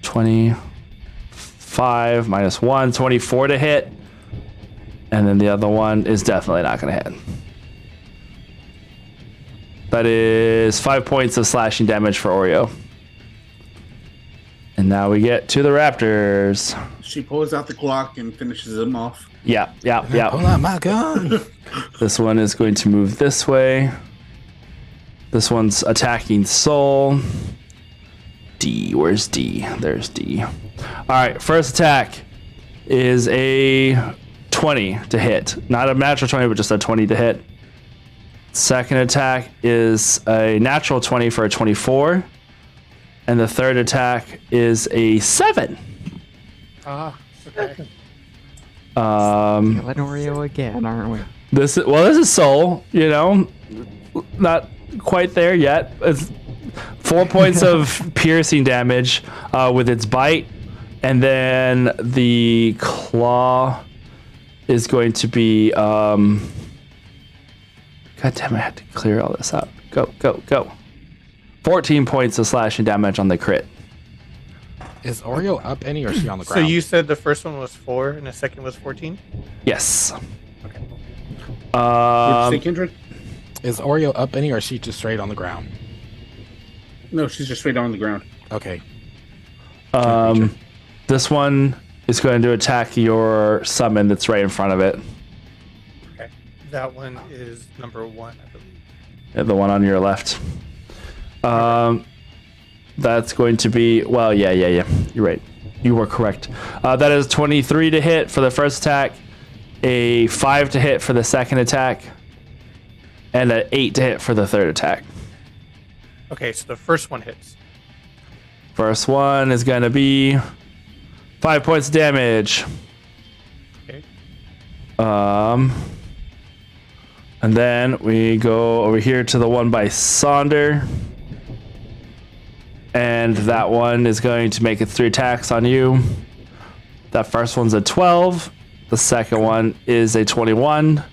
25 minus 1, 24 to hit, and then the other one is definitely not gonna hit. That is 5 points of slashing damage for Oreo. And now we get to the Raptors. She pulls out the Glock and finishes him off. Yeah. Pull out my gun. This one is going to move this way. This one's attacking Soul. D, where's D? There's D. All right, first attack is a 20 to hit. Not a natural 20, but just a 20 to hit. Second attack is a natural 20 for a 24. And the third attack is a 7. Ah, okay. Oreo again, aren't we? This is Soul. You know, not quite there yet. It's 4 points of piercing damage with its bite, and then the claw is going to be. God damn! I had to clear all this out. Go. 14 points of slashing damage on the crit. Is Oreo up any, or is she on the So ground? you said the first one was 4 and the second was 14? Yes. Okay. What'd you say, Kindred? Is Oreo up any, or is she just straight on the ground? No, she's just straight on the ground. Okay. This one is going to attack your summon that's right in front of it. Okay. That one is number 1, I believe. Yeah, the one on your left. That's going to be, well, yeah. You're right. You were correct. That is 23 to hit for the first attack, a 5 to hit for the second attack, and an 8 to hit for the third attack. Okay, so the first one hits. First one is going to be 5 points of damage. Okay. And then we go over here to the one by Sonder. And that one is going to make it 3 attacks on you. That first one's a 12. The second one is a 21.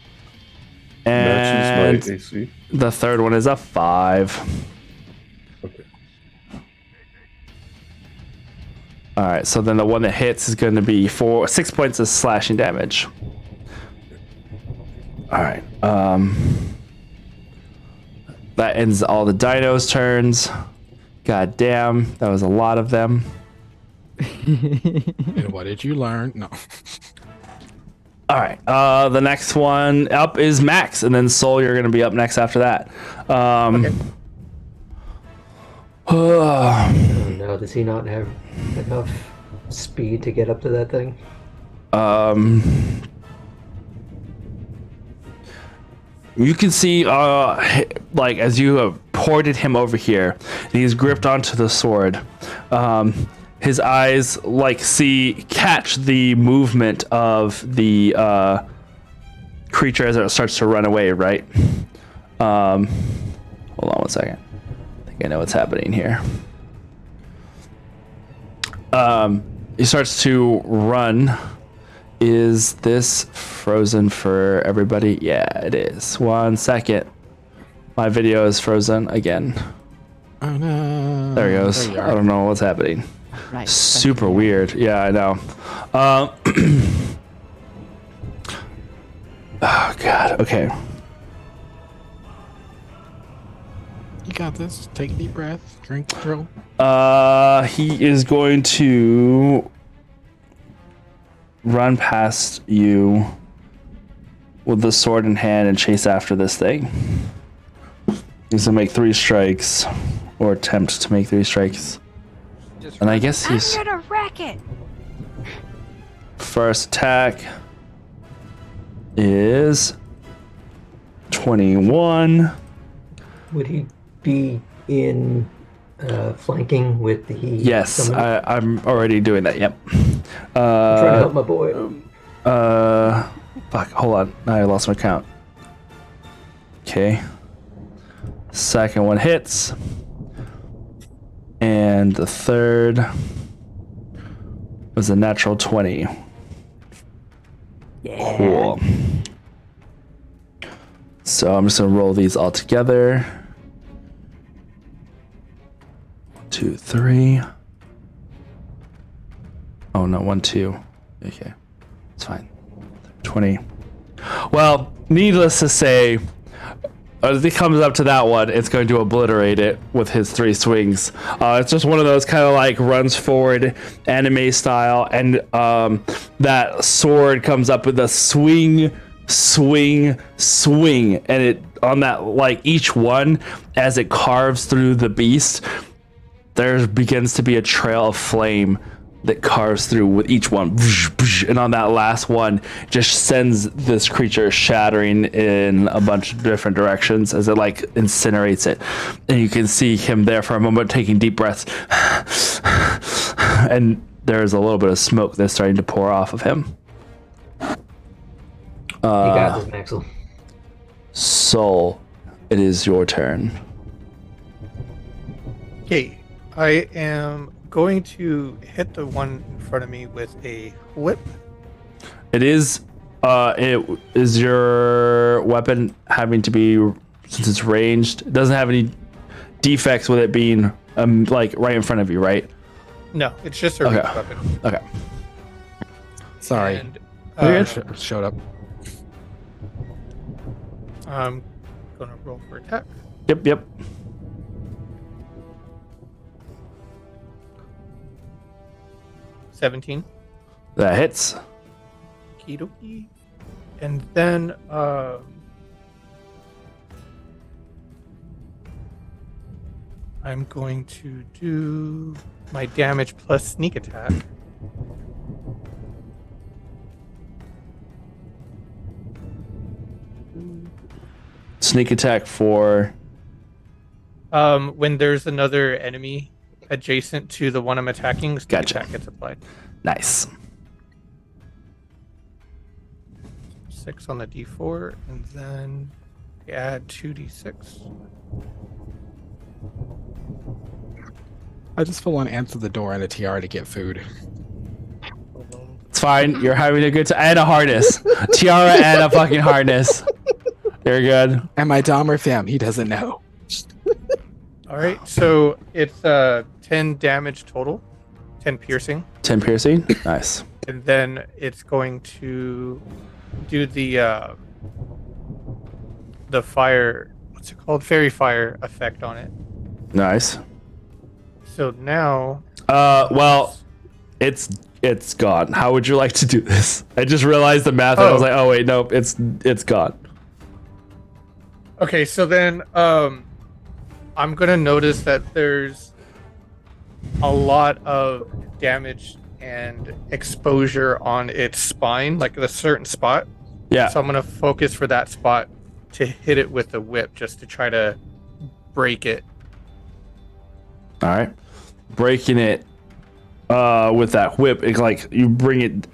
And Matches my AC. the third one is a 5. Okay. Alright, so then the one that hits is going to be 6 points of slashing damage. Alright, that ends all the dinos' turns. God damn, that was a lot of them. And what did you learn? No. Alright, the next one up is Max, and then Soul, you're going to be up next after that. Okay. Oh no, does he not have enough speed to get up to that thing? You can see, like, as you have ported him over here, and he's gripped onto the sword. His eyes, like, catch the movement of the creature as it starts to run away, right? Hold on 1 second. I think I know what's happening here. He starts to run. Is this frozen for everybody? Yeah, it is. 1 second. My video is frozen again. Oh no. There he goes. There you I are. don't know what's happening. Right. Super weird. Yeah, I know. Oh god. Okay. You got this. Take a deep breath. Drink control. He is going to run past you with the sword in hand and chase after this thing. He's gonna make 3 strikes, or attempt to make 3 strikes. And I guess he's I'm gonna wreck it. first attack is 21. Would he be in flanking with the Yes, summon? I'm already doing that. Yep. I'm trying to help my boy. Fuck. Hold on. Now I lost my count. Okay. Second one hits, and the third was a natural 20. Yeah. Cool. So I'm just gonna roll these all together. 1, 2, 3. Oh no, 1, 2. Okay, it's fine. 20. Well, needless to say, as he comes up to that one, it's going to obliterate it with his 3 swings. It's just one of those kind of like runs forward anime style, and that sword comes up with a swing, and it on that, like, each one as it carves through the beast, there begins to be a trail of flame that carves through with each one, and on that last one just sends this creature shattering in a bunch of different directions as it like incinerates it. And you can see him there for a moment taking deep breaths, and there's a little bit of smoke that's starting to pour off of him. You got this, Maxwell. Soul, it is your turn. Okay, I am going to hit the one in front of me with a whip. It is your weapon having to be, since it's ranged, it doesn't have any defects with it being like right in front of you, right? No, it's just a ranged weapon. Okay. Sorry. And, Showed up. I'm gonna roll for attack. Yep. 17. That hits. Okie dokie. And then I'm going to do my damage plus sneak attack. Sneak attack for. When there's another enemy adjacent to the one I'm attacking, sneak attack gets applied. Nice. 6 on the d4, and then add 2d6. I just want to answer the door in a TR to get food. It's fine. You're having a good time. And a harness. Tiara and a fucking harness. You're good. And my Dahmer fam, he doesn't know. All right, so it's 10 damage total, 10 piercing. 10 piercing. Nice. And then it's going to do the fire, what's it called? Fairy fire effect on it. Nice. So now well, it's gone. How would you like to do this? I just realized the math and I was like, oh wait, nope, it's gone. Okay, so then I'm gonna notice that there's a lot of damage and exposure on its spine, like a certain spot. Yeah. So I'm gonna focus for that spot to hit it with the whip, just to try to break it. All right. Breaking it with that whip, it's like you bring it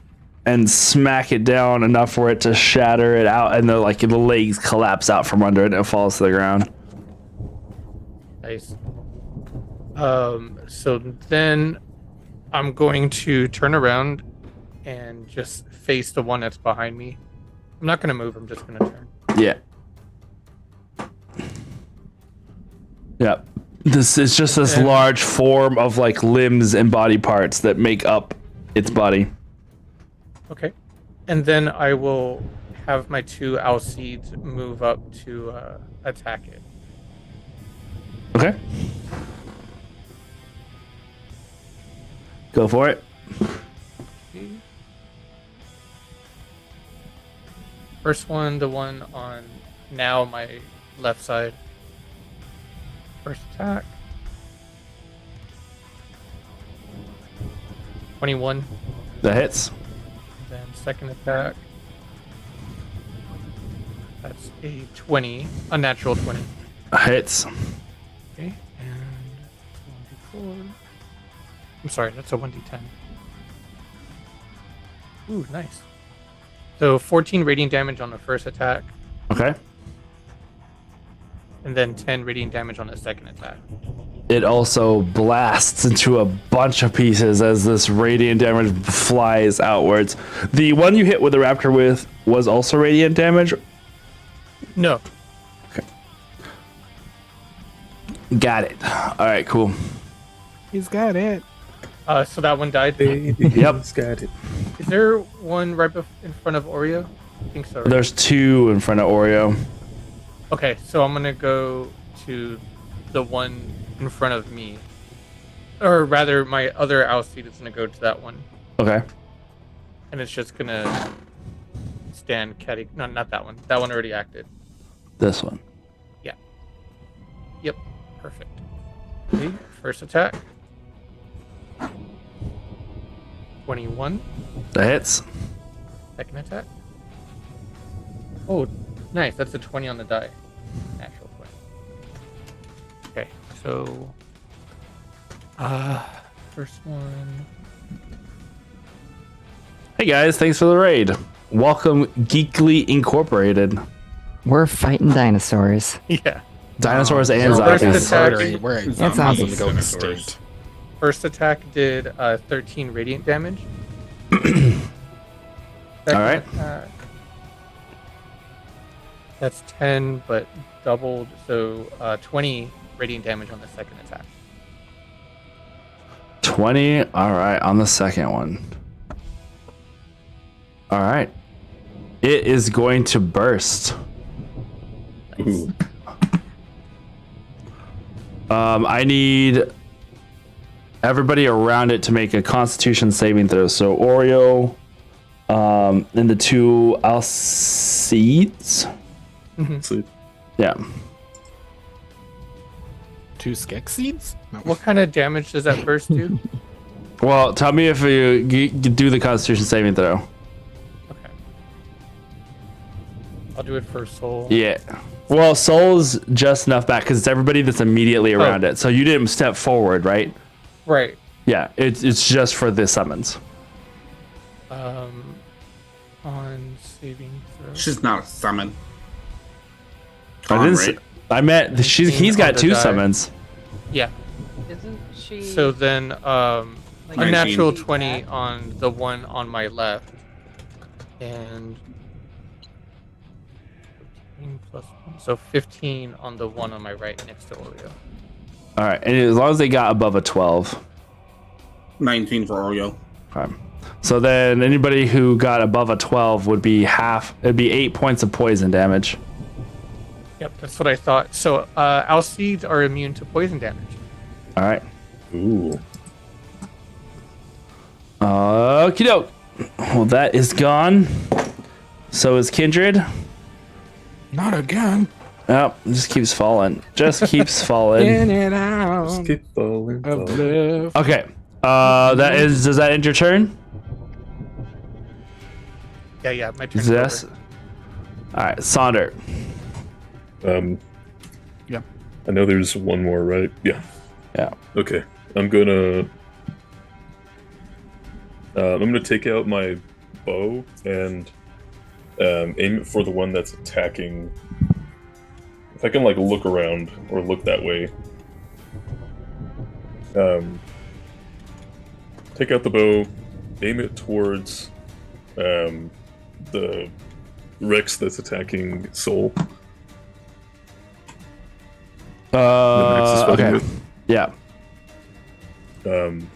and smack it down enough for it to shatter it out, and the legs collapse out from under it and it falls to the ground. Nice. So then I'm going to turn around and just face the one that's behind me. I'm not gonna move, I'm just gonna turn. Yeah. Yep. This is just this large form of like limbs and body parts that make up its body. Okay. And then I will have my 2 Alcedes move up to attack it. Okay. Go for it. First one, the one on now my left side. First attack. 21. That hits. Then second attack. That's a 20. Unnatural 20. Hits. Okay, and 1d4. I'm sorry, that's a 1d10. Ooh, nice. So 14 radiant damage on the first attack, Okay. and then 10 radiant damage on the second attack. It also blasts into a bunch of pieces as this radiant damage flies outwards. The one you hit with the raptor with was also radiant damage? No. Got it. All right, cool. He's got it. So that one died. Yep. Got it. Is there one right in front of Oreo? I think so. Right? There's 2 in front of Oreo. Okay, so I'm gonna go to the one in front of me. Or rather, my other Alcide is gonna go to that one. Okay. And it's just gonna stand catty. No, not that one. That one already acted. This one. Yeah. Yep. Perfect. Okay, first attack. 21. That hits. Second attack. Oh, nice. That's a 20 on the die. Natural 20. Okay, so first one. Hey guys, thanks for the raid. welcome Geekly Incorporated. We're fighting dinosaurs. Yeah. Dinosaurs and First zombies. attack- We're It's I'm awesome. to go extinct. First attack did 13 radiant damage. All right. That's 10, but doubled, so 20 radiant damage on the second attack. 20. All right, on the second one. All right. It is going to burst. Ooh. I need everybody around it to make a Constitution saving throw. So Oreo, and the two Alcedes. Sleep. Yeah. 2 Skek seeds? No. What kind of damage does that burst do? Well, tell me if you do the Constitution saving throw. Okay. I'll do it for soul. Yeah. Well, Soul's just enough back because it's everybody that's immediately around it. So you didn't step forward, right? Right. Yeah. It's just for the summons. On saving throw. She's not a summon. I didn't. Right? I meant he's got on the 2 die. summons. Yeah. Isn't she? So then, Like a natural 19. 20 on the one on my left, and 15 plus 1, so 15 on the one on my right next to Oreo. All right, and as long as they got above a 12. 19 for Oreo. Okay. So then anybody who got above a 12 would be half. It'd be 8 points of poison damage. Yep, that's what I thought. So, Alcedes are immune to poison damage. All right. Ooh. Okie doke. Well, that is gone. So is Kindred. Not again. Oh, it just keeps falling. Just keeps falling. In and out. Just keep falling. of falling. live. Okay. That is. Does that end your turn? Yeah, my turn. Yes. All right, Sonder. Yep. I know there's one more, right? Yeah. Yeah. Okay. I'm gonna take out my bow and aim it for the one that's attacking. If I can like look around or look that way. Take out the bow, aim it towards the Rex that's attacking Soul. The Rex is fighting Okay. with. Yeah. And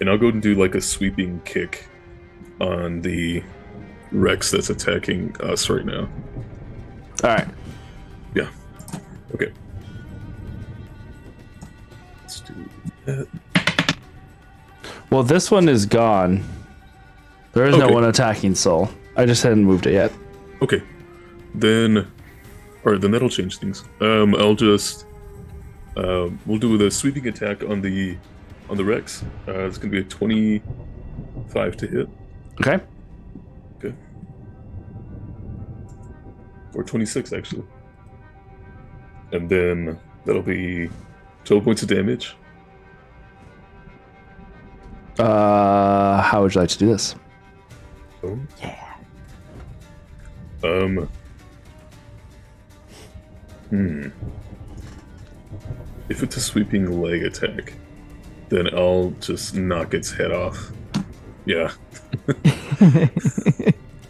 I'll go and do like a sweeping kick on the Rex that's attacking us right now. All right. Yeah. Okay. Let's do that. Well, this one is gone. There is no Okay. one attacking Soul. I just hadn't moved it yet. Okay. Then, alright, then that'll change things. I'll just, we'll do the sweeping attack on the Rex. It's gonna be a 25 to hit. Okay. Okay. Or 26 actually. And then that'll be 12 points of damage. How would you like to do this? Yeah. If it's a sweeping leg attack, then I'll just knock its head off. Yeah.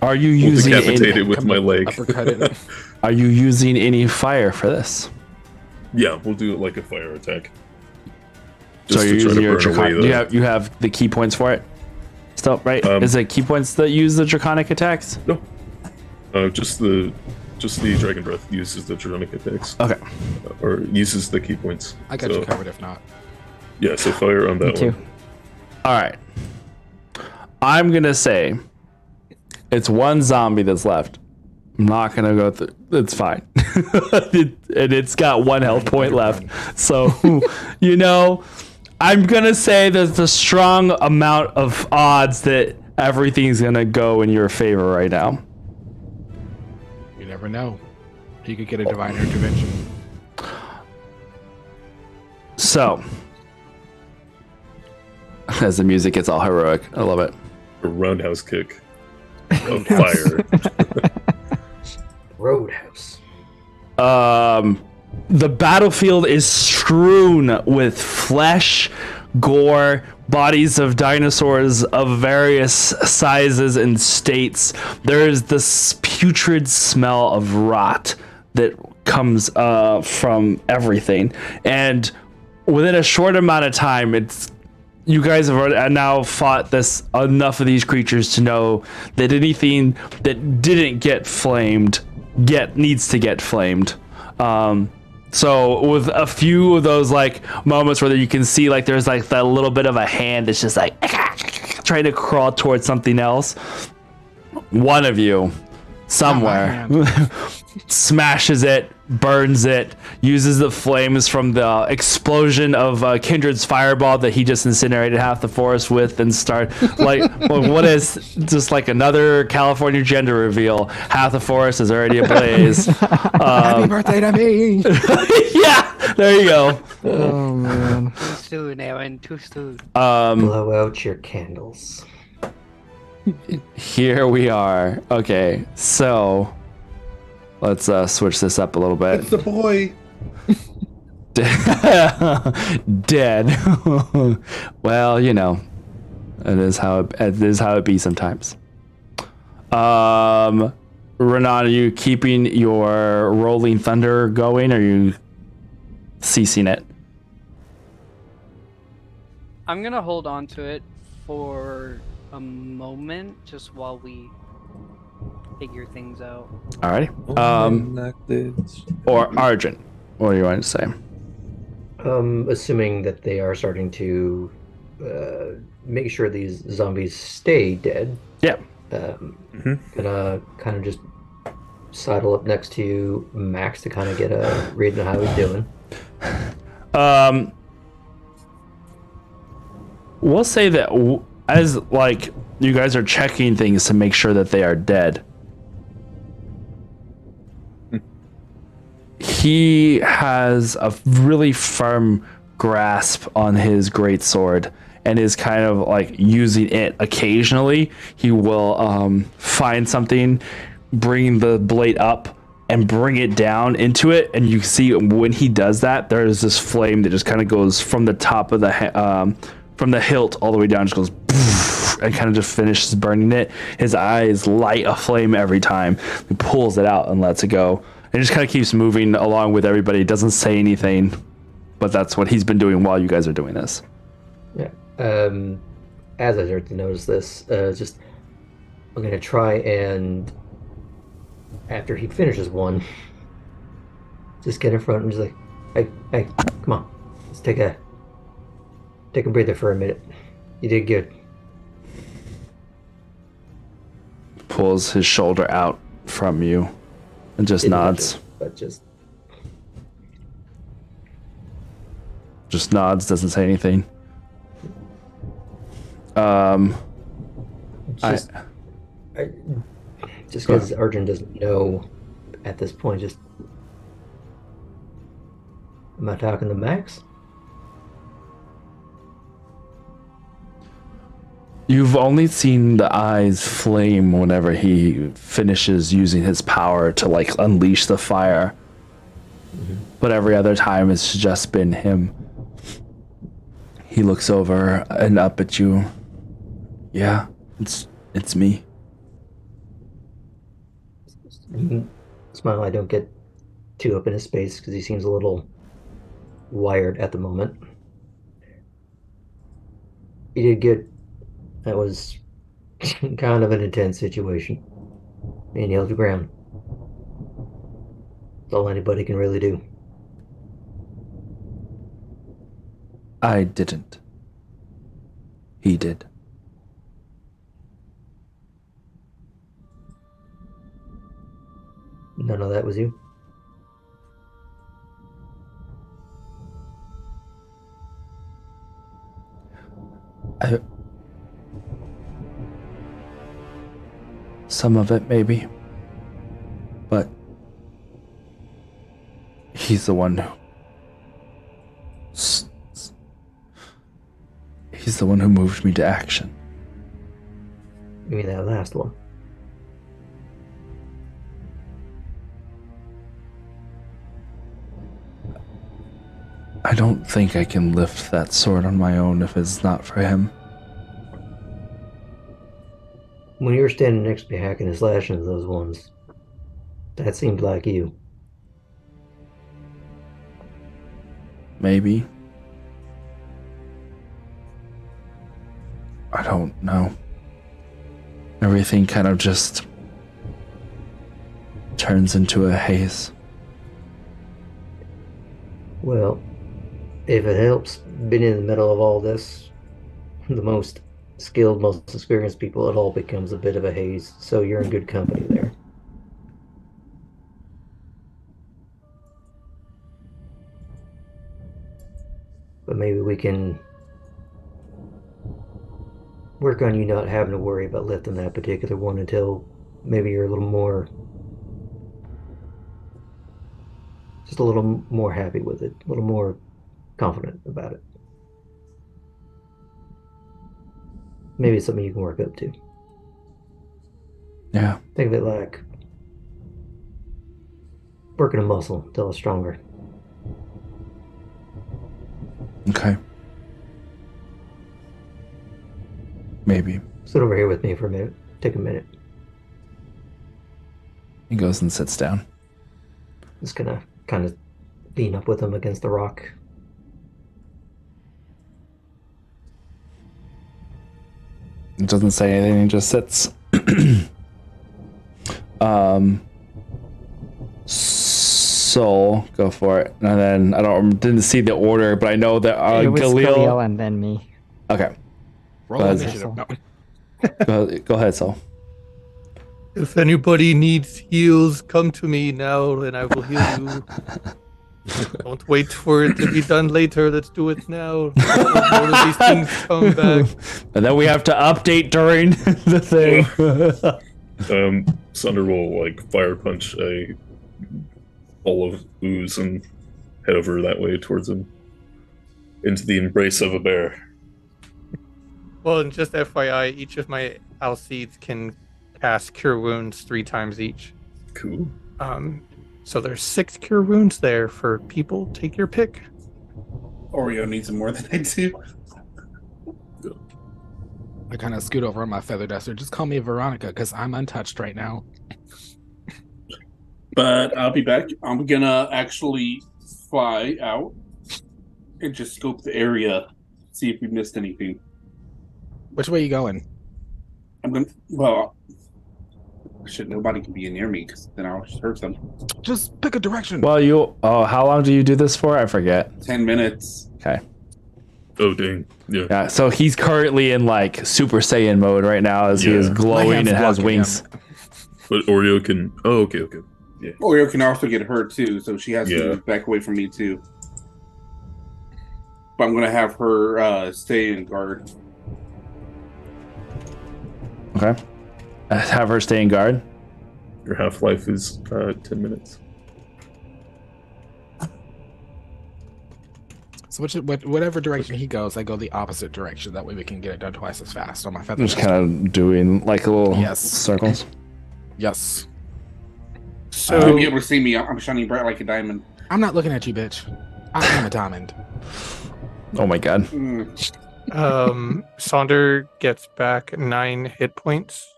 Are you We'll using decapitate any, it with my leg. Uppercut it. Are you using any fire for this? Yeah, we'll do it like a fire attack. So you're to try using to your burn away draconic. You have the key points for it. Still right? Is it key points that use the draconic attacks? No. Just the dragon breath uses the draconic attacks. Okay. Or uses the key points. I got you covered if not. Yeah, so fire on that too. one. All right. I'm gonna say it's one zombie that's left. I'm not gonna go through. It's fine. And it's got 1 health point left. So, you know, I'm gonna say there's a strong amount of odds that everything's gonna go in your favor right now. You never know. He could get a divine intervention. So, as the music gets all heroic, I love it. A roundhouse kick. of fire. Roadhouse. The battlefield is strewn with flesh, gore, bodies of dinosaurs of various sizes and states. There is this putrid smell of rot that comes from everything. And within a short amount of time, you guys have now fought enough of these creatures to know that anything that didn't get flamed needs to get flamed. So with a few of those like moments where you can see like there's like that little bit of a hand that's just like trying to crawl towards something else, one of you somewhere smashes it, burns it, uses the flames from the explosion of Kindred's fireball that he just incinerated half the forest with, and start like what is just like another California gender reveal. Half the forest is already ablaze. Happy birthday to me! Yeah, there you go. Oh man. Too soon, Aaron. Too soon. Blow out your candles. Here we are. Okay, so let's switch this up a little bit. It's the boy. Dead. Well, you know, it is how it be sometimes. Renan, are you keeping your Rolling Thunder going, or are you ceasing it? I'm gonna hold on to it for a moment, just while we figure things out. Alrighty. Or Argent, what do you want to say? Assuming that they are starting to make sure these zombies stay dead. Yeah. Gonna kind of just sidle up next to Max to kind of get a read on how he's doing. We'll say that as like you guys are checking things to make sure that they are dead, he has a really firm grasp on his great sword and is kind of like using it occasionally. He will find something, bring the blade up and bring it down into it, and you see when he does that, there's this flame that just kind of goes from the top of the from the hilt all the way down, just goes and kind of just finishes burning it. His eyes light a flame every time. He pulls it out and lets it go. And just kind of keeps moving along with everybody. Doesn't say anything, but that's what he's been doing while you guys are doing this. Yeah. As I start to notice this, I'm gonna try and, after he finishes one, just get in front and just like, hey, come on, let's take a breather for a minute. You did good. Pulls his shoulder out from you and just nods. But just nods, doesn't say anything. just because Arjun doesn't know at this point, just, am I talking to Max? You've only seen the eyes flame whenever he finishes using his power to like unleash the fire. But every other time it's just been him. He looks over and up at you. Yeah, it's me. Smile, I don't get too up in his space because he seems a little wired at the moment. You did good. That was kind of an intense situation. And you held your ground. That's all anybody can really do. I didn't. He did. None of that was you? Some of it, maybe. But he's the one who... He's the one who moved me to action. You mean that last one? don't think I can lift that sword on my own if it's not for him. When you were standing next to me hacking and slashing at those ones, that seemed like you. Maybe. I don't know. Everything kind of just turns into a haze. Well, if it helps, being in the middle of all this, the most skilled, most experienced people, it all becomes a bit of a haze. So you're in good company there. But maybe we can work on you not having to worry about lifting that particular one until maybe you're a little more, just a little more happy with it, a little more confident about it. Maybe it's something you can work up to. Yeah. Think of it like working a muscle until it's stronger. Okay. Maybe. Sit over here with me for a minute. Take a minute. He goes and sits down. Just gonna kind of lean up with him against the rock. He doesn't say anything, he just sits. Soul, go for it. And then didn't see the order, but I know that it was Galil. Galil and then me. Okay. Roll Go ahead. initiative. No. Go ahead, Soul. If anybody needs heals, come to me now and I will heal you. Don't wait for it to be done later. Let's do it now. All of these things come back. And then we have to update during the thing. Sunder will like fire punch a ball of ooze and head over that way towards him into the embrace of a bear. Well, and just FYI, each of my Alcedes can cast Cure Wounds 3 times each. Cool. So there's 6 Cure Wounds there for people. Take your pick. Oreo needs them more than I do. I kind of scoot over on my feather duster. Just call me Veronica, because I'm untouched right now. But I'll be back. I'm gonna actually fly out and just scope the area, see if we missed anything. Which way are you going? I'm gonna. Well, shit. Nobody can be near me because then I'll just hurt them. Just pick a direction. Well, how long do you do this for? I forget. 10 minutes. Okay. Oh, dang. Yeah. Yeah, so he's currently in like Super Saiyan mode right now as he is My glowing hand's and has blocking wings. him. But Oreo can... Oh, okay. Yeah. Oreo can also get hurt too, so she has Yeah. to back away from me too. But I'm gonna have her stay in guard. Okay. Have her stay in guard. Your half-life is 10 minutes. So whatever direction he goes, I go the opposite direction. That way we can get it done twice as fast on my feather Just duster. kind of doing like little circles. Yes. So you'll be able to see me. I'm shining bright like a diamond. I'm not looking at you, bitch. I am a diamond. Oh my god. Sonder gets back 9 hit points.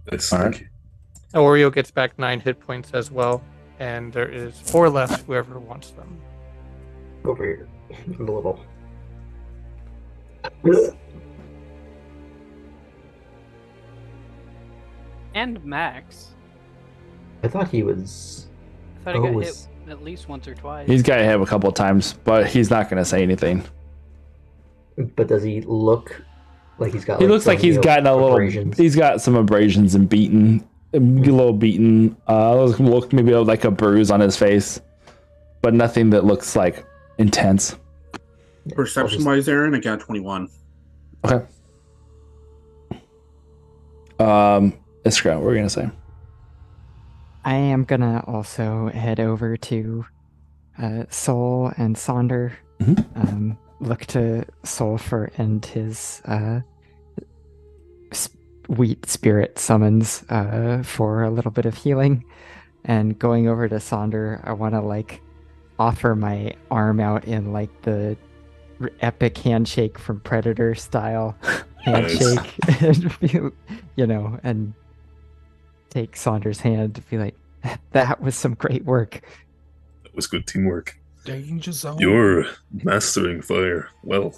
That's All right. Oreo gets back 9 hit points as well. And there is 4 left, whoever wants them. Over here. A little. And Max. I thought he was. I thought he got hit at least once or twice. He's got hit a couple of times, but he's not going to say anything. But does he look like he's got? He looks like he's gotten a little. abrasions? He's got some abrasions and beaten, a little beaten. Look maybe like a bruise on his face, but nothing that looks like intense. Perception-wise, Aaron, I got 21. Okay. Iskra, what were you gonna say? I am gonna also head over to Soul and Sonder. Look to Soul and his wheat spirit summons for a little bit of healing. And going over to Sonder, I want to offer my arm out in like the epic handshake from Predator style handshake, and and take Saunders' hand to be like, that was some great work. That was good teamwork. Danger zone. You're mastering fire well.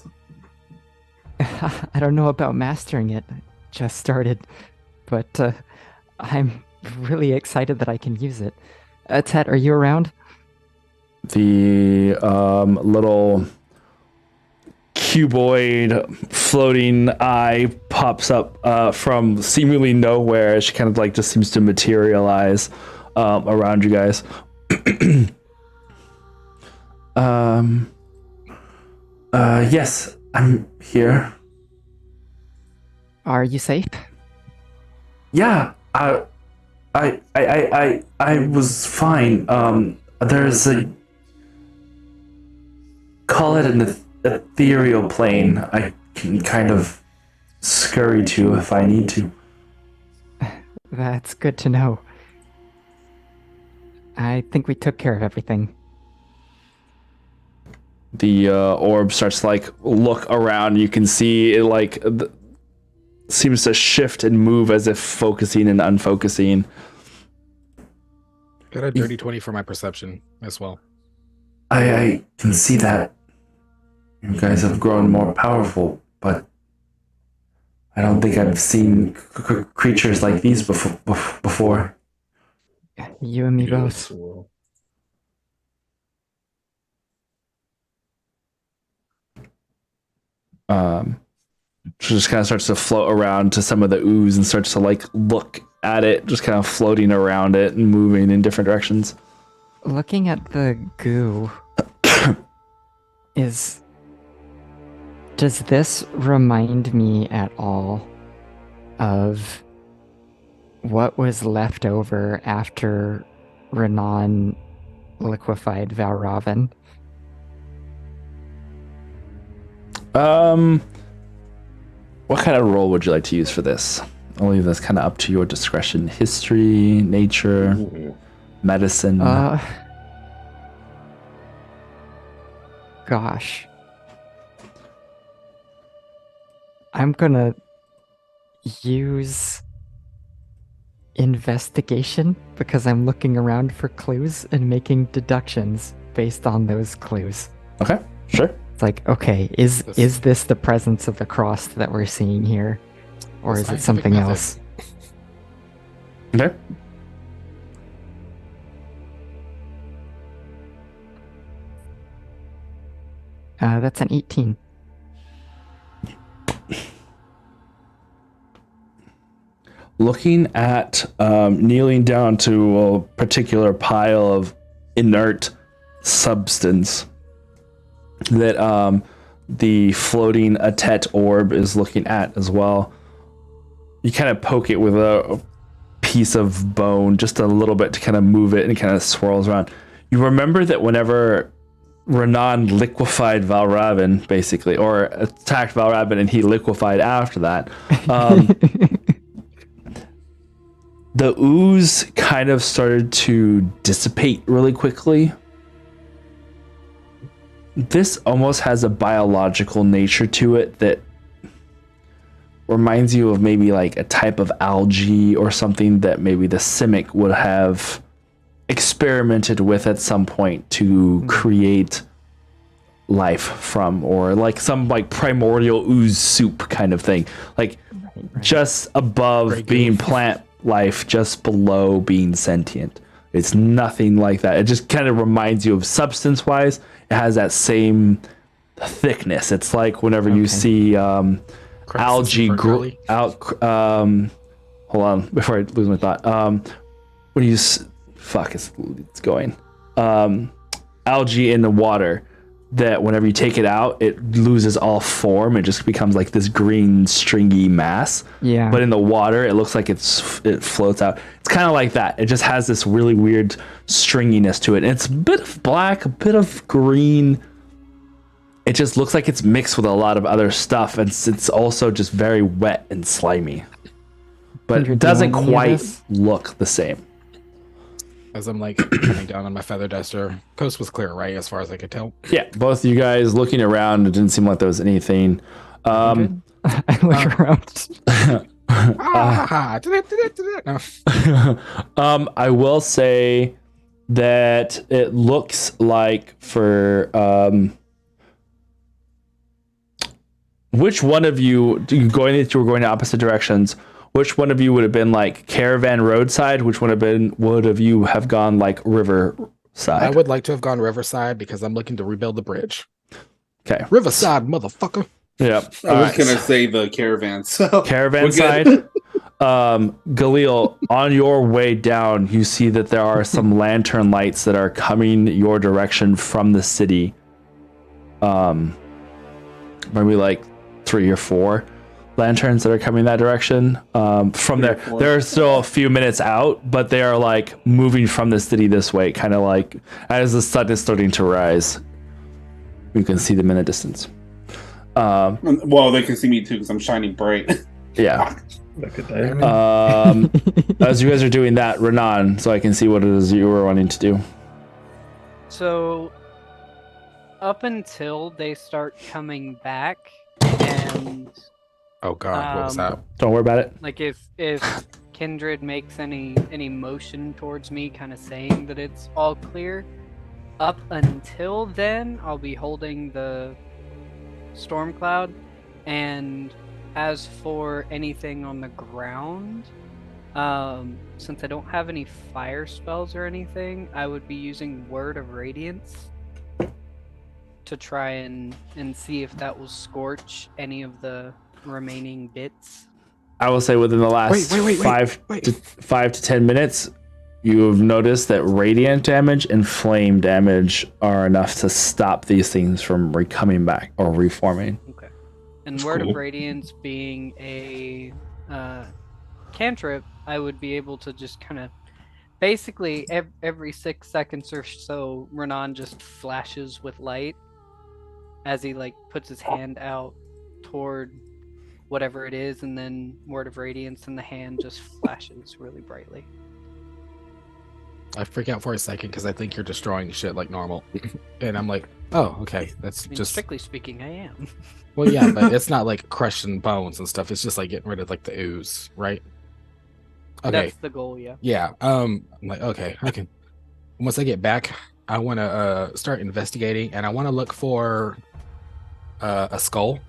I don't know about mastering it. I just started, but I'm really excited that I can use it. Ted, are you around? The little cuboid floating eye pops up from seemingly nowhere. She kind of like just seems to materialize around you guys. Yes, I'm here. Are you safe? Yeah, I was fine. There's a, call it an ethereal plane I can kind of scurry to if I need to. That's good to know. I think we took care of everything. The orb starts to like look around. You can see it like seems to shift and move as if focusing and unfocusing. Got a dirty 20 for my perception as well. I can see that. You guys have grown more powerful, but I don't think I've seen creatures like these before. You and me both. Well. She just kind of starts to float around to some of the ooze and starts to like look at it, just kind of floating around it and moving in different directions. Looking at the goo, does this remind me at all of what was left over after Renan liquefied Valravn? What kind of role would you like to use for this? I'll leave this kind of up to your discretion. History, nature, medicine. Gosh. I'm gonna use investigation because I'm looking around for clues and making deductions based on those clues. Okay, sure. It's like, okay, is this the presence of the cross that we're seeing here? Or is it something else? Okay. That's an 18. Looking at kneeling down to a particular pile of inert substance that the floating Atet orb is looking at as well. You kind of poke it with a piece of bone, just a little bit to kind of move it, and it kind of swirls around. You remember that whenever Renan liquefied Valravn, basically, or attacked Valravn and he liquefied after that, the ooze kind of started to dissipate really quickly. This almost has a biological nature to it that reminds you of maybe like a type of algae or something that maybe the Simic would have experimented with at some point to create life from, or like some like primordial ooze soup kind of thing. Like just above being plant life, just below being sentient. It's nothing like that. It just kind of reminds you of substance-wise. It has that same thickness. It's like whenever you see algae grow out. Hold on, before I lose my thought. When you it's going. Algae in the water. That whenever you take it out, it loses all form. It just becomes like this green stringy mass. Yeah. But in the water, it looks like it floats out. It's kind of like that. It just has this really weird stringiness to it. And it's a bit of black, a bit of green. It just looks like it's mixed with a lot of other stuff. And it's also just very wet and slimy. But it doesn't quite look the same. As I'm like coming down on my feather duster. Coast was clear, right? As far as I could tell. Yeah, both of you guys looking around, it didn't seem like there was anything. Good. I look around. No. I will say that it looks like for which one of you going if you were going in opposite directions, which one of you would have been like caravan roadside, which would have you have gone like river side? I would like to have gone Riverside because I'm looking to rebuild the bridge. Okay. Riverside, motherfucker. Yep. I was gonna say the caravan. So Caravan side. Galil, on your way down, you see that there are some lantern lights that are coming your direction from the city. Maybe like 3 or 4 lanterns that are coming that direction. From there, they're still a few minutes out, but they are like moving from the city this way, kind of like as the sun is starting to rise. You can see them in the distance. well, they can see me too because I'm shining bright. Yeah. As you guys are doing that, Renan, so I can see what it is you were wanting to do. So, up until they start coming back, and Oh God, what was that? Don't worry about it. like if Kindred makes any motion towards me, kind of saying that it's all clear, up until then, I'll be holding the storm cloud, and as for anything on the ground, since I don't have any fire spells or anything, I would be using Word of Radiance to try and see if that will scorch any of the remaining bits. I will say within the last Wait. 5 to 10 minutes, you have noticed that radiant damage and flame damage are enough to stop these things from coming back or reforming. Okay. And Word of Radiance being a cantrip, I would be able to just kind of basically every 6 seconds or so, Renan just flashes with light as he like puts his hand out toward whatever it is, and then Word of Radiance in the hand just flashes really brightly. I freak out for a second because I think you're destroying shit like normal, and I'm like, oh, okay, that's I mean, just. strictly speaking, I am. Well, yeah, but it's not like crushing bones and stuff. It's just like getting rid of like the ooze, right? Okay. That's the goal, yeah. Yeah. I'm like, okay, I can. Once I get back, I want to start investigating, and I want to look for a skull,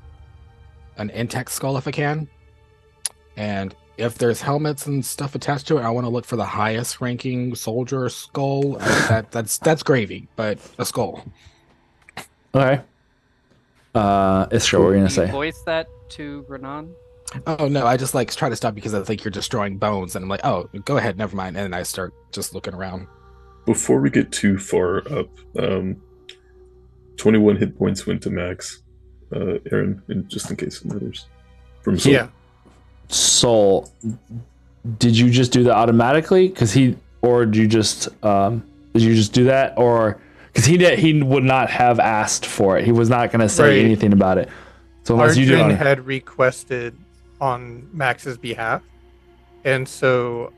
an intact skull if I can, and if there's helmets and stuff attached to it, I want to look for the highest ranking soldier skull. That's gravy, but a skull. Okay. Iskra, what were you gonna say? Voice that to Renan. Oh no, I just like try to stop because I think you're destroying bones, and I'm like, oh, go ahead, never mind, and then I start just looking around. Before we get too far up, 21 hit points went to Max. Aaron, and just in case it matters. From Soul. Yeah. Soul, did you just do that automatically? Or did you just do that? Or because he would not have asked for it. He was not going to say anything about it. So unless you Arjun do had requested on Max's behalf, and so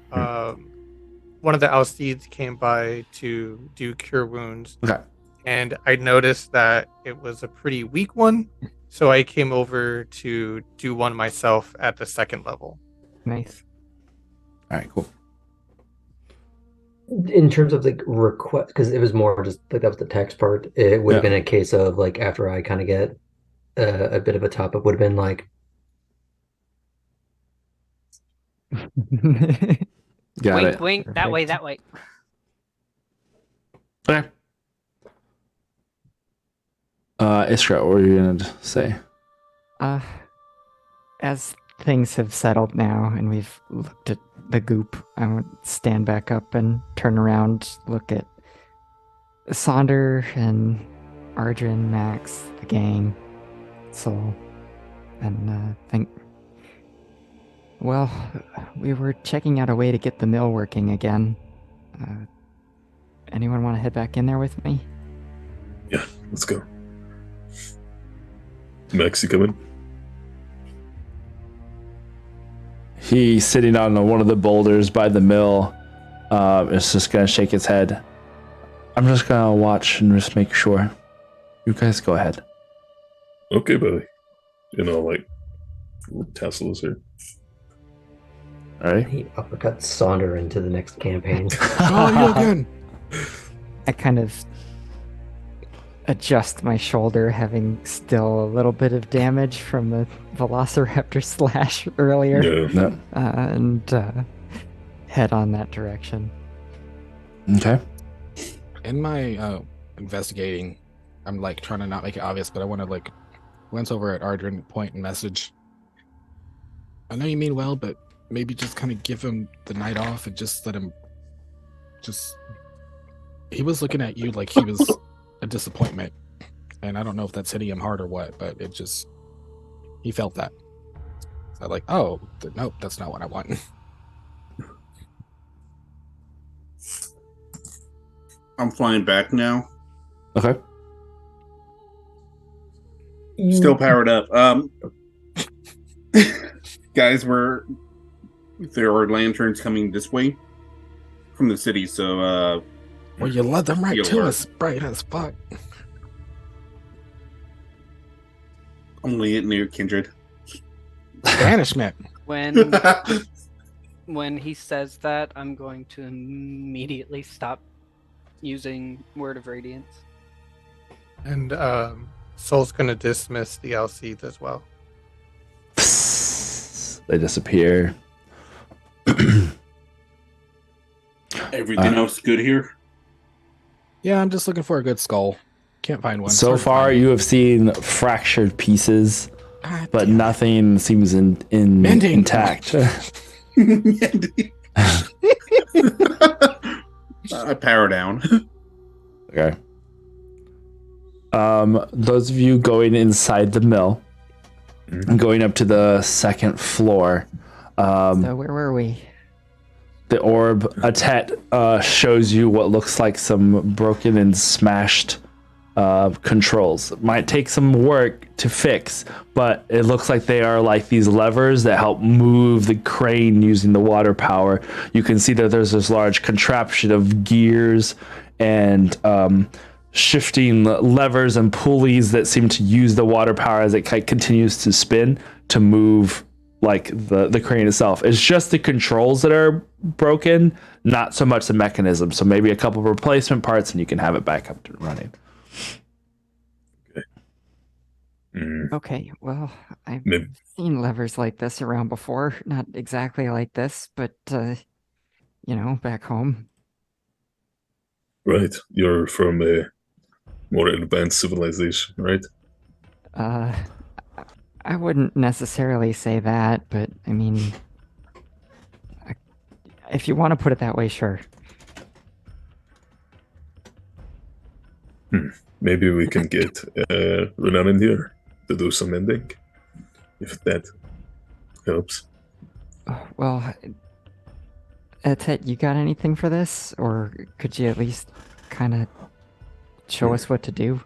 one of the Alcides came by to do cure wounds. Okay. And I noticed that it was a pretty weak one, so I came over to do one myself at the 2nd level. Nice. All right, cool. In terms of like request, because it was more just like that was the text part. It would have been a case of like after I kind of get a bit of a top up, would have been like. Got wink, it. wink. Perfect. That way, that way. Okay. Iskra, what were you gonna say? As things have settled now and we've looked at the goop, I would stand back up and turn around, look at Sonder and Arjun, Max, the gang, Soul, and think, well, we were checking out a way to get the mill working again. Anyone want to head back in there with me? Yeah, let's go. Max, you coming? He's sitting on one of the boulders by the mill, It's just gonna shake its head. I'm just gonna watch and just make sure. You guys go ahead. Okay, buddy. Like tassels here. All right. He uppercuts Saunder into the next campaign. Oh, you again. I kind of adjust my shoulder, having still a little bit of damage from the Velociraptor slash earlier, Yeah. and head on that direction. Okay. In my investigating, I'm like trying to not make it obvious, but I want to like glance over at Ardrin, point and message. I know you mean well, but maybe just kind of give him the night off and just let him. He was looking at you like he was a disappointment, and I don't know if that's hitting him hard or what, but he felt that. So I'm like, oh, nope, that's not what I want. I'm flying back now. Okay. Still powered up. Guys, there are lanterns coming this way from the city, so well, you led them right be to alert. us, bright as fuck. Only it near Kindred. Banishment. When he says that, I'm going to immediately stop using Word of Radiance. And Soul's gonna dismiss the LCs as well. They disappear. Everything else good here? Yeah, I'm just looking for a good skull. Can't find one. So far, you have seen fractured pieces, but nothing seems intact. I power down. Okay. Those of you going inside the mill, going up to the second floor. So where were we? The orb, Atet, shows you what looks like some broken and smashed controls. It might take some work to fix, but it looks like they are like these levers that help move the crane using the water power. You can see that there's this large contraption of gears and shifting levers and pulleys that seem to use the water power as it continues to spin to move like the crane itself. It's just the controls that are broken, not so much the mechanism. So maybe a couple of replacement parts and you can have it back up and running. Okay, well, I've Maybe. seen levers like this around before. Not exactly like this, but, back home. Right. You're from a more advanced civilization, right? I wouldn't necessarily say that, but, I mean, if you want to put it that way, sure. Maybe we can get Renan in here to do some mending, if that helps. Well, Tet, you got anything for this? Or could you at least kind of show us what to do?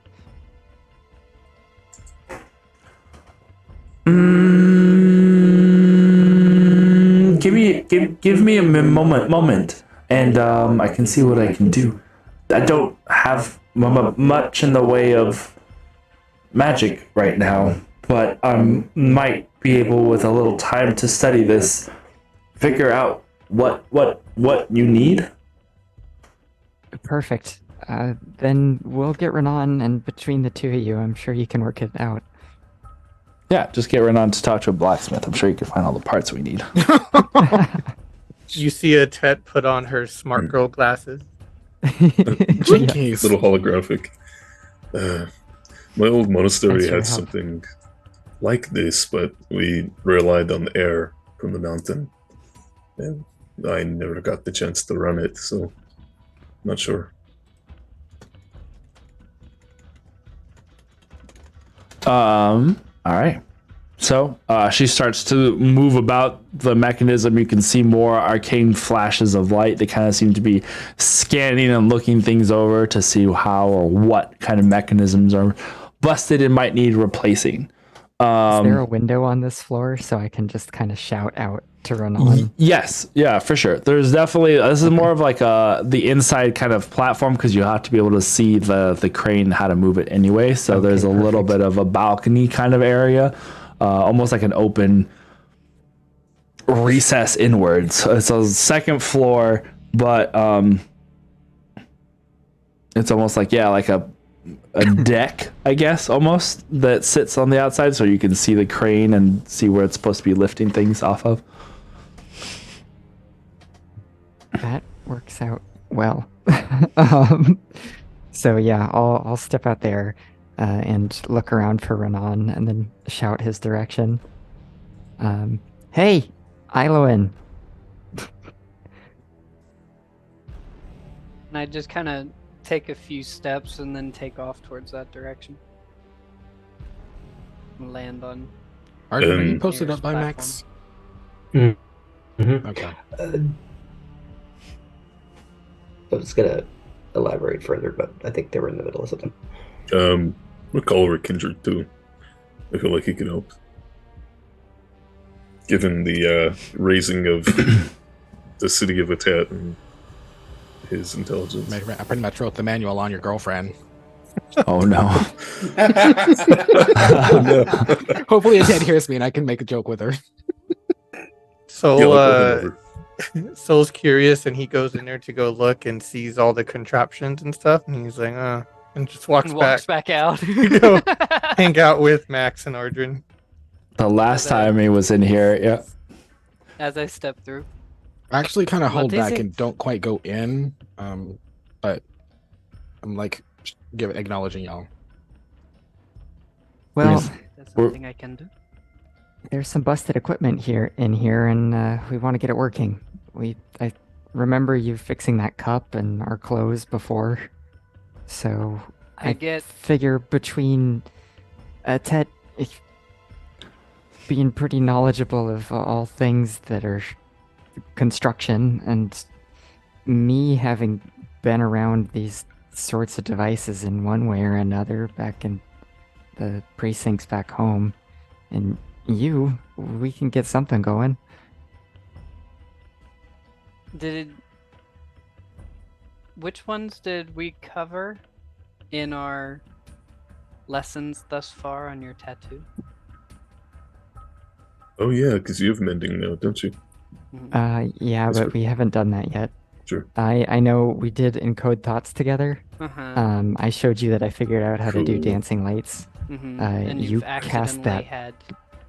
Give me a moment, and I can see what I can do. I don't have much in the way of magic right now, but I might be able, with a little time to study this, figure out what you need. Perfect. Then we'll get Renan, and between the two of you, I'm sure you can work it out. Yeah, just get Renan to talk to a blacksmith. I'm sure you can find all the parts we need. You see a Tet put on her smart girl glasses. Jinkies. Little holographic. My old monastery Thanks for had your help. something like this, but we relied on air from the mountain, and I never got the chance to run it, so not sure. All right. So she starts to move about the mechanism. You can see more arcane flashes of light. They kind of seem to be scanning and looking things over to see how or what kind of mechanisms are busted and might need replacing. Is there a window on this floor so I can just kind of shout out to run on. Yes, yeah, for sure. There's definitely this is more of like the inside kind of platform because you have to be able to see the crane how to move it anyway. So Okay, there's a little perfect. bit of a balcony kind of area, almost like an open recess inwards. It's a second floor, but it's almost like like a deck, I guess, almost that sits on the outside, so you can see the crane and see where it's supposed to be lifting things off of. That works out well. So yeah, I'll step out there and look around for Renan and then shout his direction. Hey, Iloin. And I just kind of take a few steps and then take off towards that direction. And land on. Arden, are you Um, posted up by Nearest Max? Mm-hmm. Okay. I was gonna elaborate further, but I think they were in the middle of something. We'll call over Kendrick too. I feel like he could help. Given the raising of the city of Atat and his intelligence. I pretty much wrote the manual on your girlfriend. Oh no. Hopefully Atat hears me and I can make a joke with her. So, Yeah, I'll go ahead over. Soul's curious, and he goes in there to go look and sees all the contraptions and stuff, and he's like, and just walks And back. walks back out. You know, hang out with Max and Ardrin. The last time he was in here, yeah. As I step through. I actually kind of What hold is back it? and don't quite go in, but I'm like acknowledging y'all. Well, That's something I can do. there's some busted equipment in here, and we want to get it working. I remember you fixing that cup and our clothes before, so I get- figure between Tet being pretty knowledgeable of all things that are construction, and me having been around these sorts of devices in one way or another back in the precincts back home, and we can get something going. Which ones did we cover in our lessons thus far on your tattoo? Oh yeah, because you have mending now, don't you? Yeah, That's but right. we haven't done that yet. Sure. I know we did encode thoughts together. Uh-huh. I showed you that I figured out how to do Cool. dancing lights. And You you've cast accidentally that had.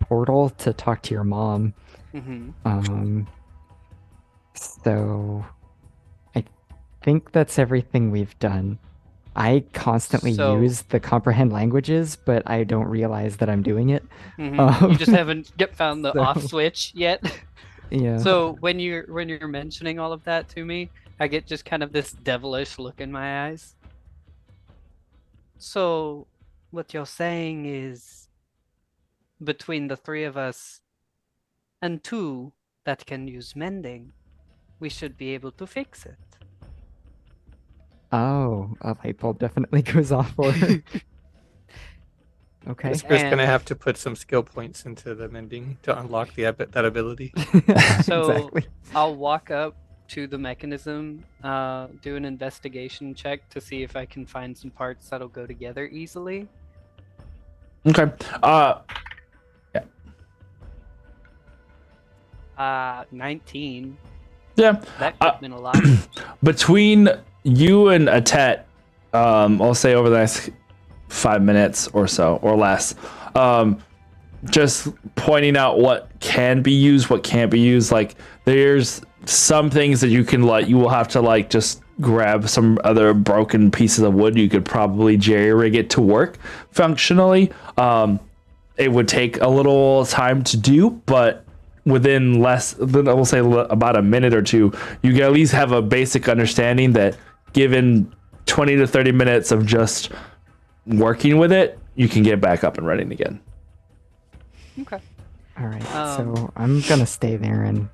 portal to talk to your mom. Mm-hmm. So I think that's everything we've done. I constantly So- use the comprehend languages, but I don't realize that I'm doing it. You just haven't found the so- off switch yet. Yeah. So when you're mentioning all of that to me, I get just kind of this devilish look in my eyes. So what you're saying is between the three of us and two that can use mending, we should be able to fix it. Oh, a light bulb definitely goes off for her. Okay. Iskra's gonna And- have to put some skill points into the mending to unlock that ability. So Exactly. I'll walk up to the mechanism, do an investigation check to see if I can find some parts that'll go together easily. Okay. 19. Yeah. That could have been a lot. Between you and Atet, I'll say over the next 5 minutes or so or less, just pointing out what can be used, what can't be used. Like there's some things that you will have to just grab some other broken pieces of wood. You could probably jerry rig it to work functionally. It would take a little time to do, but within less than, I will say, about a minute or two, you can at least have a basic understanding that given 20 to 30 minutes of just working with it, you can get back up and running again. Okay. All right. Um, So I'm gonna stay there and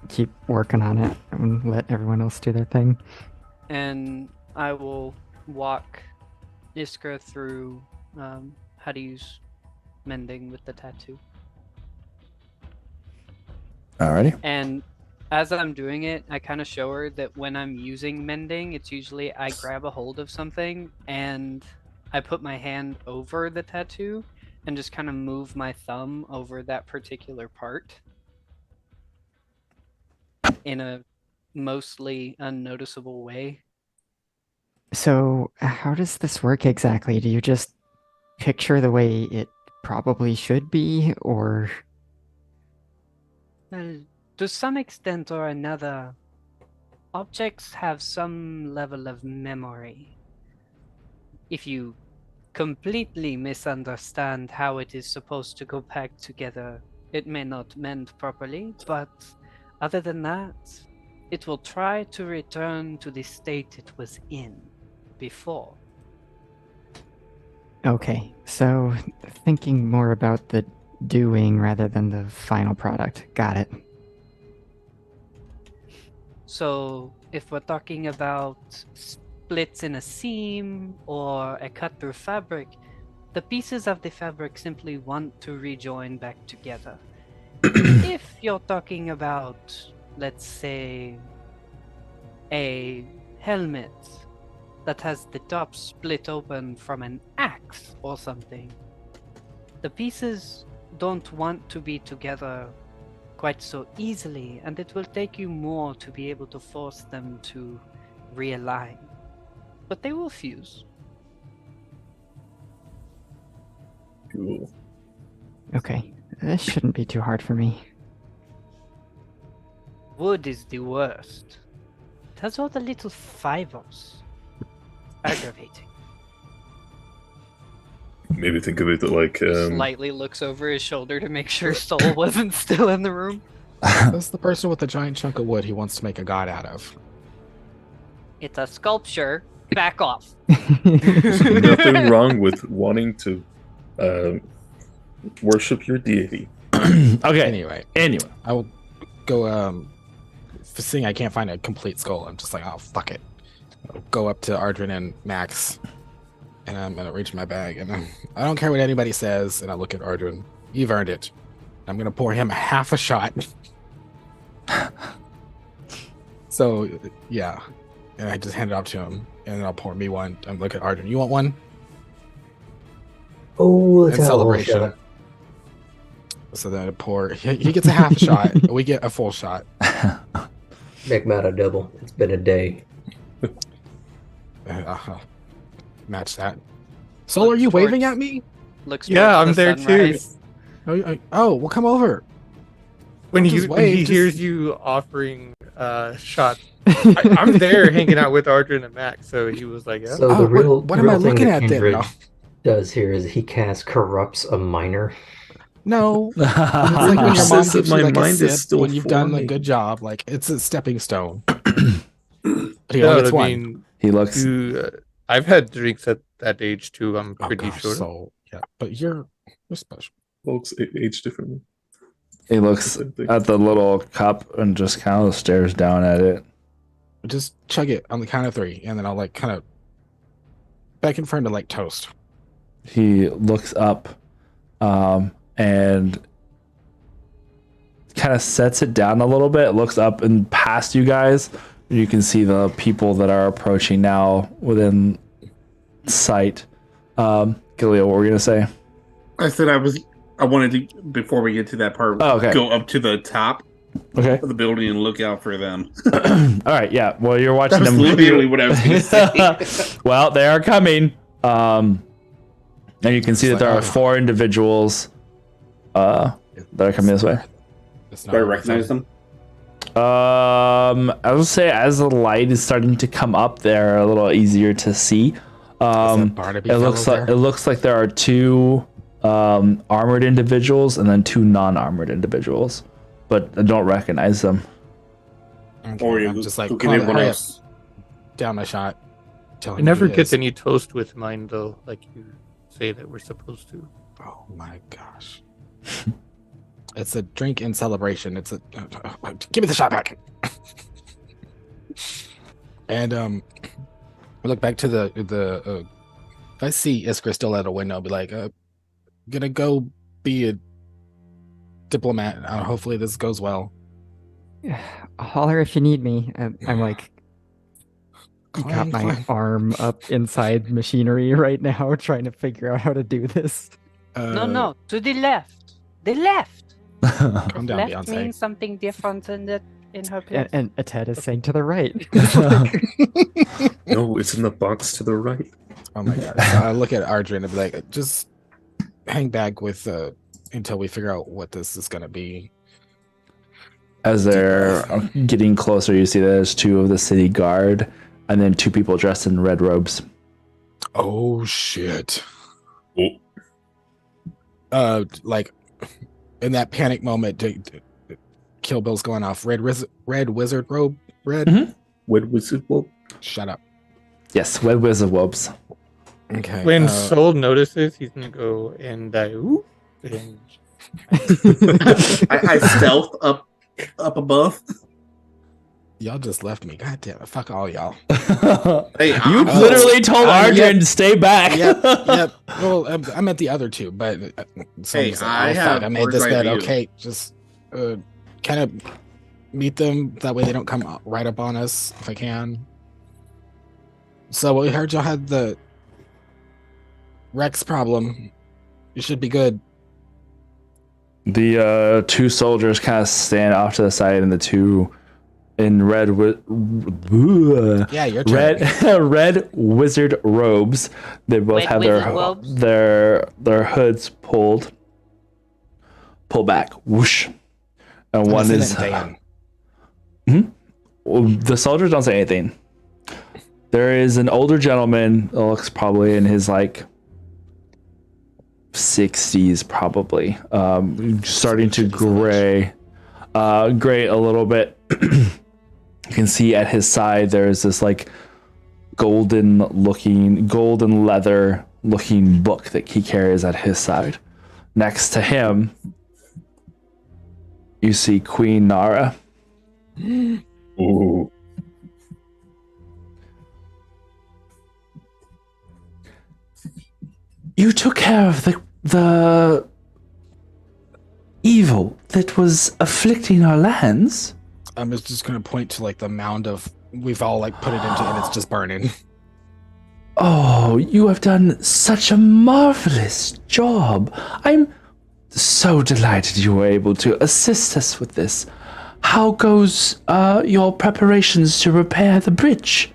keep working on it and let everyone else do their thing. And I will walk Iskra through how to use mending with the tattoo. Alrighty. And as I'm doing it, I kind of show her that when I'm using mending, it's usually I grab a hold of something and I put my hand over the tattoo and just kind of move my thumb over that particular part in a mostly unnoticeable way. So, how does this work exactly? Do you just picture the way it probably should be, or... Well, to some extent or another, objects have some level of memory. If you completely misunderstand how it is supposed to go back together, it may not mend properly, but other than that, it will try to return to the state it was in before. Okay, so thinking more about the doing rather than the final product. Got it. So, if we're talking about splits in a seam or a cut through fabric, the pieces of the fabric simply want to rejoin back together. If you're talking about, let's say, a helmet that has the top split open from an axe or something, the pieces don't want to be together quite so easily, and it will take you more to be able to force them to realign. But they will fuse. Cool. Okay, this shouldn't be too hard for me. Wood is the worst. It has all the little fibers. Aggravating. Maybe think of it like Slightly looks over his shoulder to make sure Soul wasn't still in the room. That's the person with the giant chunk of wood he wants to make a god out of. It's a sculpture. Back off. there's nothing wrong with wanting to worship your deity. Okay. Anyway, I will go. Seeing I can't find a complete skull, I'm just like, oh fuck it. I'll go up to Ardrin and Max, and I'm gonna reach my bag, and I don't care what anybody says. And I look at Ardrin. You've earned it. I'm gonna pour him half a shot. So yeah, and I just hand it off to him, and then I'll pour me one. I'm look at Ardrin. You want one? Oh, let's In have a whole celebration. shot. So then I pour. He gets a half a shot. We get a full shot. Make him out a double. It's been a day. Match that. Soul, are you waving at me? Looks Yeah, towards I'm the there sunrise. Oh, well, come over. When Just when he wave, just- hears you offering shots, I'm there hanging out with Ardrin and Max, so he was like, yeah. So Oh, the real, what the am I real thing looking that at then? Kindred No. does here is he casts corrupts a minor. No. It's like when your Says mom that gives you my like a mind is sip still when you've done a forming. good job. Like, it's a stepping stone. But he No, only gets I one. mean, He looks. I've had drinks at that age too. I'm Oh, pretty gosh, sure. Soul. Yeah, but you're special. Folks age differently. He looks Same thing. at the little cup and just kind of stares down at it. Just chug it on the count of 3, and then I'll like kind of beckon for him to like toast. He looks up and kind of sets it down a little bit, looks up and past you guys. You can see the people that are approaching now within sight. Gilio, what were you going to say? I said I wanted to, before we get to that part, Oh, okay. go up to the top Okay. of the building and look out for them. All right. Yeah. Well, you're watching That's them. literally what I was going to say. Well, they are coming. And you can see that there are 4 individuals that are coming this way. It's Do I recognize them? I would say as the light is starting to come up, they're a little easier to see. Barnaby It looks fellow like there? it looks like there are 2 armored individuals and then 2 non-armored individuals, but I don't recognize them. Okay, Or I'm just like, who come can on, everyone hurry up. else? Down my shot. Tell I him never who it get is. any toast with mine though, like you say that we're supposed to. Oh my gosh. It's a drink in celebration. It's a give me the shot back. And I look back to the if I see Iskra still at a window, I'll be like, gonna go be a diplomat. Hopefully this goes well. Holler if you need me. I'm like got Clang, my clang. arm up inside machinery right now, trying to figure out how to do this. No, to the left. The left. Calm down, Left Beyonce. means something different in her place. And Ated is saying to the right. No, it's in the box to the right. Oh my god. So I look at Ardrin and be like, just hang back with until we figure out what this is gonna be. As they're getting closer, you see there's two of the city guard, and then two people dressed in red robes. Oh shit. Oh, Like in that panic moment, Kill Bill's going off. Red wizard robe. Red. Mhm. What was it? Well, Shut up. Yes, red wizard robes. Okay. When Soul notices, he's gonna go and ooh, and I stealth up above. Y'all just left me. God damn it. Fuck all y'all. Hey, You I'm literally told Arjun yep. to stay back. Yep. Well, I'm at the other two, but so Hey, I'm just like, I oh, fuck, have I made this foresight bet. view. Okay, just kind of meet them. That way they don't come right up on us if I can. So we heard y'all had the Rex problem. You should be good. The two soldiers kind of stand off to the side, and the two in red Yeah, your turn. red wizard robes. They both Red have wizard robes? their hoods pull back, whoosh, and one is well, the soldiers don't say anything. There is an older gentleman that looks probably in his like 60s, probably starting to gray a little bit. You can see at his side there's this like golden leather looking book that he carries at his side. Next to him you see Queen Nara. ooh. You took care of the evil that was afflicting our lands. I'm just gonna point to like the mound of we've all like put it into and it's just burning. Oh, you have done such a marvelous job. I'm so delighted you were able to assist us with this. How goes your preparations to repair the bridge?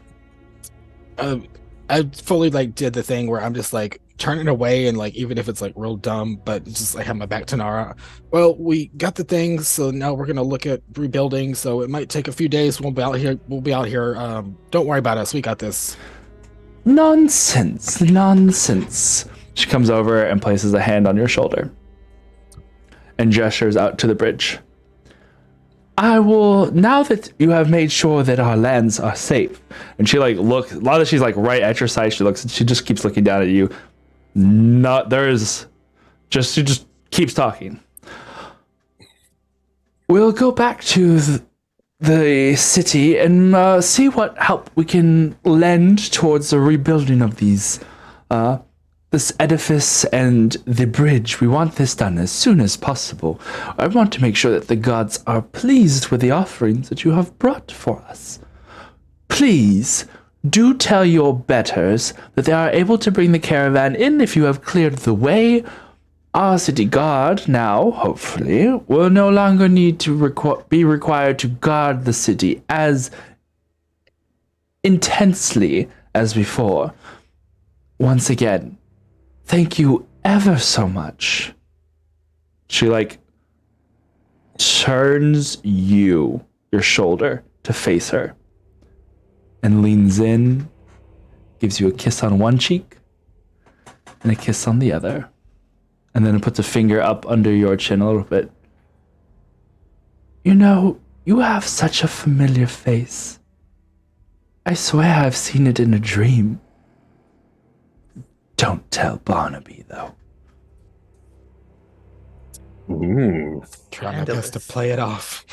I fully like did the thing where I'm just like turning away and like even if it's like real dumb, but just like have my back to Nara. Well, we got the thing, so now we're gonna look at rebuilding. So it might take a few days. We'll be out here. Don't worry about us. We got this. Nonsense. She comes over and places a hand on your shoulder and gestures out to the bridge. I will, now that you have made sure that our lands are safe, and she like looks, a lot of she's like right at your side, she just keeps looking down at you. She just keeps talking. We'll go back to the city and see what help we can lend towards the rebuilding of these, this edifice and the bridge. We want this done as soon as possible. I want to make sure that the gods are pleased with the offerings that you have brought for us. Please do tell your betters that they are able to bring the caravan in if you have cleared the way. Our city guard now, hopefully, will no longer need to be required to guard the city as intensely as before. Once again, thank you ever so much. She like turns your shoulder to face her and leans in, gives you a kiss on one cheek and a kiss on the other. And then puts a finger up under your chin a little bit. You know, you have such a familiar face. I swear I've seen it in a dream. Don't tell Barnaby, though. Ooh. Try my best to play it off.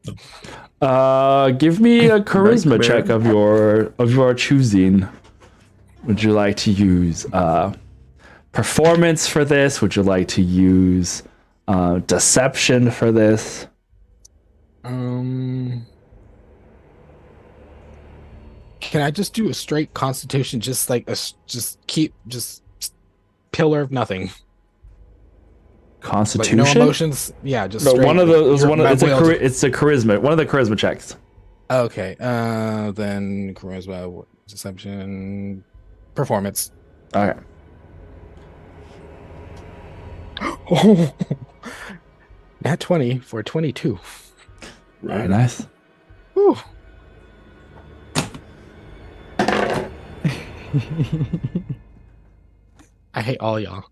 Give me a charisma Nightmare. check of your choosing. Would you like to use performance for this? Would you like to use deception for this? Can I just do a straight Constitution, just like just pillar of nothing? Constitution. Like no emotions. Yeah, just No, straight. one of those. One of it's will. it's a charisma. One of the charisma checks. Okay. Then charisma, deception, performance. Okay. Oh, nat 20 for 22. Very nice. Whew. I hate all y'all.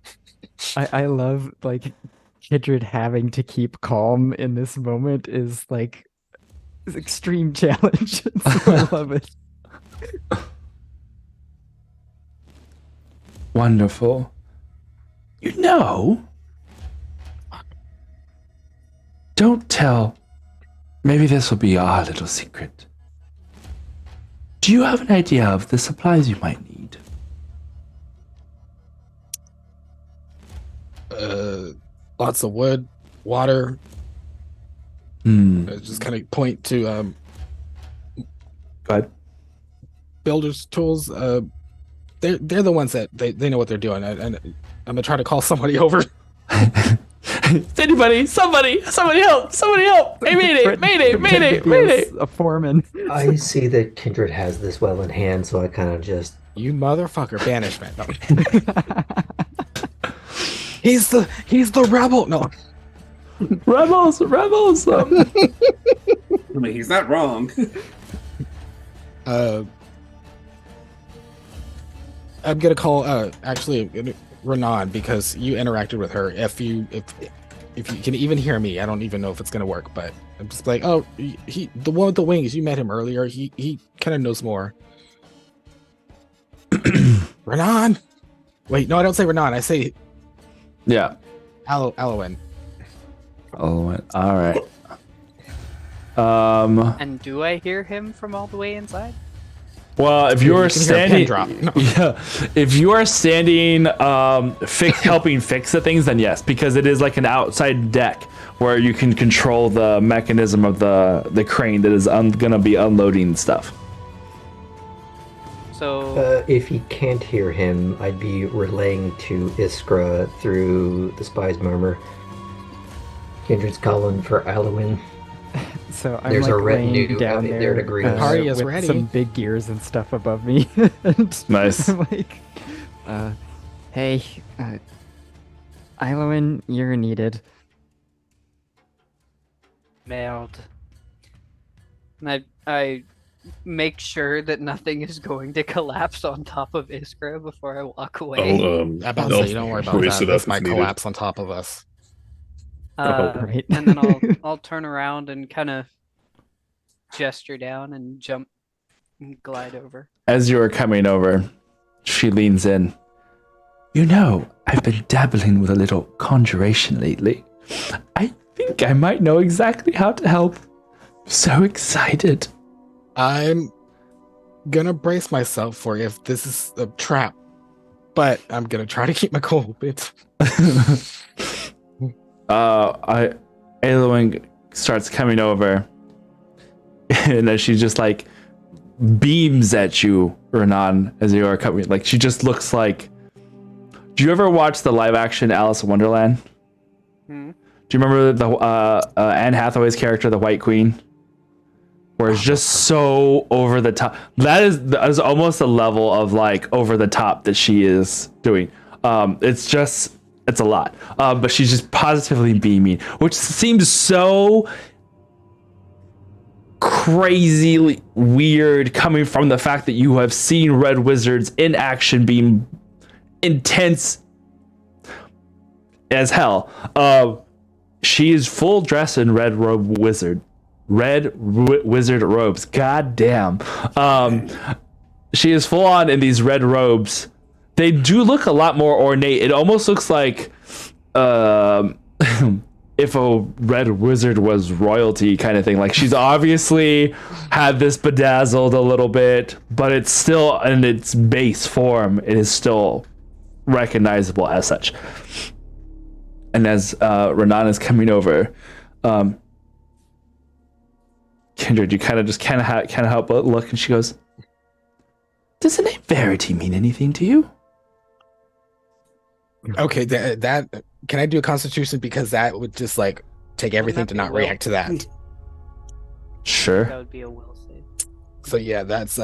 I love like Kindred having to keep calm in this moment is like extreme challenge. So I love it. Wonderful. You know, don't tell. Maybe this will be our little secret. Do you have an idea of the supplies you might need? Lots of wood, water. Just kind of point to Go ahead. builders' tools. They're the ones that they know what they're doing. And I'm gonna try to call somebody over. Anybody, somebody help! Somebody help! Hey, mayday! A foreman. I see that Kindred has this well in hand, so I kind of just... You motherfucker, banishment. No. He's the rebel. No. Rebels! I mean, he's not wrong. I'm gonna call actually Renan, because you interacted with her. If you can even hear me, I don't even know if it's gonna work, but I'm just like, oh, he the one with the wings, you met him earlier. He kind of knows more. Renan. Wait, no, I don't say Renan. I say Yeah. Alwyn. All right. And do I hear him from all the way inside? Well, if You you're can hear a standing, pin drop. No. yeah, if you are standing, helping fix the things, then yes, because it is like an outside deck where you can control the mechanism of the crane that is gonna be unloading stuff. So if he can't hear him, I'd be relaying to Iskra through the spy's murmur. Kindred's calling for Alwyn. So I'm There's like a retinue laying down out there there to greet us. Party is with ready. some big gears and stuff above me. And Nice. I'm like, hey, Iloin, you're needed. mailed. And I make sure that nothing is going to collapse on top of Iskra before I walk away. I'm about to say, you don't worry about raise that. it up This if might needed. collapse on top of us. Right. And then I'll turn around and kind of gesture down and jump and glide over. As you are coming over, she leans in. You know, I've been dabbling with a little conjuration lately. I think I might know exactly how to help. So excited. I'm gonna brace myself for if this is a trap, but I'm gonna try to keep my cool. Aloing starts coming over, and then she just like beams at you, Renan, as you are coming. Like she just looks like. Do you ever watch the live action Alice in Wonderland? Hmm. Do you remember the Anne Hathaway's character, the White Queen? Where it's just so over the top. That is almost the level of like over the top that she is doing. It's a lot. But she's just positively beaming, which seems so crazy weird coming from the fact that you have seen Red Wizards in action being intense as hell. She is full dressed in red wizard robes. God damn. She is full on in these red robes. They do look a lot more ornate. It almost looks like if a red wizard was royalty kind of thing. Like she's obviously had this bedazzled a little bit, but it's still in its base form. It is still recognizable as such. And as Renan is coming over, Kindred, you kind of help but look, and she goes, "Does the name Verity mean anything to you?" Okay, that can I do a Constitution because that would just like take everything to not react to that. Sure. That would be a will save. So yeah, that's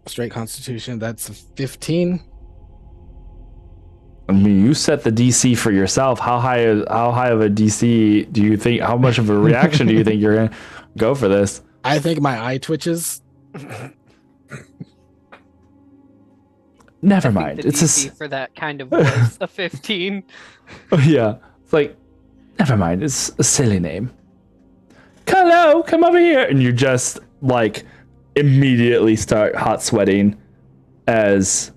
straight Constitution. That's 15. I mean, you set the DC for yourself. How high of a DC do you think? How much of a reaction do you think you're gonna go for this? I think my eye twitches. Never I think mind. the It's DC for that kind of was a 15. Yeah. It's like, never mind. It's a silly name. Hello, come over here, and you just like immediately start hot sweating as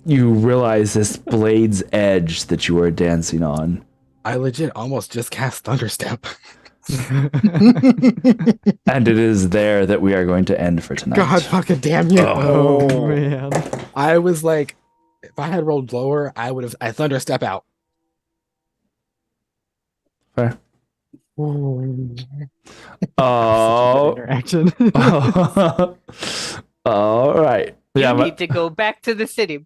you realize this blade's edge that you are dancing on. I legit almost just cast Thunderstep. And it is there that we are going to end for tonight. God fucking damn you. Oh man. I was like, if I had rolled lower, I Thunderstep out. Fair. Oh. Interaction. All right. You Yeah, need to go back to the city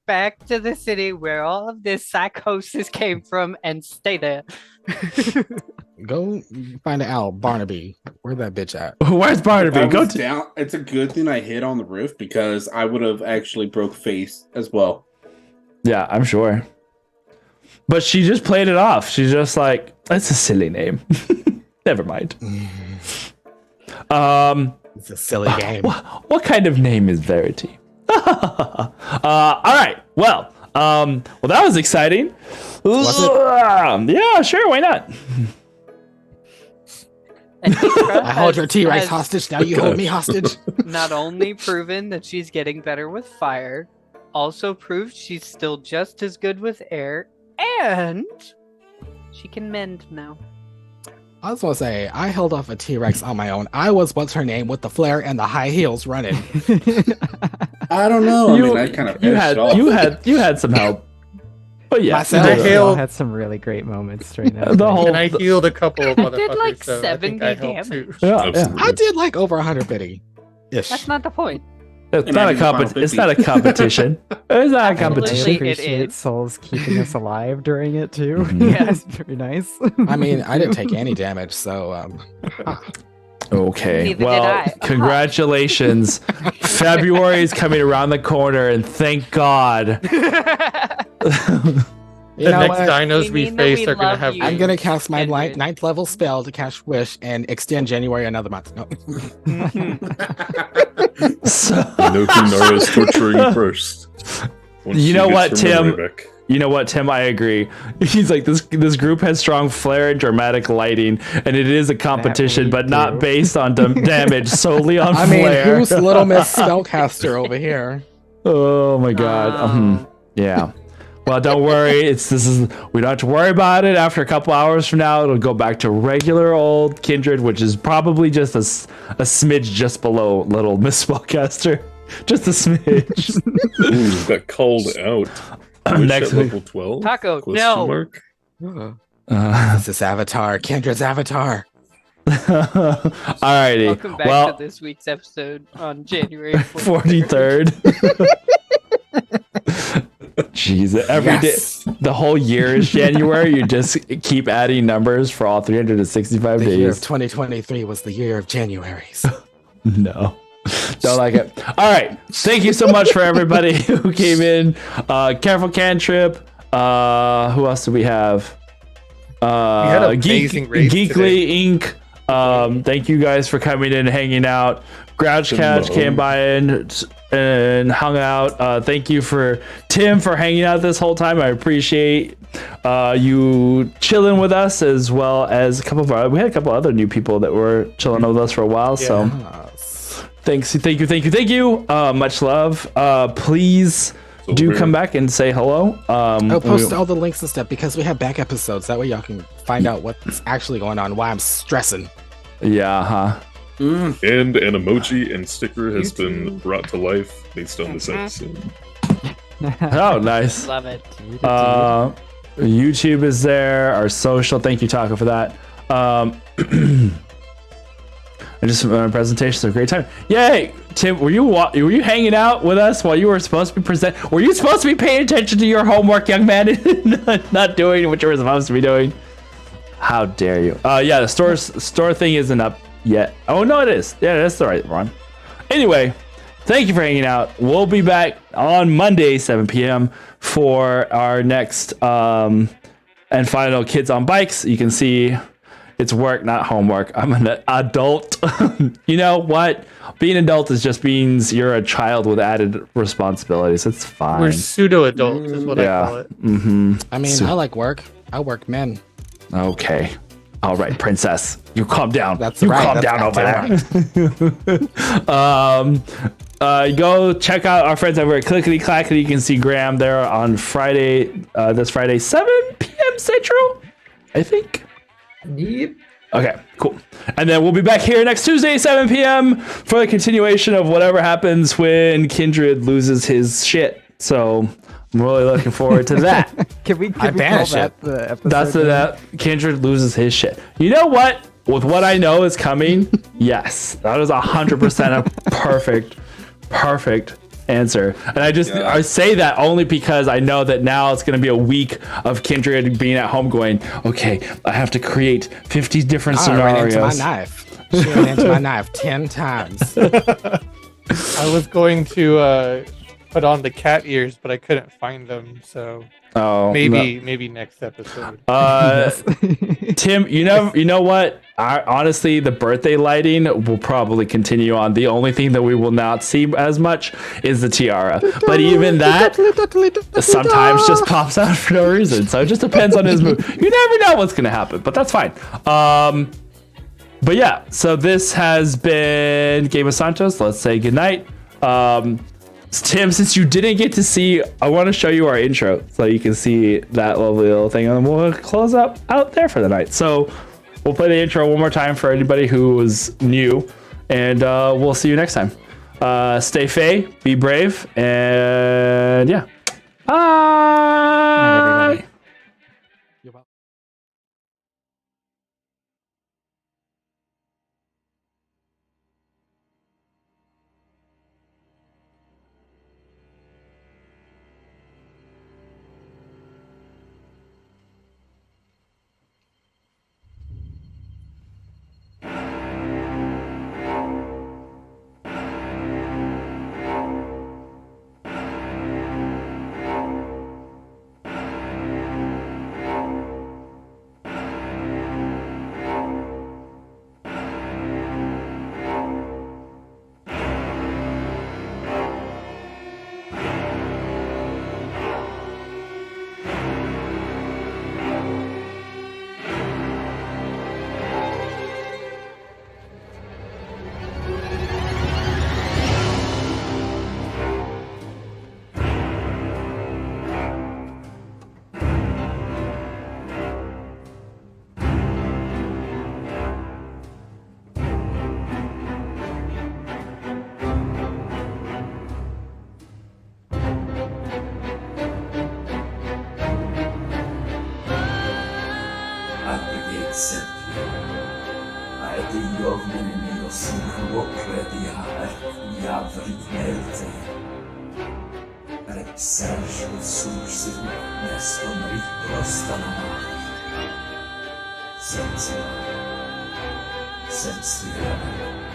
where all of this psychosis came from, and stay there. Go find an owl, Barnaby. Where's that bitch at? Where's Barnaby? I Go was to. down. It's a good thing I hit on the roof because I would have actually broke face as well. Yeah, I'm sure. But she just played it off. She's just like, that's a silly name. Never mind. It's a silly game. What kind of name is Verity? All right. Well, that was exciting. Yeah, sure. Why not? And Ikra I hold your T-Rex has hostage. Now you hold me hostage. not only proven that she's getting better with fire, also proved she's still just as good with air, and she can mend now. I was gonna say, I held off a T-Rex on my own. I was, what's her name, with the flare and the high heels running. I don't know. I mean, I kind of you had some help. But yeah, Myself. you did. We all had some really great moments right now. The whole- And I healed a couple of I motherfuckers. did like so I think 70 I helped too. damage. Yeah, yeah. Absolutely. I did like over 100 bitty. Ish. That's not the point. It's And not I a did the final It's 50. not a competition. It's not a I competition. Absolutely. It appreciate is. Souls keeping us alive during it too. Mhm. Yeah, it's very nice. I mean, I didn't take any damage, so Okay. Neither did Well, I. congratulations. February is coming around the corner, and thank God. you The know next what? dinos We we mean that face we are gonna love have. you. I'm gonna cast my Kindred. 9th level spell to cast Wish and extend January another month. No. So, You know who Nara's torturing first. Once You she know gets what, her Tim? memory back. you know what, Tim? I agree. He's like, this group has strong flair and dramatic lighting, and it is a competition, we but not do. based on damage, solely on I mean, flair. who's Little Miss Spellcaster over here? Oh my God. Oh. Yeah. Well, don't worry. We don't have to worry about it. After a couple hours from now, it'll go back to regular old Kindred, which is probably just a smidge just below Little Miss Spellcaster. Just a smidge. Ooh, got called out. Which Next at week. level 12? Taco, Question no. mark? This is Avatar, Kindred's Avatar. Alrighty. Welcome back Well, to this week's episode on January 43rd. 43rd. Jeez, every day, Yes. the whole year is January. You just keep adding numbers for all 365 The year of days. 2023 was the year of Januaries. No. Don't like it. All right. Thank you so much for everybody who came in. Careful Cantrip. Who else do we have? had amazing raids Geekly Inc. Thank you guys for coming in and hanging out. Grouch Catch came by and hung out. Thank you for Tim for hanging out this whole time. I appreciate you chilling with us, as well as we had a couple other new people that were chilling with us for a while. So thank you. Much love. Please do come back and say hello. I'll post all the links and stuff because we have back episodes. That way y'all can find out what's actually going on, why I'm stressing. Yeah, huh? And an emoji and sticker has been brought to life based on this episode. Oh, nice. Love it. YouTube is there. Our social. Thank you, Taco, for that. My presentation's a great time. Yay, Tim! Were you hanging out with us while you were supposed to be Were you supposed to be paying attention to your homework, young man, and not doing what you were supposed to be doing? How dare you? Yeah, the store thing isn't up yet. Oh no, it is. Yeah, that's the right one. Anyway, thank you for hanging out. We'll be back on Monday, 7 p.m. for our next and final Kids on Bikes. You can see. It's work, not homework. I'm an adult. You know what? Being an adult just means you're a child with added responsibilities. It's fine. We're pseudo adults, is what I call it. Mm-hmm. I mean, I like work. I work men. Okay. All right, princess. You calm down. That's you right. calm down over there. Go check out our friends over at Clickety Clackety. You can see Graham there on Friday, this Friday, 7 p.m. Central, I think. Yep. Okay, cool. And then we'll be back here next Tuesday, 7 p.m. for the continuation of whatever happens when Kindred loses his shit. So I'm really looking forward to that. Can we call that the episode? That's that Kindred loses his shit. You know what? With what I know is coming, yes, that is 100% a perfect answer. And I say that only because I know that now it's going to be a week of Kindred being at home going, okay, I have to create 50 different scenarios. Ran into my knife. She ran into my knife 10 times. I was going to put on the cat ears, but I couldn't find them, so maybe next episode. Tim, you know what? Honestly, the birthday lighting will probably continue on. The only thing that we will not see as much is the tiara. But even that sometimes just pops out for no reason. So it just depends on his mood. You never know what's going to happen, but that's fine. But yeah, so this has been Game of Santos. Let's say goodnight. Tim, since you didn't get to see, I want to show you our intro so you can see that lovely little thing, and we'll close up out there for the night. So we'll play the intro one more time for anybody who was new, and we'll see you next time. Stay fey, be brave, and yeah. Bye. Sense the